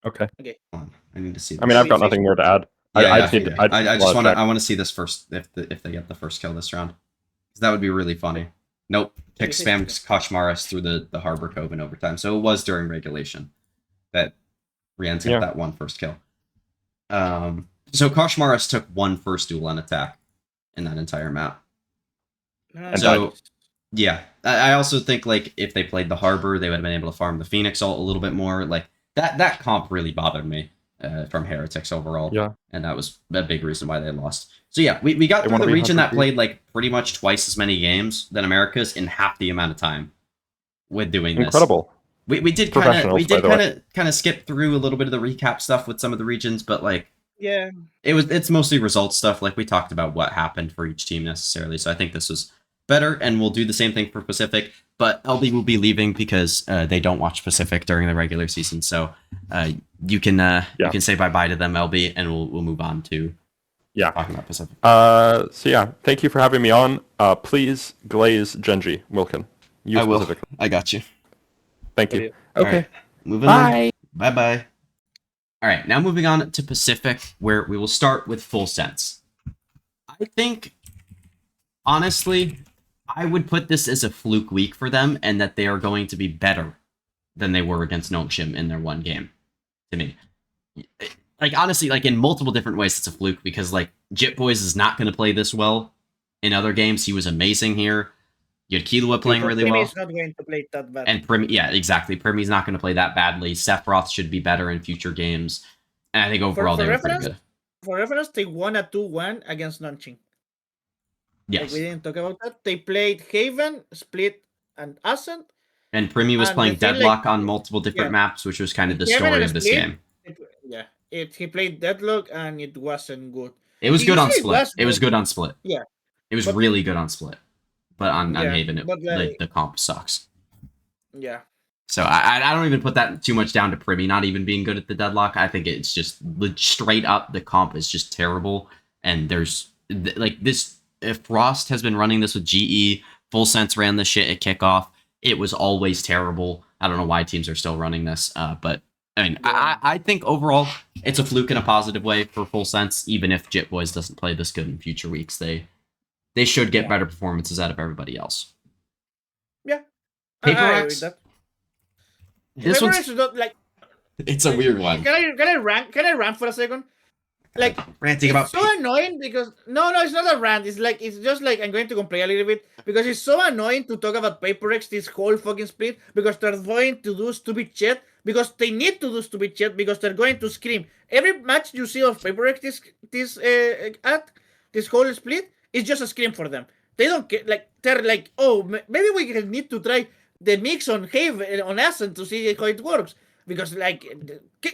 Okay. Okay. Hold on. I need to see this. I mean, I've got Please, nothing more to add. Yeah, I just need. I just want to. check. I want to see this first. If they get the first kill this round, 'cause that would be really funny. Nope. Pick spam Koshmaris through the Harbor Cove in overtime. So it was during regulation that Rian's got that one first kill. So Koshmaris took one first duel on attack in that entire map. So yeah, I also think like if they played the Harbor, they would have been able to farm the Phoenix ult a little bit more. Like that comp really bothered me from Heretics overall. Yeah. And that was a big reason why they lost. So yeah, we got through the region that played like pretty much twice as many games than Americas in half the amount of time with doing this. Incredible. We did kind of skip through a little bit of the recap stuff with some of the regions, but like yeah, it's mostly result stuff. Like we talked about what happened for each team necessarily. So I think this was better, and we'll do the same thing for Pacific. But LB will be leaving because they don't watch Pacific during the regular season. So you can say bye to them, LB, and we'll move on to talking about Pacific. So yeah, thank you for having me on. Please glaze Genji Wilkin. I will. I got you. Thank you. Okay. Right. Moving on. Bye. All right, now moving on to Pacific, where we will start with Full Sense. I think, honestly, I would put this as a fluke week for them, and that they are going to be better than they were against Nongshim in their one game, to me. Like, honestly, like, in multiple different ways, it's a fluke, because, like, Jit Boys is not going to play this well in other games. He was amazing here. You had Killua playing really well. Primi's not going to play that bad. And exactly. Primi's not going to play that badly. Sephiroth should be better in future games. And I think overall they were pretty good. For reference, they won a 2-1 against Nanjing. Yes. Like we didn't talk about that. They played Haven, Split, and Ascent. And Primi was playing Deadlock on multiple different maps, which was kind of the story of this game. He played Deadlock, and it wasn't good. It was good on Split. It was good on Split. Yeah. It was really good on Split. But on Haven, the comp sucks. Yeah. So I don't even put that too much down to Primi not even being good at the Deadlock. I think it's just straight up the comp is just terrible. And there's like this. If Frost has been running this with GE, Full Sense ran this shit at kickoff. It was always terrible. I don't know why teams are still running this. But I mean, I think overall it's a fluke in a positive way for Full Sense. Even if Jit Boys doesn't play this good in future weeks, they should get better performances out of everybody else. Yeah. Paper I X. This one's not like. It's a weird one. Can I rant for a second? Like ranting about. It's so annoying because no, it's not a rant. It's just like I'm going to complain a little bit because it's so annoying to talk about Paper X this whole fucking split because they're going to do stupid shit because they need to do stupid shit because they're going to scream every match you see of Paper X this whole split. It's just a scream for them. They don't get like they're like, oh, maybe we need to try the mix on Have on Ascent to see how it works because like,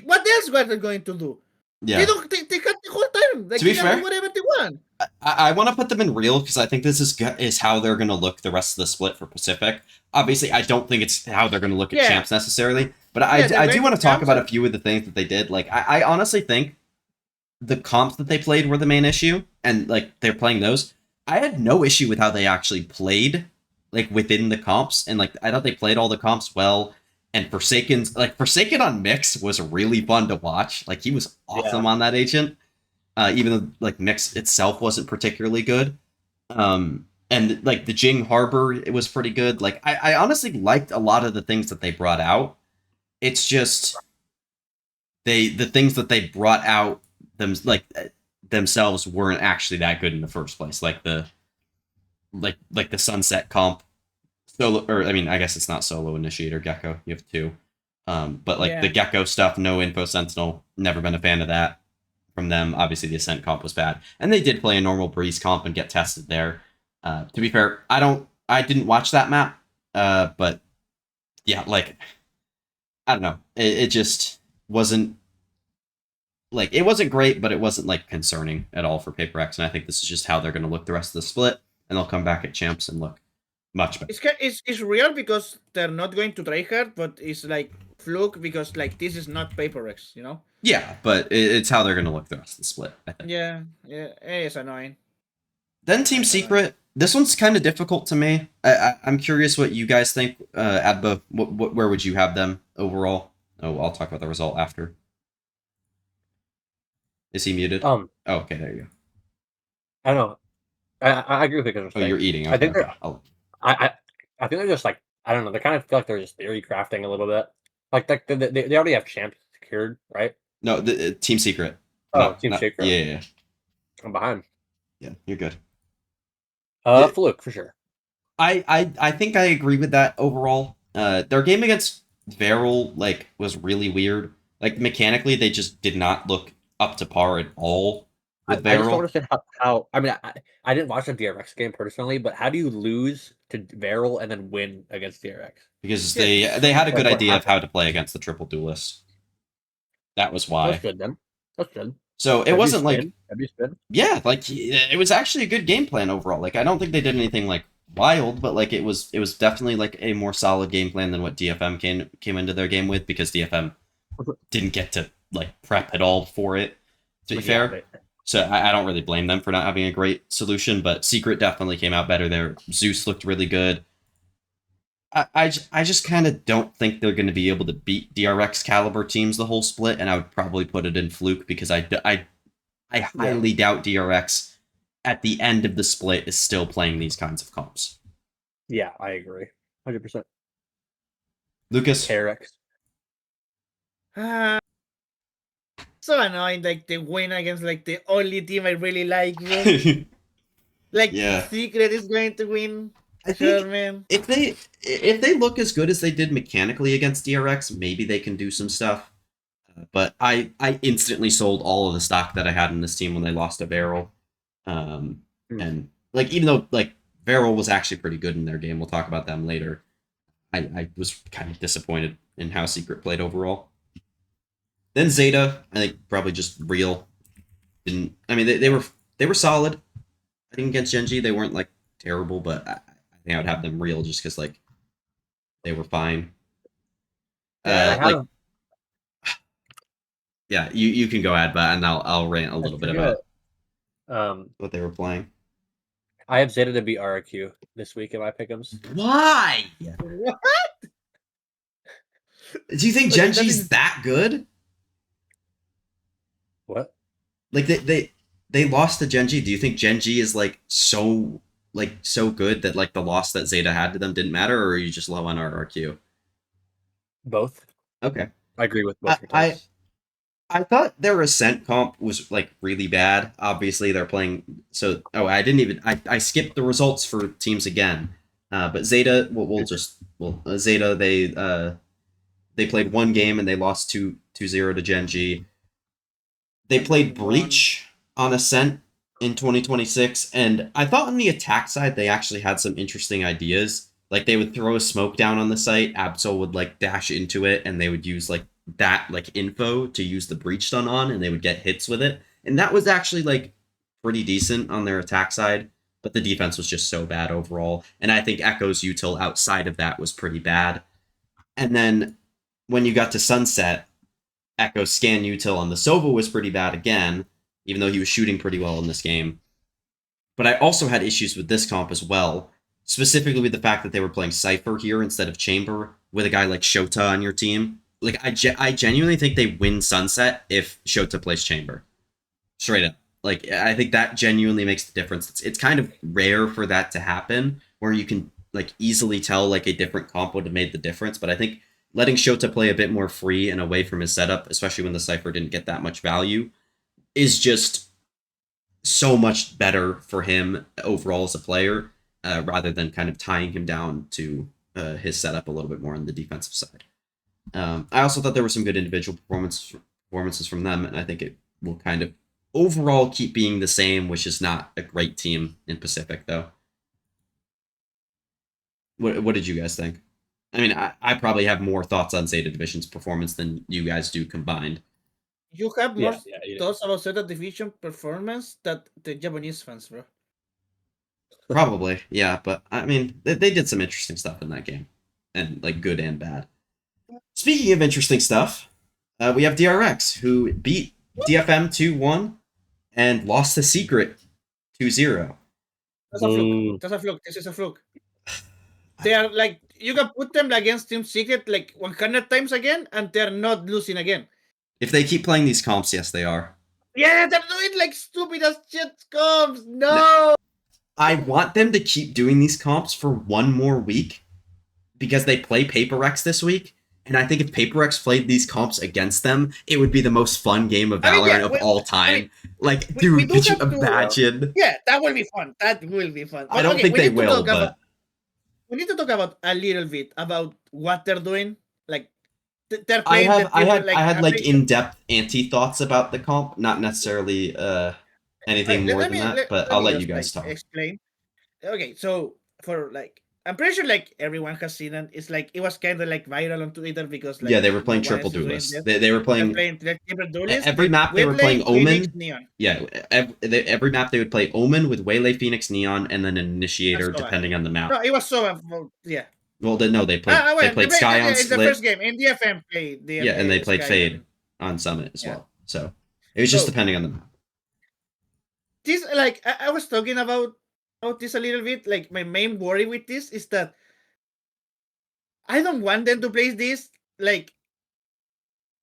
what else were they going to do? Yeah, they got the whole time. Like, to be fair, do whatever they want. I want to put them in real because I think this is how they're going to look the rest of the split for Pacific. Obviously, I don't think it's how they're going to look at champs necessarily, but I do want to talk about a few of the things that they did. Like, I honestly think the comps that they played were the main issue, and like they're playing those. I had no issue with how they actually played, like within the comps, and like I thought they played all the comps well. And Forsaken on Mix was really fun to watch. Like he was awesome on that agent, even though like Mix itself wasn't particularly good. And like the Jing Harbor, it was pretty good. Like I honestly liked a lot of the things that they brought out. It's just the things that they brought out themselves weren't actually that good in the first place. Like the like the Sunset comp solo, or I mean, I guess it's not solo initiator Gecko. You have two. But like the Yeah. Gecko stuff, no info sentinel, never been a fan of that from them. Obviously, the Ascent comp was bad, and they did play a normal Breeze comp and get tested there. To be fair, I didn't watch that map, but yeah, like I don't know, it just wasn't like it wasn't great, but it wasn't like concerning at all for Paper X, and I think this is just how they're going to look the rest of the split, and they'll come back at champs and look much better. It's real because they're not going to try hard, but it's like fluke because like this is not Paper X, you know? Yeah, but it's how they're going to look the rest of the split, I think. Yeah, it's annoying. Then Team Secret. This one's kind of difficult to me. I'm curious what you guys think. Adba, where would you have them overall? Oh, I'll talk about the result after. Is he muted? Um, Oh, okay, there you go. I don't know. I agree with it because Oh, you're eating. Okay, I think okay. they're. I think they're just like I don't know. They kind of feel like they're just theory crafting a little bit. Like they already have champs secured, right? No, the Team Secret. Oh, No, Team no, Secret. Yeah. I'm behind. Yeah, you're good. Fluke for sure. I think I agree with that overall. Their game against Varel like was really weird. Like mechanically, they just did not look up to par at all with I just don't Varel. understand how. I mean, I didn't watch the DRX game personally, but how do you lose to Varel and then win against DRX? Because they had a good What idea of how to play against the triple duelist. That was why. That's good then. That's good. So it wasn't like spin? yeah, like it was actually a good game plan overall. Like I don't think they did anything like wild, but like it was definitely like a more solid game plan than what DFM came into their game with because DFM didn't get to like prep at all for it. To be fair, so I don't really blame them for not having a great solution. But Secret definitely came out better there. Zeus looked really good. I just kind of don't think they're going to be able to beat DRX caliber teams the whole split, and I would probably put it in Fluke because I highly doubt DRX at the end of the split is still playing these kinds of comps. Yeah, I agree. 100%. Lucas? KRX. So annoying, like the win against like the only team I really like. Bro. Like Yeah. Secret is going to win. I Sure, think man. if they look as good as they did mechanically against DRX, maybe they can do some stuff. But I instantly sold all of the stock that I had in this team when they lost to Varel. And like even though like Varel was actually pretty good in their game, we'll talk about them later. I was kind of disappointed in how Secret played overall. Then Zeta, I think probably just real. They were solid. I think against Genji they weren't like terrible, but I think I would have them real just because like they were fine. Yeah, you can go ahead, but and I'll rant a little bit about what they were playing. I have Zeta to beat RRQ this week in my pick'ems. Why? What? Do you think Genji's that good? What? Like they lost to Genji. Do you think Genji is like so good that like the loss that Zeta had to them didn't matter, or are you just low on RRQ? Both. Okay. I agree with both. I thought their Ascent comp was like really bad. Obviously, they're playing. So, I skipped the results for teams again. But Zeta, Zeta they played one game and they lost 2-0 to Genji. They played Breach on Ascent in 2026, and I thought on the attack side they actually had some interesting ideas. Like they would throw a smoke down on the site, Absol would like dash into it, and they would use like that like info to use the breach stun on, and they would get hits with it. And that was actually like pretty decent on their attack side, but the defense was just so bad overall. And I think Echo's util outside of that was pretty bad. And then when you got to Sunset, Echo's scan util on the Sova was pretty bad again, even though he was shooting pretty well in this game. But I also had issues with this comp as well, specifically with the fact that they were playing Cypher here instead of Chamber with a guy like Shota on your team. Like, I genuinely think they win Sunset if Shota plays Chamber. Straight up. Like, I think that genuinely makes the difference. It's kind of rare for that to happen, where you can, like, easily tell, like, a different comp would have made the difference. But I think letting Shota play a bit more free and away from his setup, especially when the Cypher didn't get that much value, is just so much better for him overall as a player. rather than kind of tying him down to his setup a little bit more on the defensive side. I also thought there were some good individual performances from them, and I think it will kind of overall keep being the same, which is not a great team in Pacific, though. What did you guys think? I mean, I probably have more thoughts on Zeta Division's performance than you guys do combined. You have more Yeah. thoughts about Zeta Division performance than the Japanese fans, bro. Probably, yeah, but I mean, they did some interesting stuff in that game, and like good and bad. Speaking of interesting stuff, we have DRX, who beat DFM 2-1 and lost the secret 2-0. That's a fluke. That's a fluke. This is a fluke. They are like, you can put them against Team Secret like 100 times again, and they're not losing again. If they keep playing these comps, yes, they are. Yeah, they're doing like stupid as shit comps. No. I want them to keep doing these comps for one more week because they play Paper X this week. And I think if Paper X played these comps against them, it would be the most fun game of Valorant of all time. Dude, could you imagine? Yeah, that will be fun. That will be fun. I don't think they will, but... We need to talk about a little bit about what they're doing. Like, they're I playing... had in-depth anti-thoughts about the comp, not necessarily anything more than that, but I'll let you guys talk. Explain. Okay, so for like, I'm pretty sure like everyone has seen it. It's like it was kind of like viral on Twitter because like, yeah, they were playing triple duelists. They were playing triple duelists. Every map they were playing Omen. Neon. Yeah, every map they would play Omen with Waylay, Phoenix, Neon, and then an Initiator depending on the map. No, it was so yeah. Well, no, they played they played Sky on Split. In the first game in DFM played. Yeah, and they played Fade on Summit as well. So it was just depending on the map. This like I was talking about this a little bit. Like my main worry with this is that I don't want them to play this like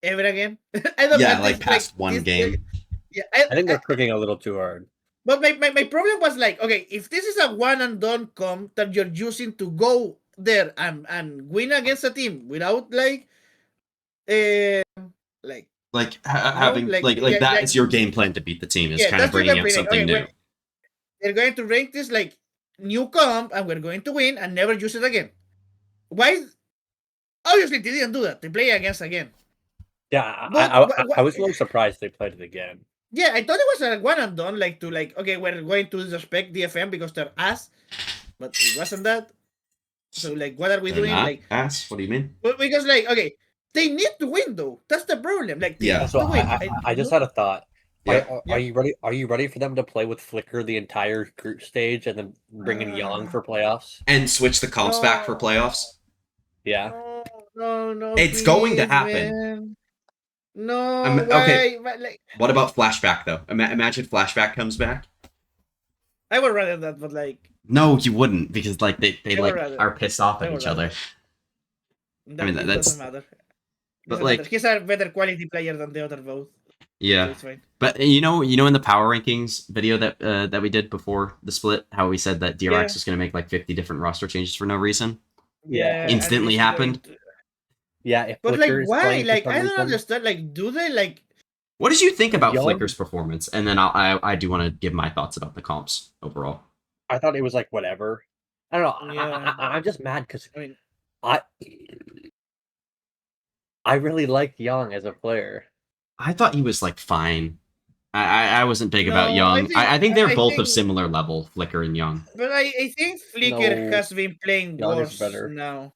ever again. I don't want like past one game. Yeah, I think they're cooking a little too hard. But my problem was like, okay, if this is a one and done comp that you're using to go there and win against a team without like having that is your game plan to beat the team is kind of bringing out something new. They're going to rank this like new comp and we're going to win and never use it again. Why? Obviously, they didn't do that. They play against again. Yeah, I was really surprised they played it again. Yeah, I thought it was a one and done, like okay, we're going to disrespect DFM because they're ass, but it wasn't that. So like, what are we doing? Like ass? What do you mean? Because like, okay, they need to win though. That's the problem. Like, So I just had a thought. Are you ready? Are you ready for them to play with FLUKE the entire group stage and then bring in Young for playoffs and switch the comps back for playoffs? Yeah. No. It's going to happen. Man. No. Okay. What about Flashback though? Imagine Flashback comes back. I would rather that, but like. No, you wouldn't because like they are pissed off at each other. I mean that doesn't matter. But like he's a better quality player than the other both. Yeah, so but you know in the power rankings video that we did before the split, how we said that DRX is going to make like 50 different roster changes for no reason. Yeah, instantly happened. Yeah, but like why? Like I don't understand. Like, do they like? What did you think about FLUKE's performance? And then I do want to give my thoughts about the comps overall. I thought it was like whatever. I don't know. Yeah. I'm just mad because I really like Young as a player. I thought he was like fine. I wasn't big about Young. I think they're both of similar level, FLUKE and Young. But I think FLUKE has been playing worse now.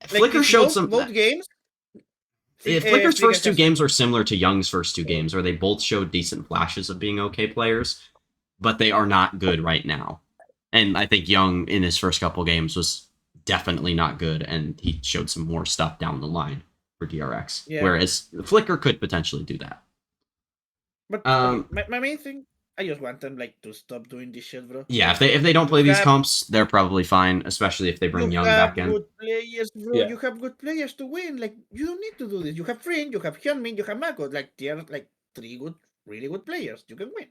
FLUKE showed some both games. FLUKE's first two games were similar to Young's first two games, where they both showed decent flashes of being okay players, but they are not good right now. And I think Young in his first couple games was definitely not good, and he showed some more stuff down the line for DRX. Yeah. Whereas FLUKE could potentially do that. But my main thing, I just want them like to stop doing this shit, bro. Yeah, if they don't play these comps, they're probably fine, especially if they bring Young back in. Good players, bro. Yeah. You have good players to win. Like you don't need to do this. You have Frin, you have Hyunmin, you have Mako. Like they're like three really good players. You can win.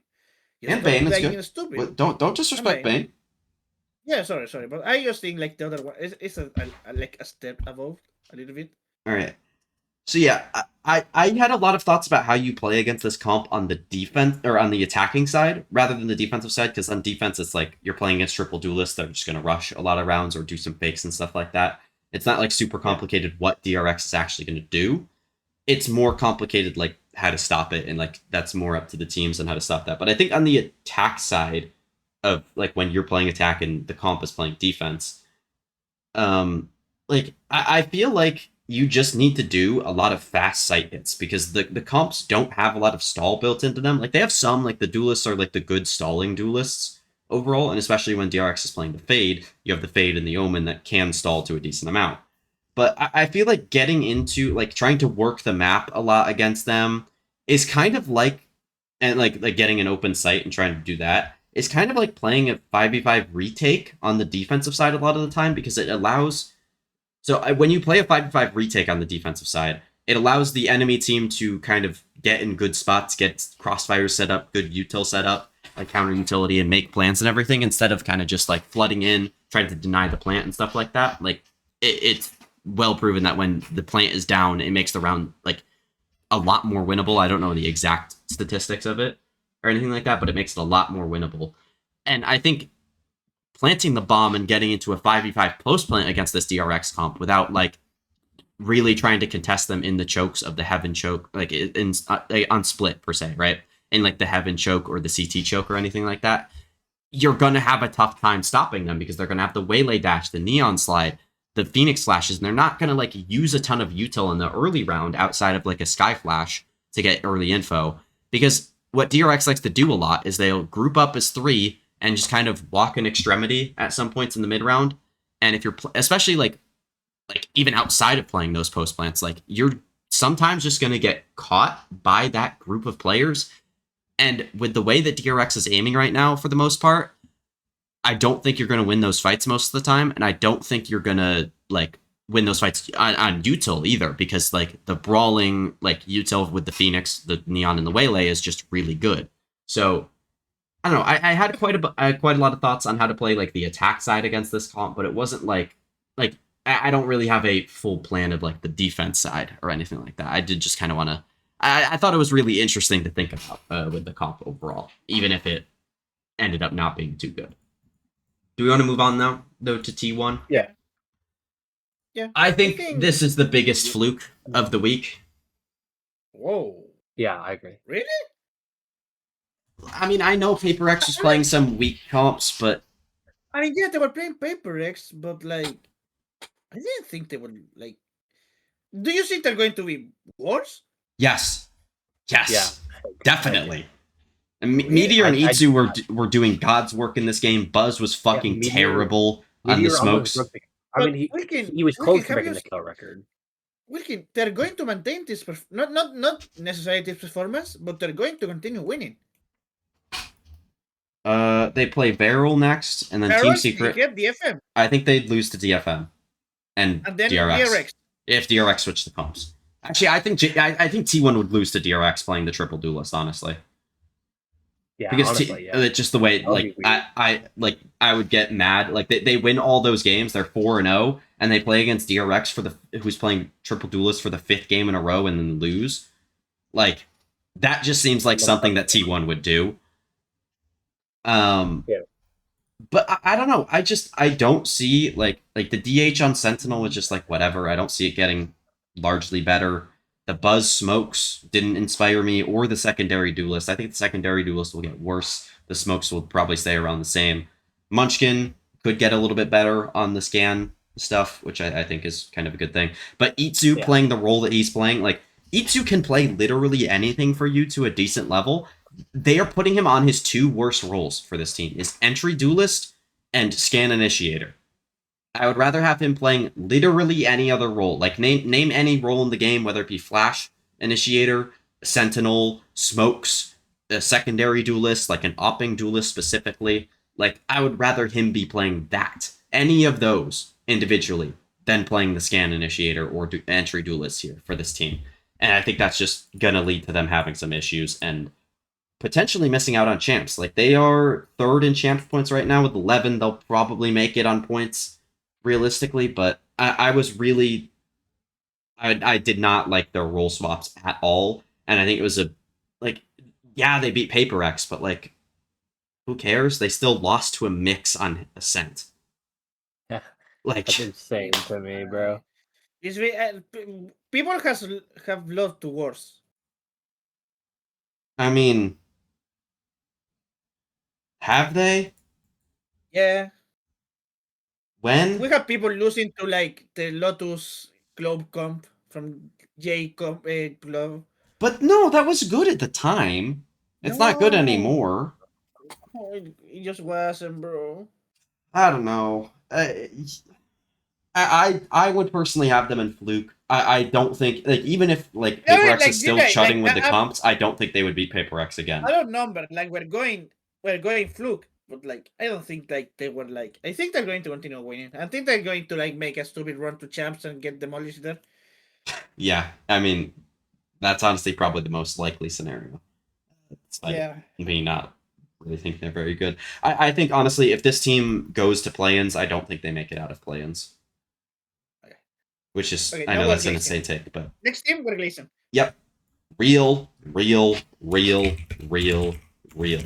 And Bane is good. Well, don't disrespect Bane. Yeah, sorry, but I just think like the other one is like a step above a little bit. All right. So yeah, I had a lot of thoughts about how you play against this comp on the defense or on the attacking side rather than the defensive side, because on defense it's like you're playing against triple duelists that are just going to rush a lot of rounds or do some fakes and stuff like that. It's not like super complicated what DRX is actually going to do. It's more complicated like how to stop it, and like that's more up to the teams and how to stop that. But I think on the attack side of like when you're playing attack and the comp is playing defense, like I feel like you just need to do a lot of fast sight hits because the comps don't have a lot of stall built into them. Like they have some, like the duelists are like the good stalling duelists overall, and especially when DRX is playing the Fade, you have the Fade and the Omen that can stall to a decent amount. But I feel like getting into like trying to work the map a lot against them is kind of like, and like getting an open sight and trying to do that is kind of like playing a 5v5 retake on the defensive side a lot of the time, because it allows. So when you play a 5v5 retake on the defensive side, it allows the enemy team to kind of get in good spots, get crossfires set up, good util set up, like counter utility, and make plants and everything, instead of kind of just like flooding in, trying to deny the plant and stuff like that. Like it's well proven that when the plant is down, it makes the round like a lot more winnable. I don't know the exact statistics of it or anything like that, but it makes it a lot more winnable. And I think planting the bomb and getting into a 5v5 post plant against this DRX comp without like really trying to contest them in the chokes of the heaven choke, like in on split per se, right? In like the heaven choke or the CT choke or anything like that, you're gonna have a tough time stopping them because they're gonna have the waylay dash, the neon slide, the phoenix flashes, and they're not gonna like use a ton of util in the early round outside of like a sky flash to get early info. Because what DRX likes to do a lot is they'll group up as three and just kind of walk an extremity at some points in the mid round. And if you're especially like even outside of playing those post plants, like you're sometimes just going to get caught by that group of players. And with the way that DRX is aiming right now, for the most part, I don't think you're going to win those fights most of the time. And I don't think you're going to like win those fights on util either, because like the brawling, like util with the Phoenix, the Neon, and the Waylay is just really good. So I don't know. I had quite a lot of thoughts on how to play like the attack side against this comp, but it wasn't like I don't really have a full plan of like the defense side or anything like that. I did just kind of want to. I thought it was really interesting to think about with the comp overall, even if it ended up not being too good. Do we want to move on now though to T1? Yeah. I think this is the biggest fluke of the week. Whoa. Yeah, I agree. Really? I mean, I know Paper X was playing some weak comps, but I mean, yeah, they were playing Paper X, but like, I didn't think they would like. Do you think they're going to be worse? yes, Yeah. definitely. And Meteor and Itsu were doing God's work in this game. Buzz was fucking terrible on the smokes. I mean, he was close to breaking the kill record. Wilkin, they're going to maintain this, not necessarily this performance, but they're going to continue winning. They play Barrel next, and then Team Secret. DFM. I think they'd lose to DFM and then DRX. If DRX switched the comps. Actually, I think T1 would lose to DRX playing the triple duelist, honestly. Yeah, because honestly, just the way like I would get mad. Like they win all those games, they're 4-0, and they play against DRX who's playing triple duelist for the 5th game in a row and then lose. Like that just seems like something that T1 would do. Yeah. But I don't know. I don't see like the DH on Sentinel was just like whatever. I don't see it getting largely better. The Buzz smokes didn't inspire me, or the secondary duelist. I think the secondary duelist will get worse. The smokes will probably stay around the same. Munchkin could get a little bit better on the scan stuff, which I think is kind of a good thing. But Itsu playing the role that he's playing, like Itsu can play literally anything for you to a decent level. They are putting him on his 2 worst roles for this team, is entry duelist and scan initiator. I would rather have him playing literally any other role. Like name any role in the game, whether it be Flash, Initiator, Sentinel, Smokes, a secondary duelist, like an opping duelist specifically. Like I would rather him be playing that, any of those individually, than playing the scan initiator or entry duelist here for this team. And I think that's just gonna lead to them having some issues and potentially missing out on champs. Like they are 3rd in champs points right now with 11. They'll probably make it on points realistically, but I was really I did not like their role swaps at all, and I think it was yeah, they beat Paper X, but like, who cares? They still lost to a mix on Ascent. Yeah, Like, that's insane to me, bro. It's people have loved to worse. I mean, have they? Yeah, When? we have people losing to like the Lotus Globe comp from J comp Globe. But no, that was good at the time. It's not good No, anymore. it just wasn't, bro. I don't know. I would personally have them in Fluke. I don't think like even if like Paper Yeah, X is like still chudding with the comps, I don't think they would beat Paper X again. I don't number like we're going fluke, but like I don't think like they were like I think they're going to continue winning. I think they're going to like make a stupid run to champs and get demolished there. Yeah, I mean that's honestly probably the most likely scenario. Despite Yeah. me not really think they're very good. I think honestly, if this team goes to play-ins, I don't think they make it out of play-ins. Okay. Which is Okay, I now know we're that's an glazing. insane take, but Next team, we're glazing. yep. Real, real, real, real, real.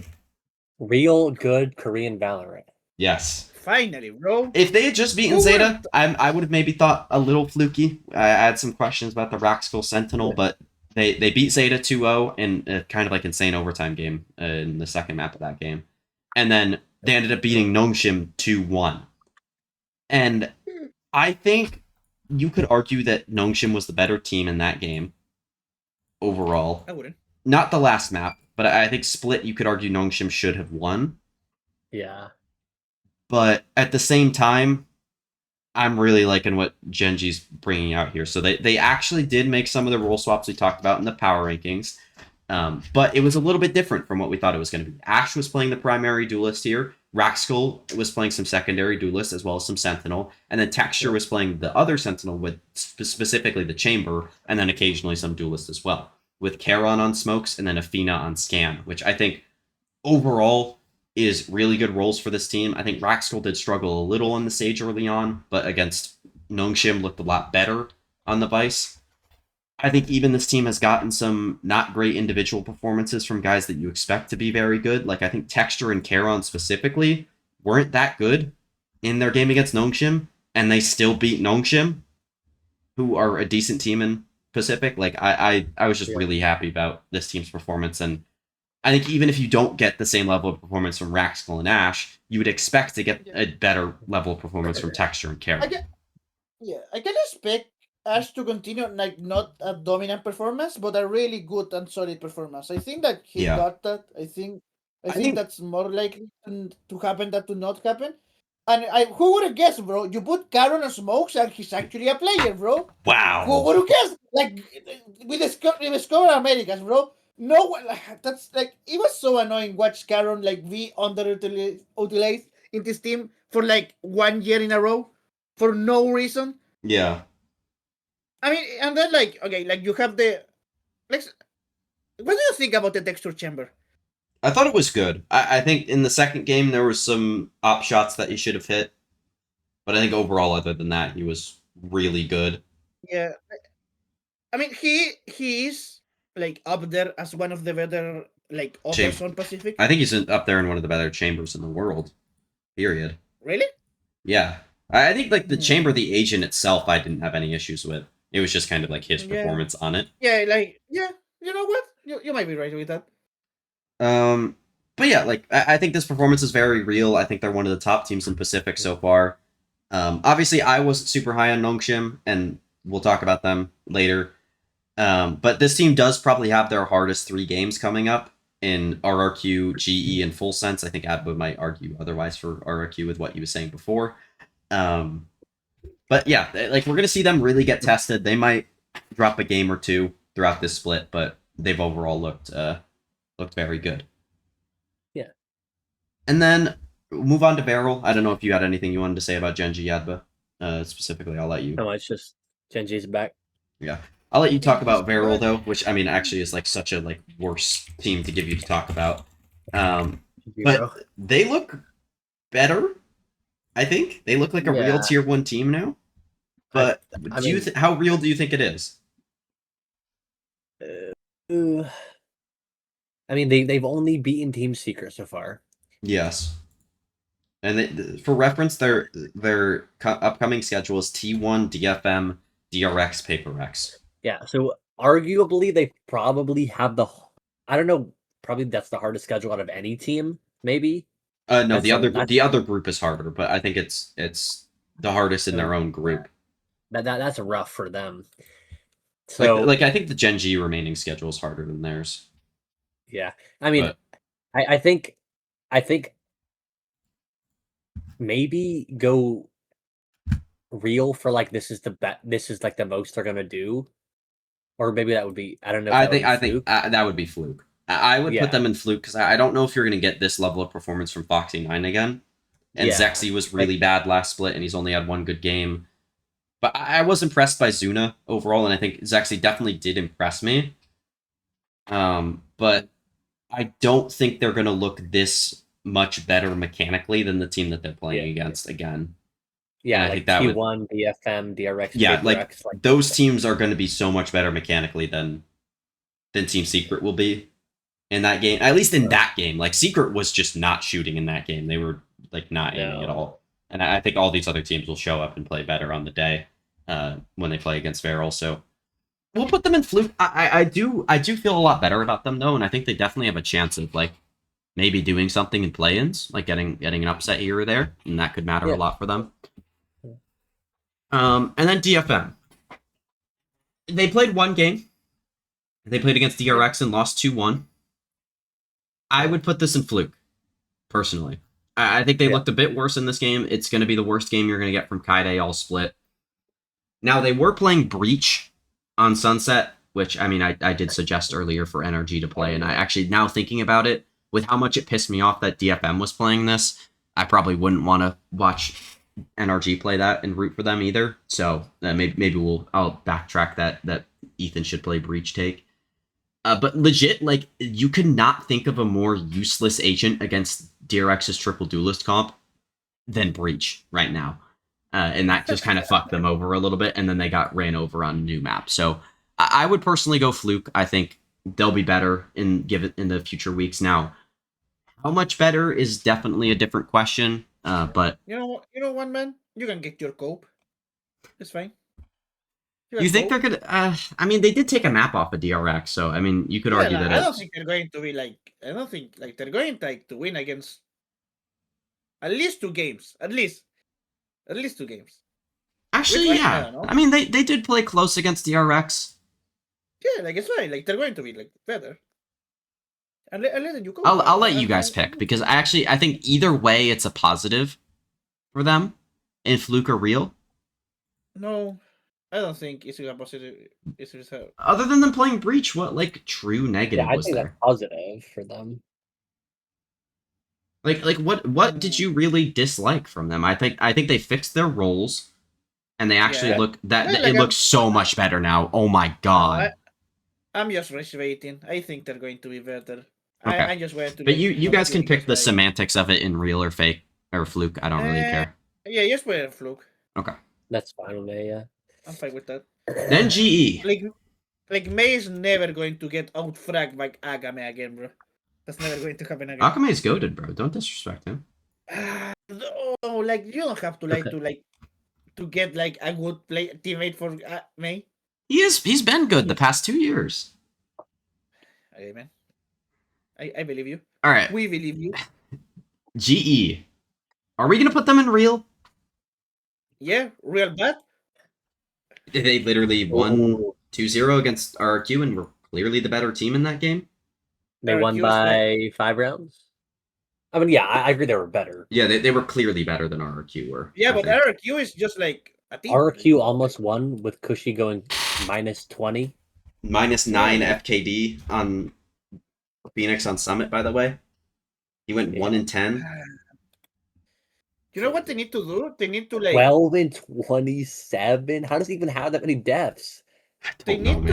Real good Korean Valorant. Yes. Finally, bro. If they had just beaten Who Zeta, would've I would have maybe thought a little fluky. I had some questions about the Roxville Sentinel, but they beat Zeta 2-0 in a kind of like insane overtime game in the second map of that game. And then they ended up beating Nongshim 2-1. And I think you could argue that Nongshim was the better team in that game overall. I wouldn't. Not the last map, but I think Split, you could argue Nongshim should have won. Yeah. But at the same time, I'm really liking what Genji's bringing out here. So they actually did make some of the role swaps we talked about in the power rankings. But it was a little bit different from what we thought it was going to be. Ash was playing the primary duelist here. Raxkull was playing some secondary duelist as well as some Sentinel. And then Texture was playing the other Sentinel with specifically the Chamber, and then occasionally some duelist as well. With Charon on Smokes and then Athena on Scan, which I think overall is really good roles for this team. I think Raxkull did struggle a little on the Sage early on, but against Nongshim looked a lot better on the Vice. I think even this team has gotten some not great individual performances from guys that you expect to be very good. Like I think Texture and Charon specifically weren't that good in their game against Nongshim, and they still beat Nongshim, who are a decent team in Pacific. Like I was just really happy about this team's performance, and I think even if you don't get the same level of performance from Raxkull and Ash, you would expect to get a better level of performance from Texture and Charon. I can expect Ash to continue like not a dominant performance, but a really good and solid performance. I think that he got that. I think that's more likely to happen than to not happen. And who would have guessed, bro? You put Charon on Smokes and he's actually a player, bro. Wow. Who would have guessed? Like we discovered Americas, bro. No one. That's like it was so annoying. Watch Charon like be underutilized in this team for like 1 year in a row for no reason. Yeah. I mean, and then like okay, like you have the. Like, what do you think about the texture chamber? I thought it was good. I think in the second game there was some op shots that he should have hit, but I think overall, other than that, he was really good. Yeah, I mean he is like up there as one of the better like authors on Pacific. I think he's up there in one of the better chambers in the world. Period. Really? Yeah, I think like the chamber, the agent itself, I didn't have any issues with. It was just kind of like his performance on it. Yeah, like you know what? You might be right with that. But yeah, like I think this performance is very real. I think they're one of the top teams in Pacific so far. Obviously, I wasn't super high on Nongshim, and we'll talk about them later. But this team does probably have their hardest 3 games coming up in RRQ, GE, and Full Sense. I think Adbo might argue otherwise for RRQ with what he was saying before. But yeah, like we're gonna see them really get tested. They might drop a game or two throughout this split, but they've overall looked very good. Yeah. And then move on to Beryl. I don't know if you had anything you wanted to say about Genji Yadba. Specifically, I'll let you. No, it's just Genji's back. Yeah. I'll let you talk about Beryl though, which I mean actually is like such a like worse team to give you to talk about. But they look better. I think they look like a real tier 1 team now. But I mean, how real do you think it is? I mean, they've only beaten Team Secret so far. Yes. And for reference, their upcoming schedule is T1, DFM, DRX, PaperX. Yeah, so arguably they probably have I don't know, probably that's the hardest schedule out of any team, maybe. No, That's the other group is harder, but I think it's the hardest in their own group. That's rough for them. So like I think the Gen G remaining schedule is harder than theirs. yeah, I mean, But I think maybe go real for like this is like the most they're gonna do, or maybe that would be I don't know. If I that would think be I think Fluke. that would be Fluke. I would Yeah. put them in Fluke because I don't know if you're going to get this level of performance from Foxy9 again. And Yeah, Zexy was really bad last split, and he's only had one good game. But I was impressed by Zuna overall, and I think Zexy definitely did impress me. But I don't think they're going to look this much better mechanically than the team that they're playing against again. Yeah, and I like think that T1, DFM, DRX, yeah, PaperX, like those teams are going to be so much better mechanically than Team Secret will be in that game. At least in that game, like Secret was just not shooting in that game. They were like not aiming at all. And I think all these other teams will show up and play better on the day when they play against Feral. So we'll put them in Fluke. I do feel a lot better about them though, and I think they definitely have a chance of like maybe doing something in play-ins, like getting an upset here or there, and that could matter a lot for them. And then DFM. They played one game. They played against DRX and lost 2-1. I would put this in Fluke, personally. I think they looked a bit worse in this game. It's going to be the worst game you're going to get from Kaide all split. Now, they were playing Breach on Sunset, which, I mean, I did suggest earlier for NRG to play, and I actually, now thinking about it, with how much it pissed me off that DFM was playing this, I probably wouldn't want to watch NRG play that and root for them either. So maybe I'll backtrack that Ethan should play Breach take. But legit, like, you could not think of a more useless agent against DRX's triple duelist comp than Breach right now. And that just kind of fucked them over a little bit, and then they got ran over on new map. So I would personally go Fluke. I think they'll be better in the future weeks. Now, how much better is definitely a different question. But you know, one man, you can get your cope. It's fine. You think they're gonna? I mean, they did take a map off of DRX, so I mean, you could argue that. I don't think they're going to be like. I don't think like they're going to win against at least 2 games. At least 2 games. Actually, yeah. I mean, they did play close against DRX. Yeah, like it's fine. Like they're going to be like better. And let you go. I'll let you guys pick because I think either way it's a positive for them. In Fluke or real. No. I don't think it's a positive. Other than them playing Breach, what like true negative was there? I think that's positive for them. Like what did you really dislike from them? I think they fixed their roles, and they actually look it looks so much better now. Oh my god! I'm just reservating. I think they're going to be better. Okay. I just went to. But you guys can pick the semantics of it in real or fake or Fluke. I don't really care. Yeah, just play a Fluke. Okay. That's fine with me. Yeah. I'm fine with that. Then GE. Like May is never going to get outfragged by Agame again, bro. That's never going to happen again. Akame is goated, bro. Don't disrespect him. No, like you don't have to to get like a good teammate for May. He's been good the past 2 years. Okay, man. I believe you. All right. We believe you. GE. Are we gonna put them in real? Yeah, real bad. They literally won 2-0 against RRQ and were clearly the better team in that game. They won by 5 rounds. I mean, yeah, I agree they were better. Yeah, they were clearly better than RRQ were. Yeah, but RRQ is just like a team. RRQ almost won with Cushy going -20. -9 FKD on Phoenix on Summit, by the way. He went 1-10. You know what they need to do? They need to 12-27. How does he even have that many deaths? They need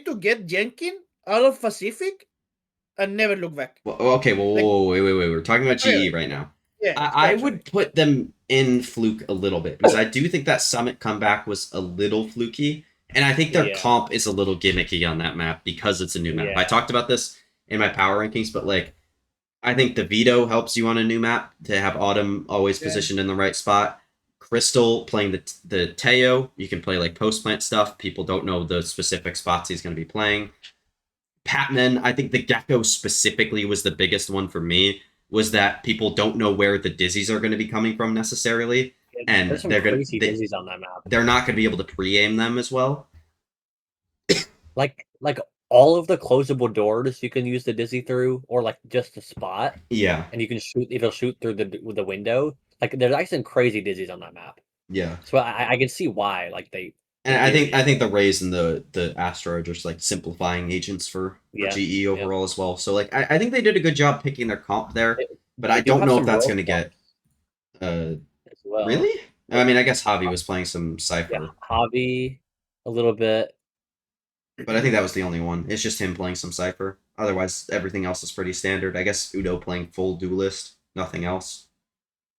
to get Jenkins out of Pacific and never look back. Well, okay, wait. We're talking about GE right now. Yeah, I especially. would put them in fluke a little bit because I do think that Summit comeback was a little fluky, and I think their Yeah. comp is a little gimmicky on that map because it's a new map. I Yeah. talked about this in my power rankings, but like I think the Veto helps you on a new map to have Autumn always Yeah. positioned in the right spot. Crystal playing the Teo, you can play like post plant stuff. People don't know the specific spots he's going to be playing. Patman, I think the Gecko specifically was the biggest one for me. Was that people don't know where the dizzies are going to be coming from necessarily, and There's some crazy dizzies on that map. they're not going to be able to pre-aim them as well. Like all of the closable doors you can use the dizzy through, or like just a spot, Yeah, and you can shoot. It'll shoot through the window. Like there's actually some crazy dizzies on that map. yeah. So I can see why like they. And in I theory, think the Rays and the Astra are just like simplifying agents for Yeah, GE overall as well. So like I think they did a good job picking their comp there, They- but they I do don't have know if some that's rogue going to get ones as well. really. I mean, I guess Javi was playing some Cypher, Yeah, Javi a little bit. but I think that was the only one. It's just him playing some Cypher. Otherwise, everything else is pretty standard. I guess Udo playing full duelist, nothing else.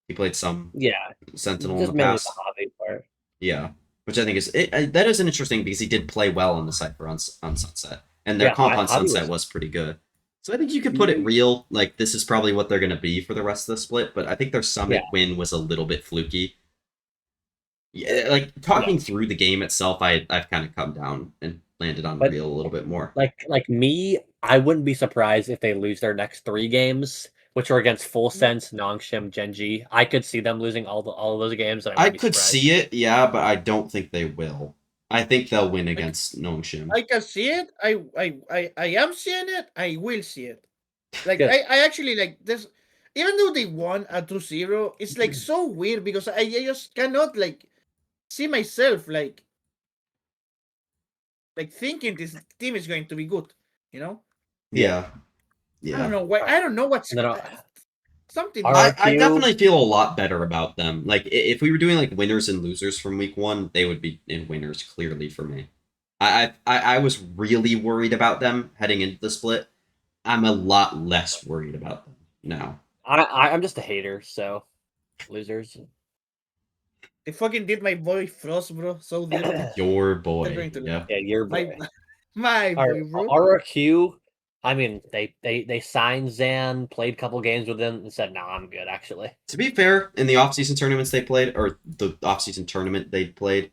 He played some Yeah, Sentinel in just the mainly past. the Javi part. Yeah, which I think is that is an interesting because he did play well on the Cypher on Sunset, and their Yeah, comp on Javi Sunset was pretty good. So I think you could put it real. Like this is probably what they're going to be for the rest of the split, but I think their Summit win was a little bit fluky. Yeah, like talking through the game itself, I've kind of come down and landed on But- real a little bit more. Like me, I wouldn't be surprised if they lose their next 3 games, which are against Full Sense, Nongshim, Genji. I could see them losing all of those games. And I could see it, yeah, but I don't think they will. I think they'll win against Nongshim. I can see it. I am seeing it. I will see it. Like Good. I actually like this. Even though they won a 2-0, it's like so weird because I just cannot like see myself like thinking this team is going to be good. You know? Yeah, I yeah. don't know why. I don't know what's And then, something. Our- I RRQ definitely feel a lot better about them. Like if we were doing like winners and losers from week 1, they would be in winners clearly for me. I was really worried about them heading into the split. I'm a lot less worried about them now. I'm just a hater, so losers. They fucking did my boy Frost, bro. So dirty. Your They're boy. going to Yeah. Yeah, your my boy. my boy, bro. RRQ, I mean, they signed Zan, played a couple games with him, and said, "No, I'm good." Actually, To be fair, in the offseason tournaments they played, or the offseason tournament they played,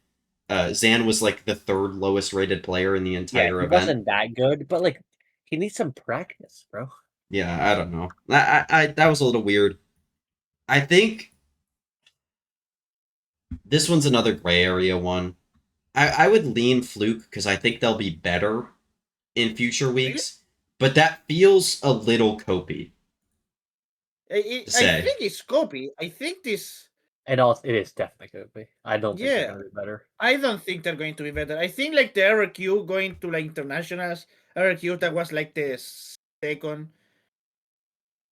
Zan was like the 3rd lowest rated player in the entire he event. wasn't that good, but like he needs some practice, bro. Yeah, I don't know. I that was a little weird. I think this one's another gray area one. I would lean Fluke because I think they'll be better in future weeks, but that feels a little copy. I say. think it's copy. I think this. And also, it is definitely good. I don't think Yeah. they're gonna be better. I don't think they're going to be better. I think like the RQ going to like internationals. RQ that was like the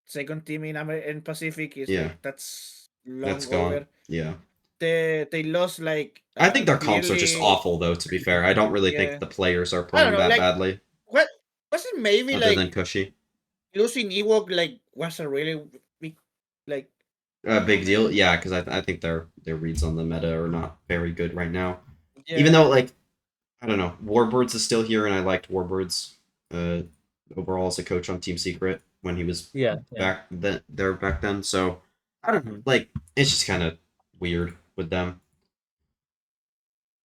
second team in Pacific is Yeah. like that's long That's gone. over. Yeah. They lost like. I think their comps are just clearly- awful, though. To be fair, I don't really Yeah. think the players are playing know, that like- badly, What was it? Maybe other like than Cushy. losing Ewok like was a really big like. Big deal, yeah, because I think their reads on the meta are not very good right now. Yeah. Even though, like, I don't know, Warbirds is still here, and I liked Warbirds overall as a coach on Team Secret when he was Yeah. back then. So I don't know, like, it's just kind of weird with them.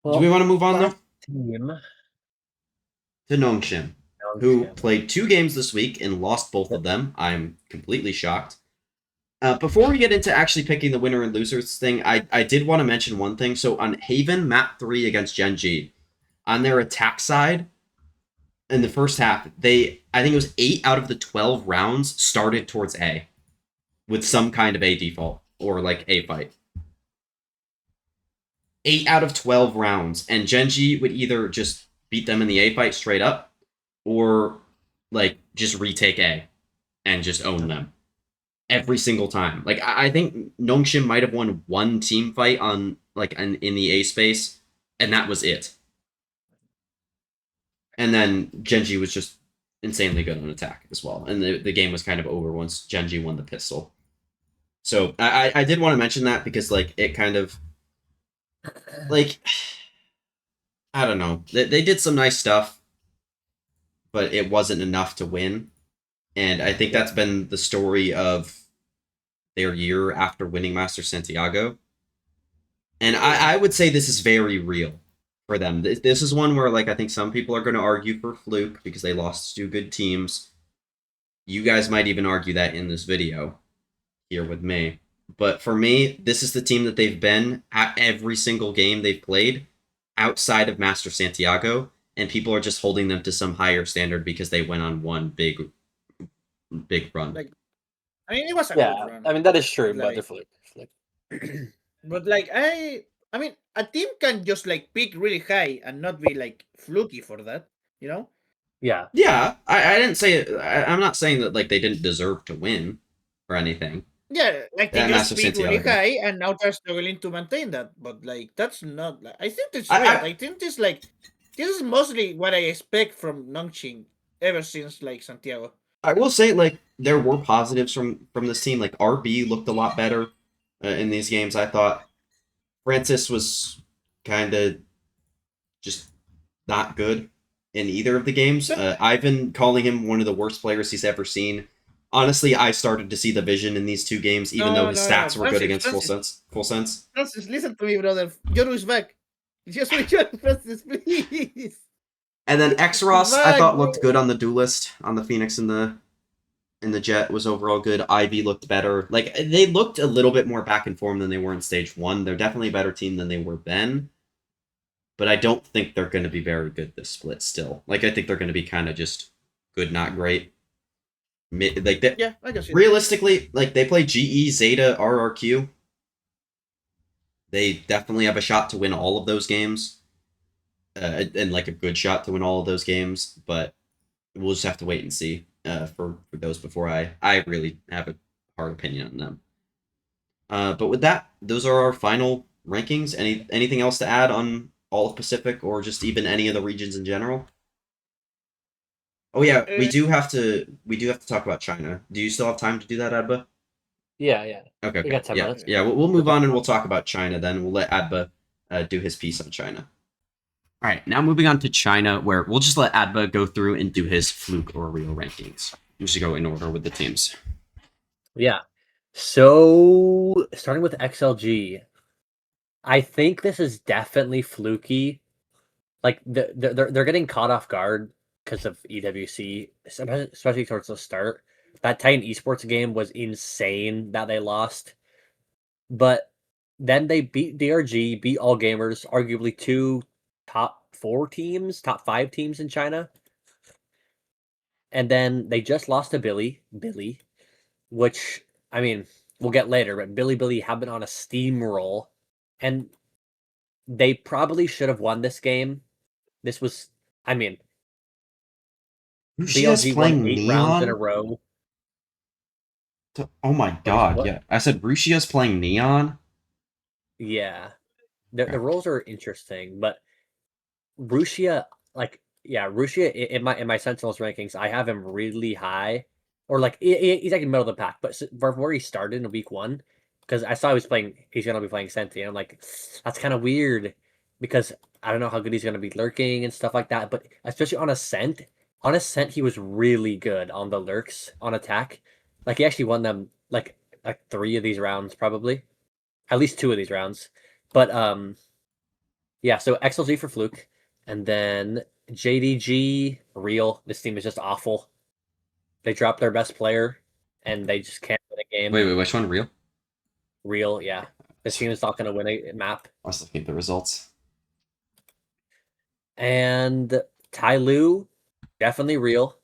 Well, Do we want to move on though team. to Nongshim, who played 2 games this week and lost both of them? I'm completely shocked. Before we get into actually picking the winner and losers thing, I did want to mention one thing. So on Haven, map 3 against Genji, on their attack side, in the first half, I think it was 8 out of the 12 rounds started towards A, with some kind of A default, or like A fight. 8 out of 12 rounds, and Genji would either just beat them in the A fight straight up, or like just retake A and just own them every single time. Like I think Nongshim might have won 1 team fight on like in the A space, and that was it. And then Genji was just insanely good on attack as well, and the game was kind of over once Genji won the pistol. So I did want to mention that because like it kind of like I don't know. They did some nice stuff, but it wasn't enough to win. And I think that's been the story of their year after winning Master Santiago. And I would say this is very real for them. This is one where like I think some people are going to argue for FLUKE because they lost to good teams. You guys might even argue that in this video here with me. But for me, this is the team that they've been at every single game they've played outside of Master Santiago, and people are just holding them to some higher standard because they went on one big run. Like, I mean, it was a good run. I mean that is true, but Like- they're FLUKE. But like I mean, a team can just like pick really high and not be like fluky for that, you know? Yeah. Yeah, I didn't say I'm not saying that like they didn't deserve to win or anything. Yeah, like they Yeah, just Master pick really Santiago. high, and now they're struggling to maintain that. But like that's not. Like, I think it's I- weird. I think this like this is mostly what I expect from Nongqing ever since like Santiago. I will say like there were positives from this team. Like RB looked a lot better in these games. I thought Francis was kind of just not good in either of the games. Ivan calling him one of the worst players he's ever seen. Honestly, I started to see the vision in these two games, even though his stats were good against Full Sense. Francis, listen to me, brother. Yoru is back. Just wait, Francis, please. And then X Ross, I Back, thought looked good on the duelist, on the Phoenix and the Jet was overall good. Ivy looked better. Like they looked a little bit more back in form than they were in stage 1. They're definitely a better team than they were then. But I don't think they're going to be very good this split still. Like I think they're going to be kind of just good, not great. Like that. Yeah, I can see. Realistically, like they play GE, Zeta, RRQ. They definitely have a shot to win all of those games, and like a good shot to win all of those games. But we'll just have to wait and see for those before I really have a hard opinion on them. But with that, those are our final rankings. Anything else to add on all of Pacific or just even any of the regions in general? Oh yeah, we do have to talk about China. Do you still have time to do that, Adba? Yeah. Okay. We got 10 yeah, minutes. yeah. We'll move on and we'll talk about China. Then we'll let Adba do his piece on China. All right, now moving on to China, where we'll just let Adba go through and do his FLUKE or Rio rankings. We should go in order with the teams. Yeah. So starting with XLG, I think this is definitely fluky. Like they're getting caught off guard because of EWC, especially towards the start. That Titan Esports game was insane that they lost, but then they beat DRG, beat All Gamers, arguably 2 top 5 teams in China, and then they just lost to Billy, which I mean we'll get later, but Billy have been on a steamroll, and they probably should have won this game. This was, I mean, Russia's BLG playing won 8 Neon rounds in a row. Oh my god! What? Yeah, I said Russia's playing Neon. Yeah, the roles are interesting, but Rusia, Rusia in my Sentinels rankings, I have him really high, or like he's like in the middle of the pack. But for where he started in week 1, because I saw he's gonna be playing Senti, and I'm like, that's kind of weird, because I don't know how good he's gonna be lurking and stuff like that. But especially on Ascent, he was really good on the lurks on attack. Like he actually won them like 3 of these rounds, probably, at least 2 of these rounds. But yeah. So XLG for FLUKE. And then JDG, Real. This team is just awful. They dropped their best player, and they just can't win a game. Wait, which one? Real? Real, yeah. This team is not going to win a map. I was looking at the results. And Tai Lu, definitely Real.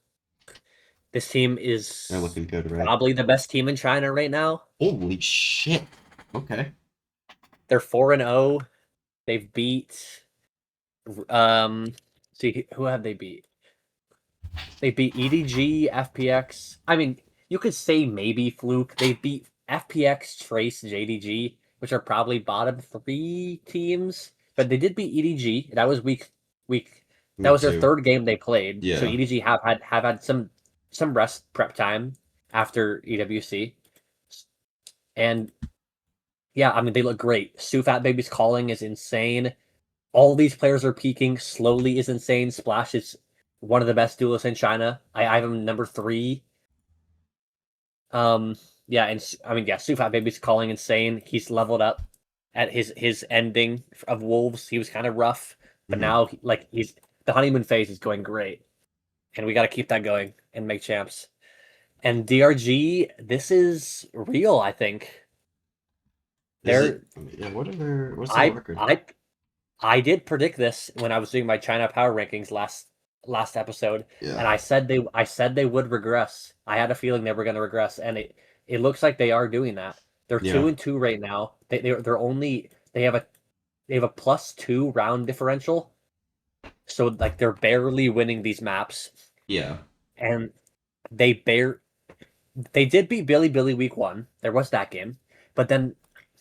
This team is They're looking good, right? probably the best team in China right now. Holy shit! Okay. They're 4-0. They've beat... see, who have they beat? They beat EDG, FPX. I mean, you could say maybe FLUKE. They beat FPX, Trace, JDG, which are probably bottom 3 teams. But they did beat EDG. That was week. That was their 3rd game they played. Yeah. So EDG have had some rest prep time after EWC. And yeah, I mean, they look great. Sufat Baby's calling is insane. All these players are peaking. Slowly is insane. Splash is one of the best duelists in China. I have him number 3. Yeah, and I mean, yeah, Sufat Baby's calling insane. He's leveled up at his ending of Wolves. He was kind of rough, but now he's the honeymoon phase is going great, and we got to keep that going and make champs. And DRG, this is real, I think. What's the record? I did predict this when I was doing my China power rankings last episode, Yeah. and I said they would regress. I had a feeling they were going to regress, and it looks like they are doing that. They're 2-2 right now. They have a +2 round differential, so like they're barely winning these maps. Yeah. And they did beat Billy week 1. There was that game, but then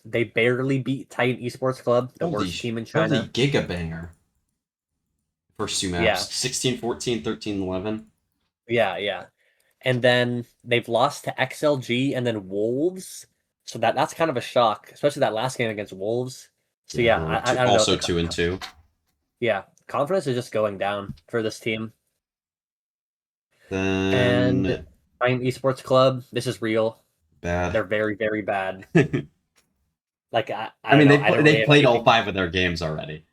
they barely beat Titan Esports Club, the worst team in China. Holy gigabanger. First 2 maps. Yeah. 16-14, 13-11. Yeah. And then they've lost to XLG and then Wolves. So that's kind of a shock, especially that last game against Wolves. So I don't know. Also 2-2. Yeah. Confidence is just going down for this team. Then And Titan Esports Club, this is real. bad. They're very, very bad. Like they played all 5 of their games already.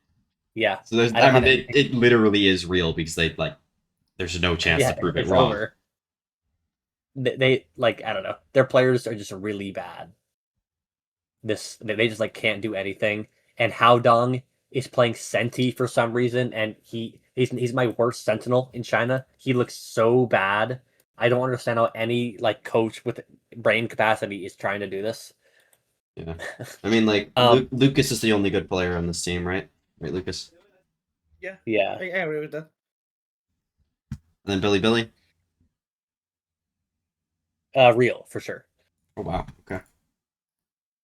Yeah. So it literally is real because there's no chance to prove it wrong. Over. They like, I don't know. Their players are just really bad. They just like can't do anything. And Hao Dong is playing Senti for some reason, and he's my worst Sentinel in China. He looks so bad. I don't understand how any like coach with brain capacity is trying to do this. Yeah, I mean, like Lucas is the only good player on this team, right? Right, Lucas. Yeah. I agree with that. And then Billy. Real for sure. Oh wow. Okay.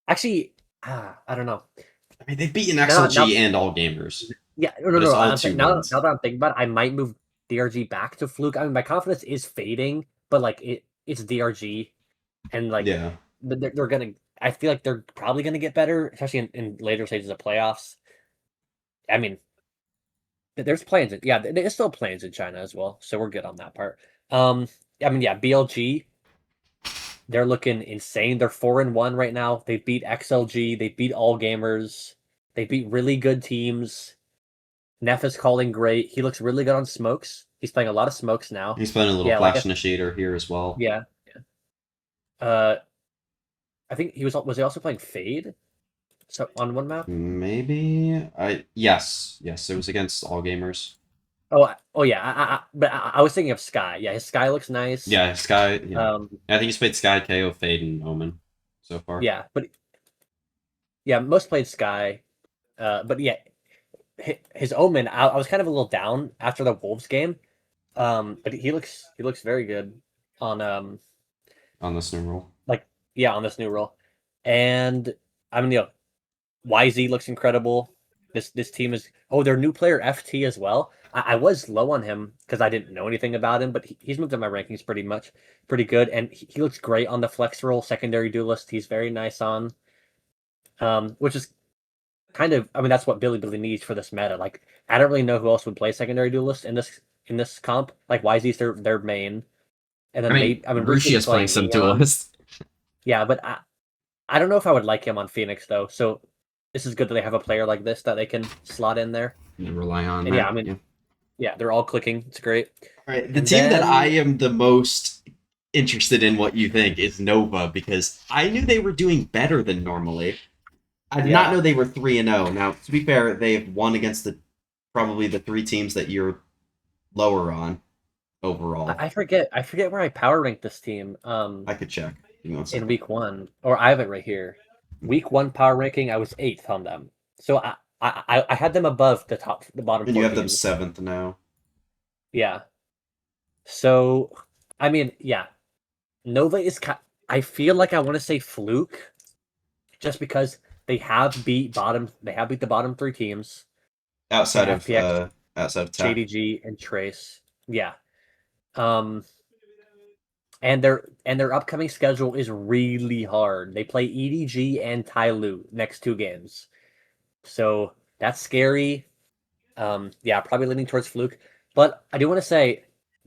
Actually, I don't know. I mean, they've beaten XLG and all gamers. Yeah, no. Now that I'm thinking about it, I might move DRG back to FLUKE. I mean, my confidence is fading, but like it's DRG, and like they're gonna. I feel like they're probably gonna get better, especially in later stages of playoffs. I mean, there's plans. There's still plans in China as well, so we're good on that part. I mean, BLG. They're looking insane. They're 4-1 right now. They beat XLG. They beat all gamers. They beat really good teams. Neff is calling great. He looks really good on smokes. He's playing a lot of smokes now. He's playing a little flash initiator here as well. Yeah. I think he was he also playing Fade? So on one map? Maybe. Yes. It was against all gamers. Oh yeah. But I was thinking of Sky. Yeah, his Sky looks nice. Yeah, Sky. Yeah. I think he's played Sky, KO, Fade, and Omen so far. Yeah, but most played Sky. But yeah, his Omen. I was kind of a little down after the Wolves game. But he looks very good on this new role. On this new role. And I mean, YZ looks incredible. This team is their new player FT as well. I was low on him because I didn't know anything about him, but he's moved up my rankings pretty good, and he looks great on the flex role, secondary duelist. He's very nice on, which is kind of, I mean, that's what Billy needs for this meta. Like, I don't really know who else would play secondary duelist in this comp. Like YZ's their main, and then Rushi is playing some duelist. Yeah, but I don't know if I would like him on Phoenix though. So this is good that they have a player like this that they can slot in there and rely on. And they're all clicking. It's great. All right, the team that I am the most interested in what you think is Nova, because I knew they were doing better than normally. I did not know they were 3-0. Now, to be fair, they've won against probably the 3 teams that you're lower on overall. I forget where I power ranked this team. I could check. In week 1, or I have it right here. Week 1 power ranking, I was 8th on them. So I had them above the bottom. And you have them 7th now. Yeah. So, I mean, Nova is. I feel like I want to say FLUKE, just because they have beat the bottom 3 teams outside of TAC. JDG and Trace. Yeah. And their upcoming schedule is really hard. They play EDG and Tyloo next 2 games. So that's scary. Yeah, probably leaning towards Fluke. But I do want to say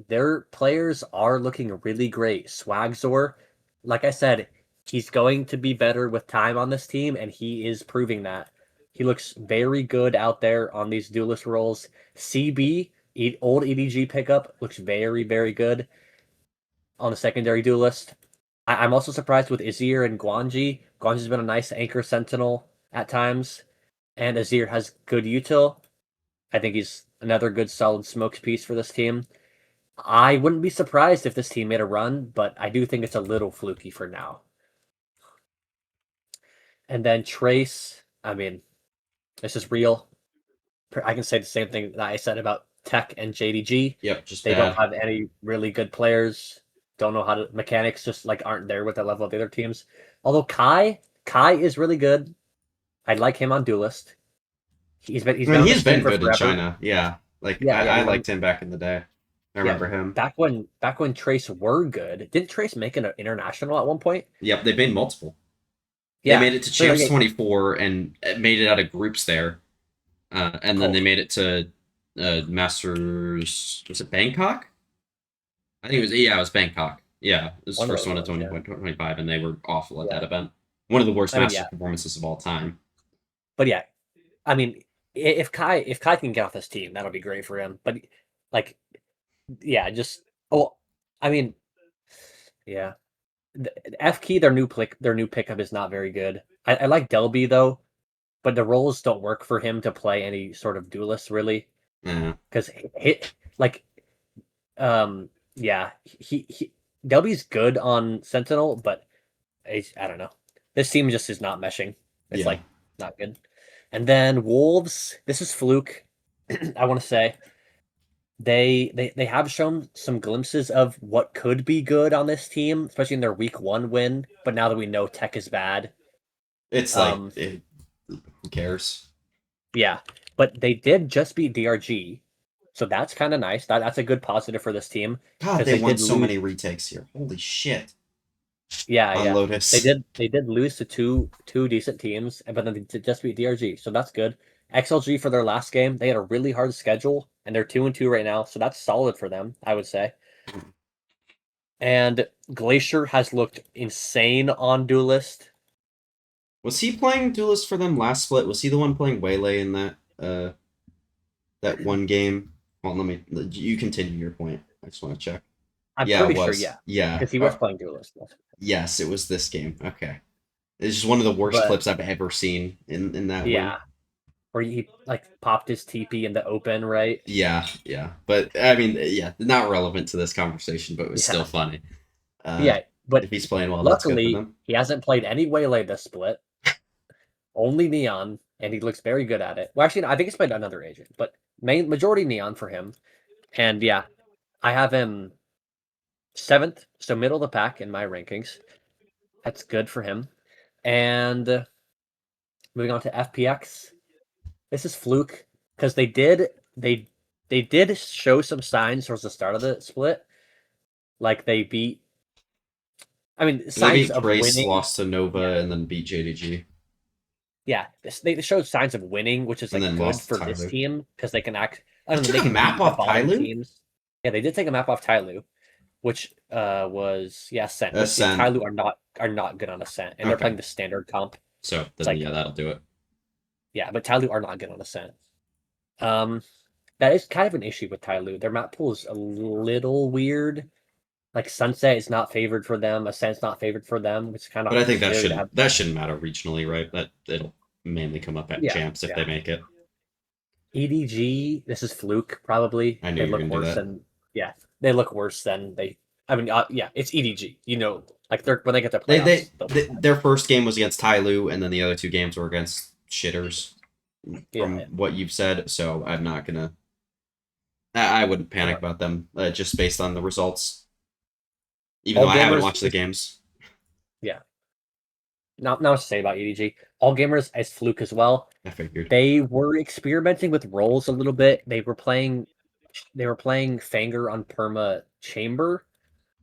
their players are looking really great. Swagzor, like I said, he's going to be better with time on this team, and he is proving that. He looks very good out there on these duelist roles. CB, old EDG pickup, looks very, very good on the secondary duelist. I'm also surprised with Azir and Guanji. Guanji's been a nice anchor sentinel at times, and Azir has good util. I think he's another good solid smokes piece for this team. I wouldn't be surprised if this team made a run, but I do think it's a little fluky for now. And then Trace, I mean, this is real. I can say the same thing that I said about Tech and JDG. Yep, just They bad. don't have any really good players. Don't know how to mechanics just like aren't there with the level of the other teams. Although Kai is really good. I like him on Duelist. He's I mean, on he's this team been for good in forever. China. Yeah, like Yeah, I he's on- liked him back in the day. I remember him. Back when Trace were good. Didn't Trace make an international at one point? Yep, they've made multiple. Yeah. They made it to So, Champs like, 24 and made it out of groups there. And then Cool. they made it to Masters. Was it Bangkok? I think it was. Yeah, it was Bangkok. Yeah, it was the One of first one in those ones, 2025, and they were awful at Yeah. that event. One of the worst I mean, Masters yeah. performances of all time. But yeah, I mean, if Kai can get off this team, that'll be great for him. But like, yeah, just I mean, yeah, the F key their new pickup is not very good. I like Delby though, but the roles don't work for him to play any sort of duelist really Yeah. because like yeah he Delby's good on Sentinel, but I don't know. This team just is not meshing. It's Yeah. like not good. And then Wolves, this is Fluke. I want to say they have shown some glimpses of what could be good on this team, especially in their week 1 win. But now that we know Tech is bad, It's like, who cares? yeah. But they did just beat DRG, so that's kind of nice. That's a good positive for this team. God, 'Cause they they won did so lose- many retakes here. Holy shit. Yeah, On yeah. Lotus. They did lose to two decent teams, but then they did just beat DRG, so that's good. XLG for their last game, they had a really hard schedule, and they're 2-2 right now, so that's solid for them, I would say. And Glacier has looked insane on Duelist. Was he playing Duelist for them last split? Was he the one playing Waylay in that one game? Well, you continue your point. I just want to check. I'm Yeah, pretty it sure, was. yeah, Yeah. because he was playing Duelist. Yes, it was this game. Okay. It's just one of the worst But- clips I've ever seen in that win. Yeah, where he like popped his TP in the open, right? Yeah, yeah. But I mean, yeah, not relevant to this conversation, but it was Yeah. still funny. Yeah, but If he's playing well, that's good for luckily them. he hasn't played any Waylay this split. Only Neon, and he looks very good at it. Well, actually, no, I think he's played another agent, but majority Neon for him. And yeah, I have him 7th, so middle of the pack in my rankings. That's good for him. And moving on to FPX, this is Fluke because they did show some signs towards the start of the split, like they beat. I mean, They signs beat of Trace, winning. lost to Nova, and then beat JDG. Yeah, they showed signs of winning, which is And like then good lost for to this Tyloo. team because they can act. I don't They know. took They a can map beat off the bottom Tyloo? teams. Yeah, they did take a map off Tyloo, which was Ascent. But Ascent. Tyloo are not good on Ascent, and they're Okay. playing the standard comp. So then, like- yeah, that'll do it. Yeah, but Tyloo are not good on Ascent. That is kind of an issue with Tyloo. Their map pool is a little weird. Like Sunset is not favored for them. Ascent's not favored for them, which is kind of. But I think that weird to have. shouldn't matter regionally, right? That it'll mainly come up at Yeah, champs if yeah. they make it. EDG, this is Fluke probably. I knew They you were look gonna do worse that. than they look worse than they. I mean, yeah, it's EDG. You know, like they're when they get to They, playoffs. their first game was against Tyloo, and then the other two games were against shitters. From Yeah. what you've said, so I'm not gonna. I wouldn't panic Yeah. about them just based on the results. Even All though I haven't gamers- watched the games. Not much to say about EDG. All gamers as Fluke as well. I figured. They were experimenting with roles a little bit. They were playing Fanger on Perma Chamber,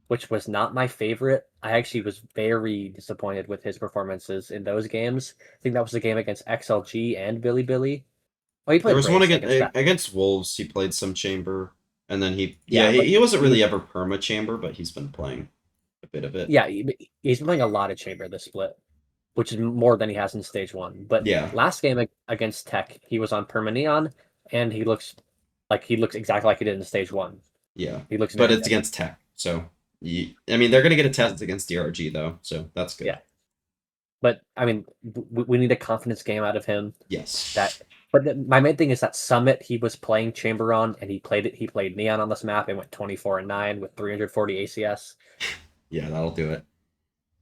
which was not my favorite. I actually was very disappointed with his performances in those games. I think that was the game against XLG and Billy Billy. Oh, he played There was one Brace against Wolves. He played some chamber, and then he Yeah, but he wasn't really ever perma chamber, but he's been playing a bit of it. Yeah, he's been playing a lot of chamber this split, which is more than he has in stage 1. But Yeah. last game against Tech, he was on perma neon, and he looks exactly like he did in stage 1. Yeah, He looks, but very it's good. against Tech, so I mean they're gonna get a test against DRG though, so that's good. Yeah. But I mean, we need a confidence game out of him. Yes. My main thing is that Summit he was playing chamber on, and he played neon on this map and went 24-9 with 340 ACS. Yeah, that'll do it.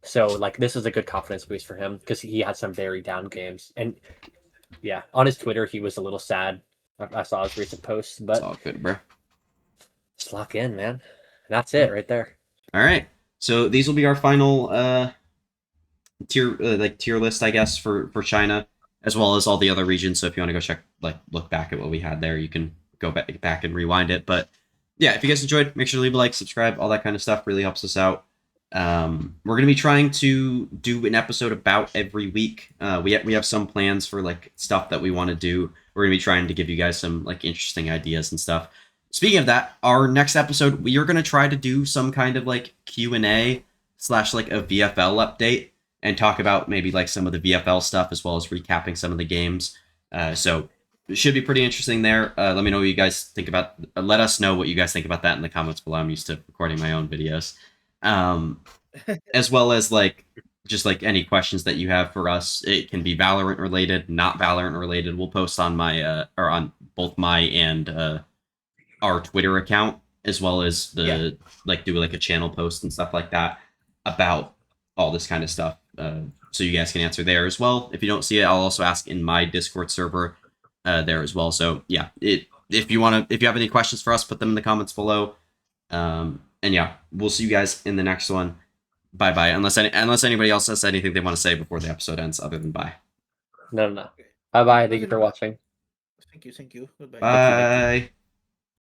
So like this is a good confidence boost for him because he had some very down games, and yeah, on his Twitter he was a little sad. I saw his recent posts, but It's all good, bro. just lock in, man. That's it right there. All right, so these will be our final tier list, I guess, for China, as well as all the other regions. So if you want to go check, look back at what we had there, you can go back and rewind it. But yeah, if you guys enjoyed, make sure to leave a like, subscribe, all that kind of stuff really helps us out. We're gonna be trying to do an episode about every week. We have some plans for like stuff that we want to do. We're gonna be trying to give you guys some like interesting ideas and stuff. Speaking of that, our next episode we are gonna try to do some kind of like Q&A / like a VFL update and talk about maybe like some of the VFL stuff as well as recapping some of the games. So it should be pretty interesting there. Let me know what you guys think about. Let us know what you guys think about that in the comments below. I'm used to recording my own videos. As well as just any questions that you have for us. It can be Valorant related, not Valorant related. We'll post on my or on both my and our Twitter account, as well as do a channel post and stuff like that about all this kind of stuff. So you guys can answer there as well. If you don't see it, I'll also ask in my Discord server there as well. So yeah, if you have any questions for us, put them in the comments below. And yeah, we'll see you guys in the next one. Bye bye. Unless anybody else has anything they want to say before the episode ends, other than bye. No. Bye bye. Thank you for watching. Thank you. Goodbye. Bye.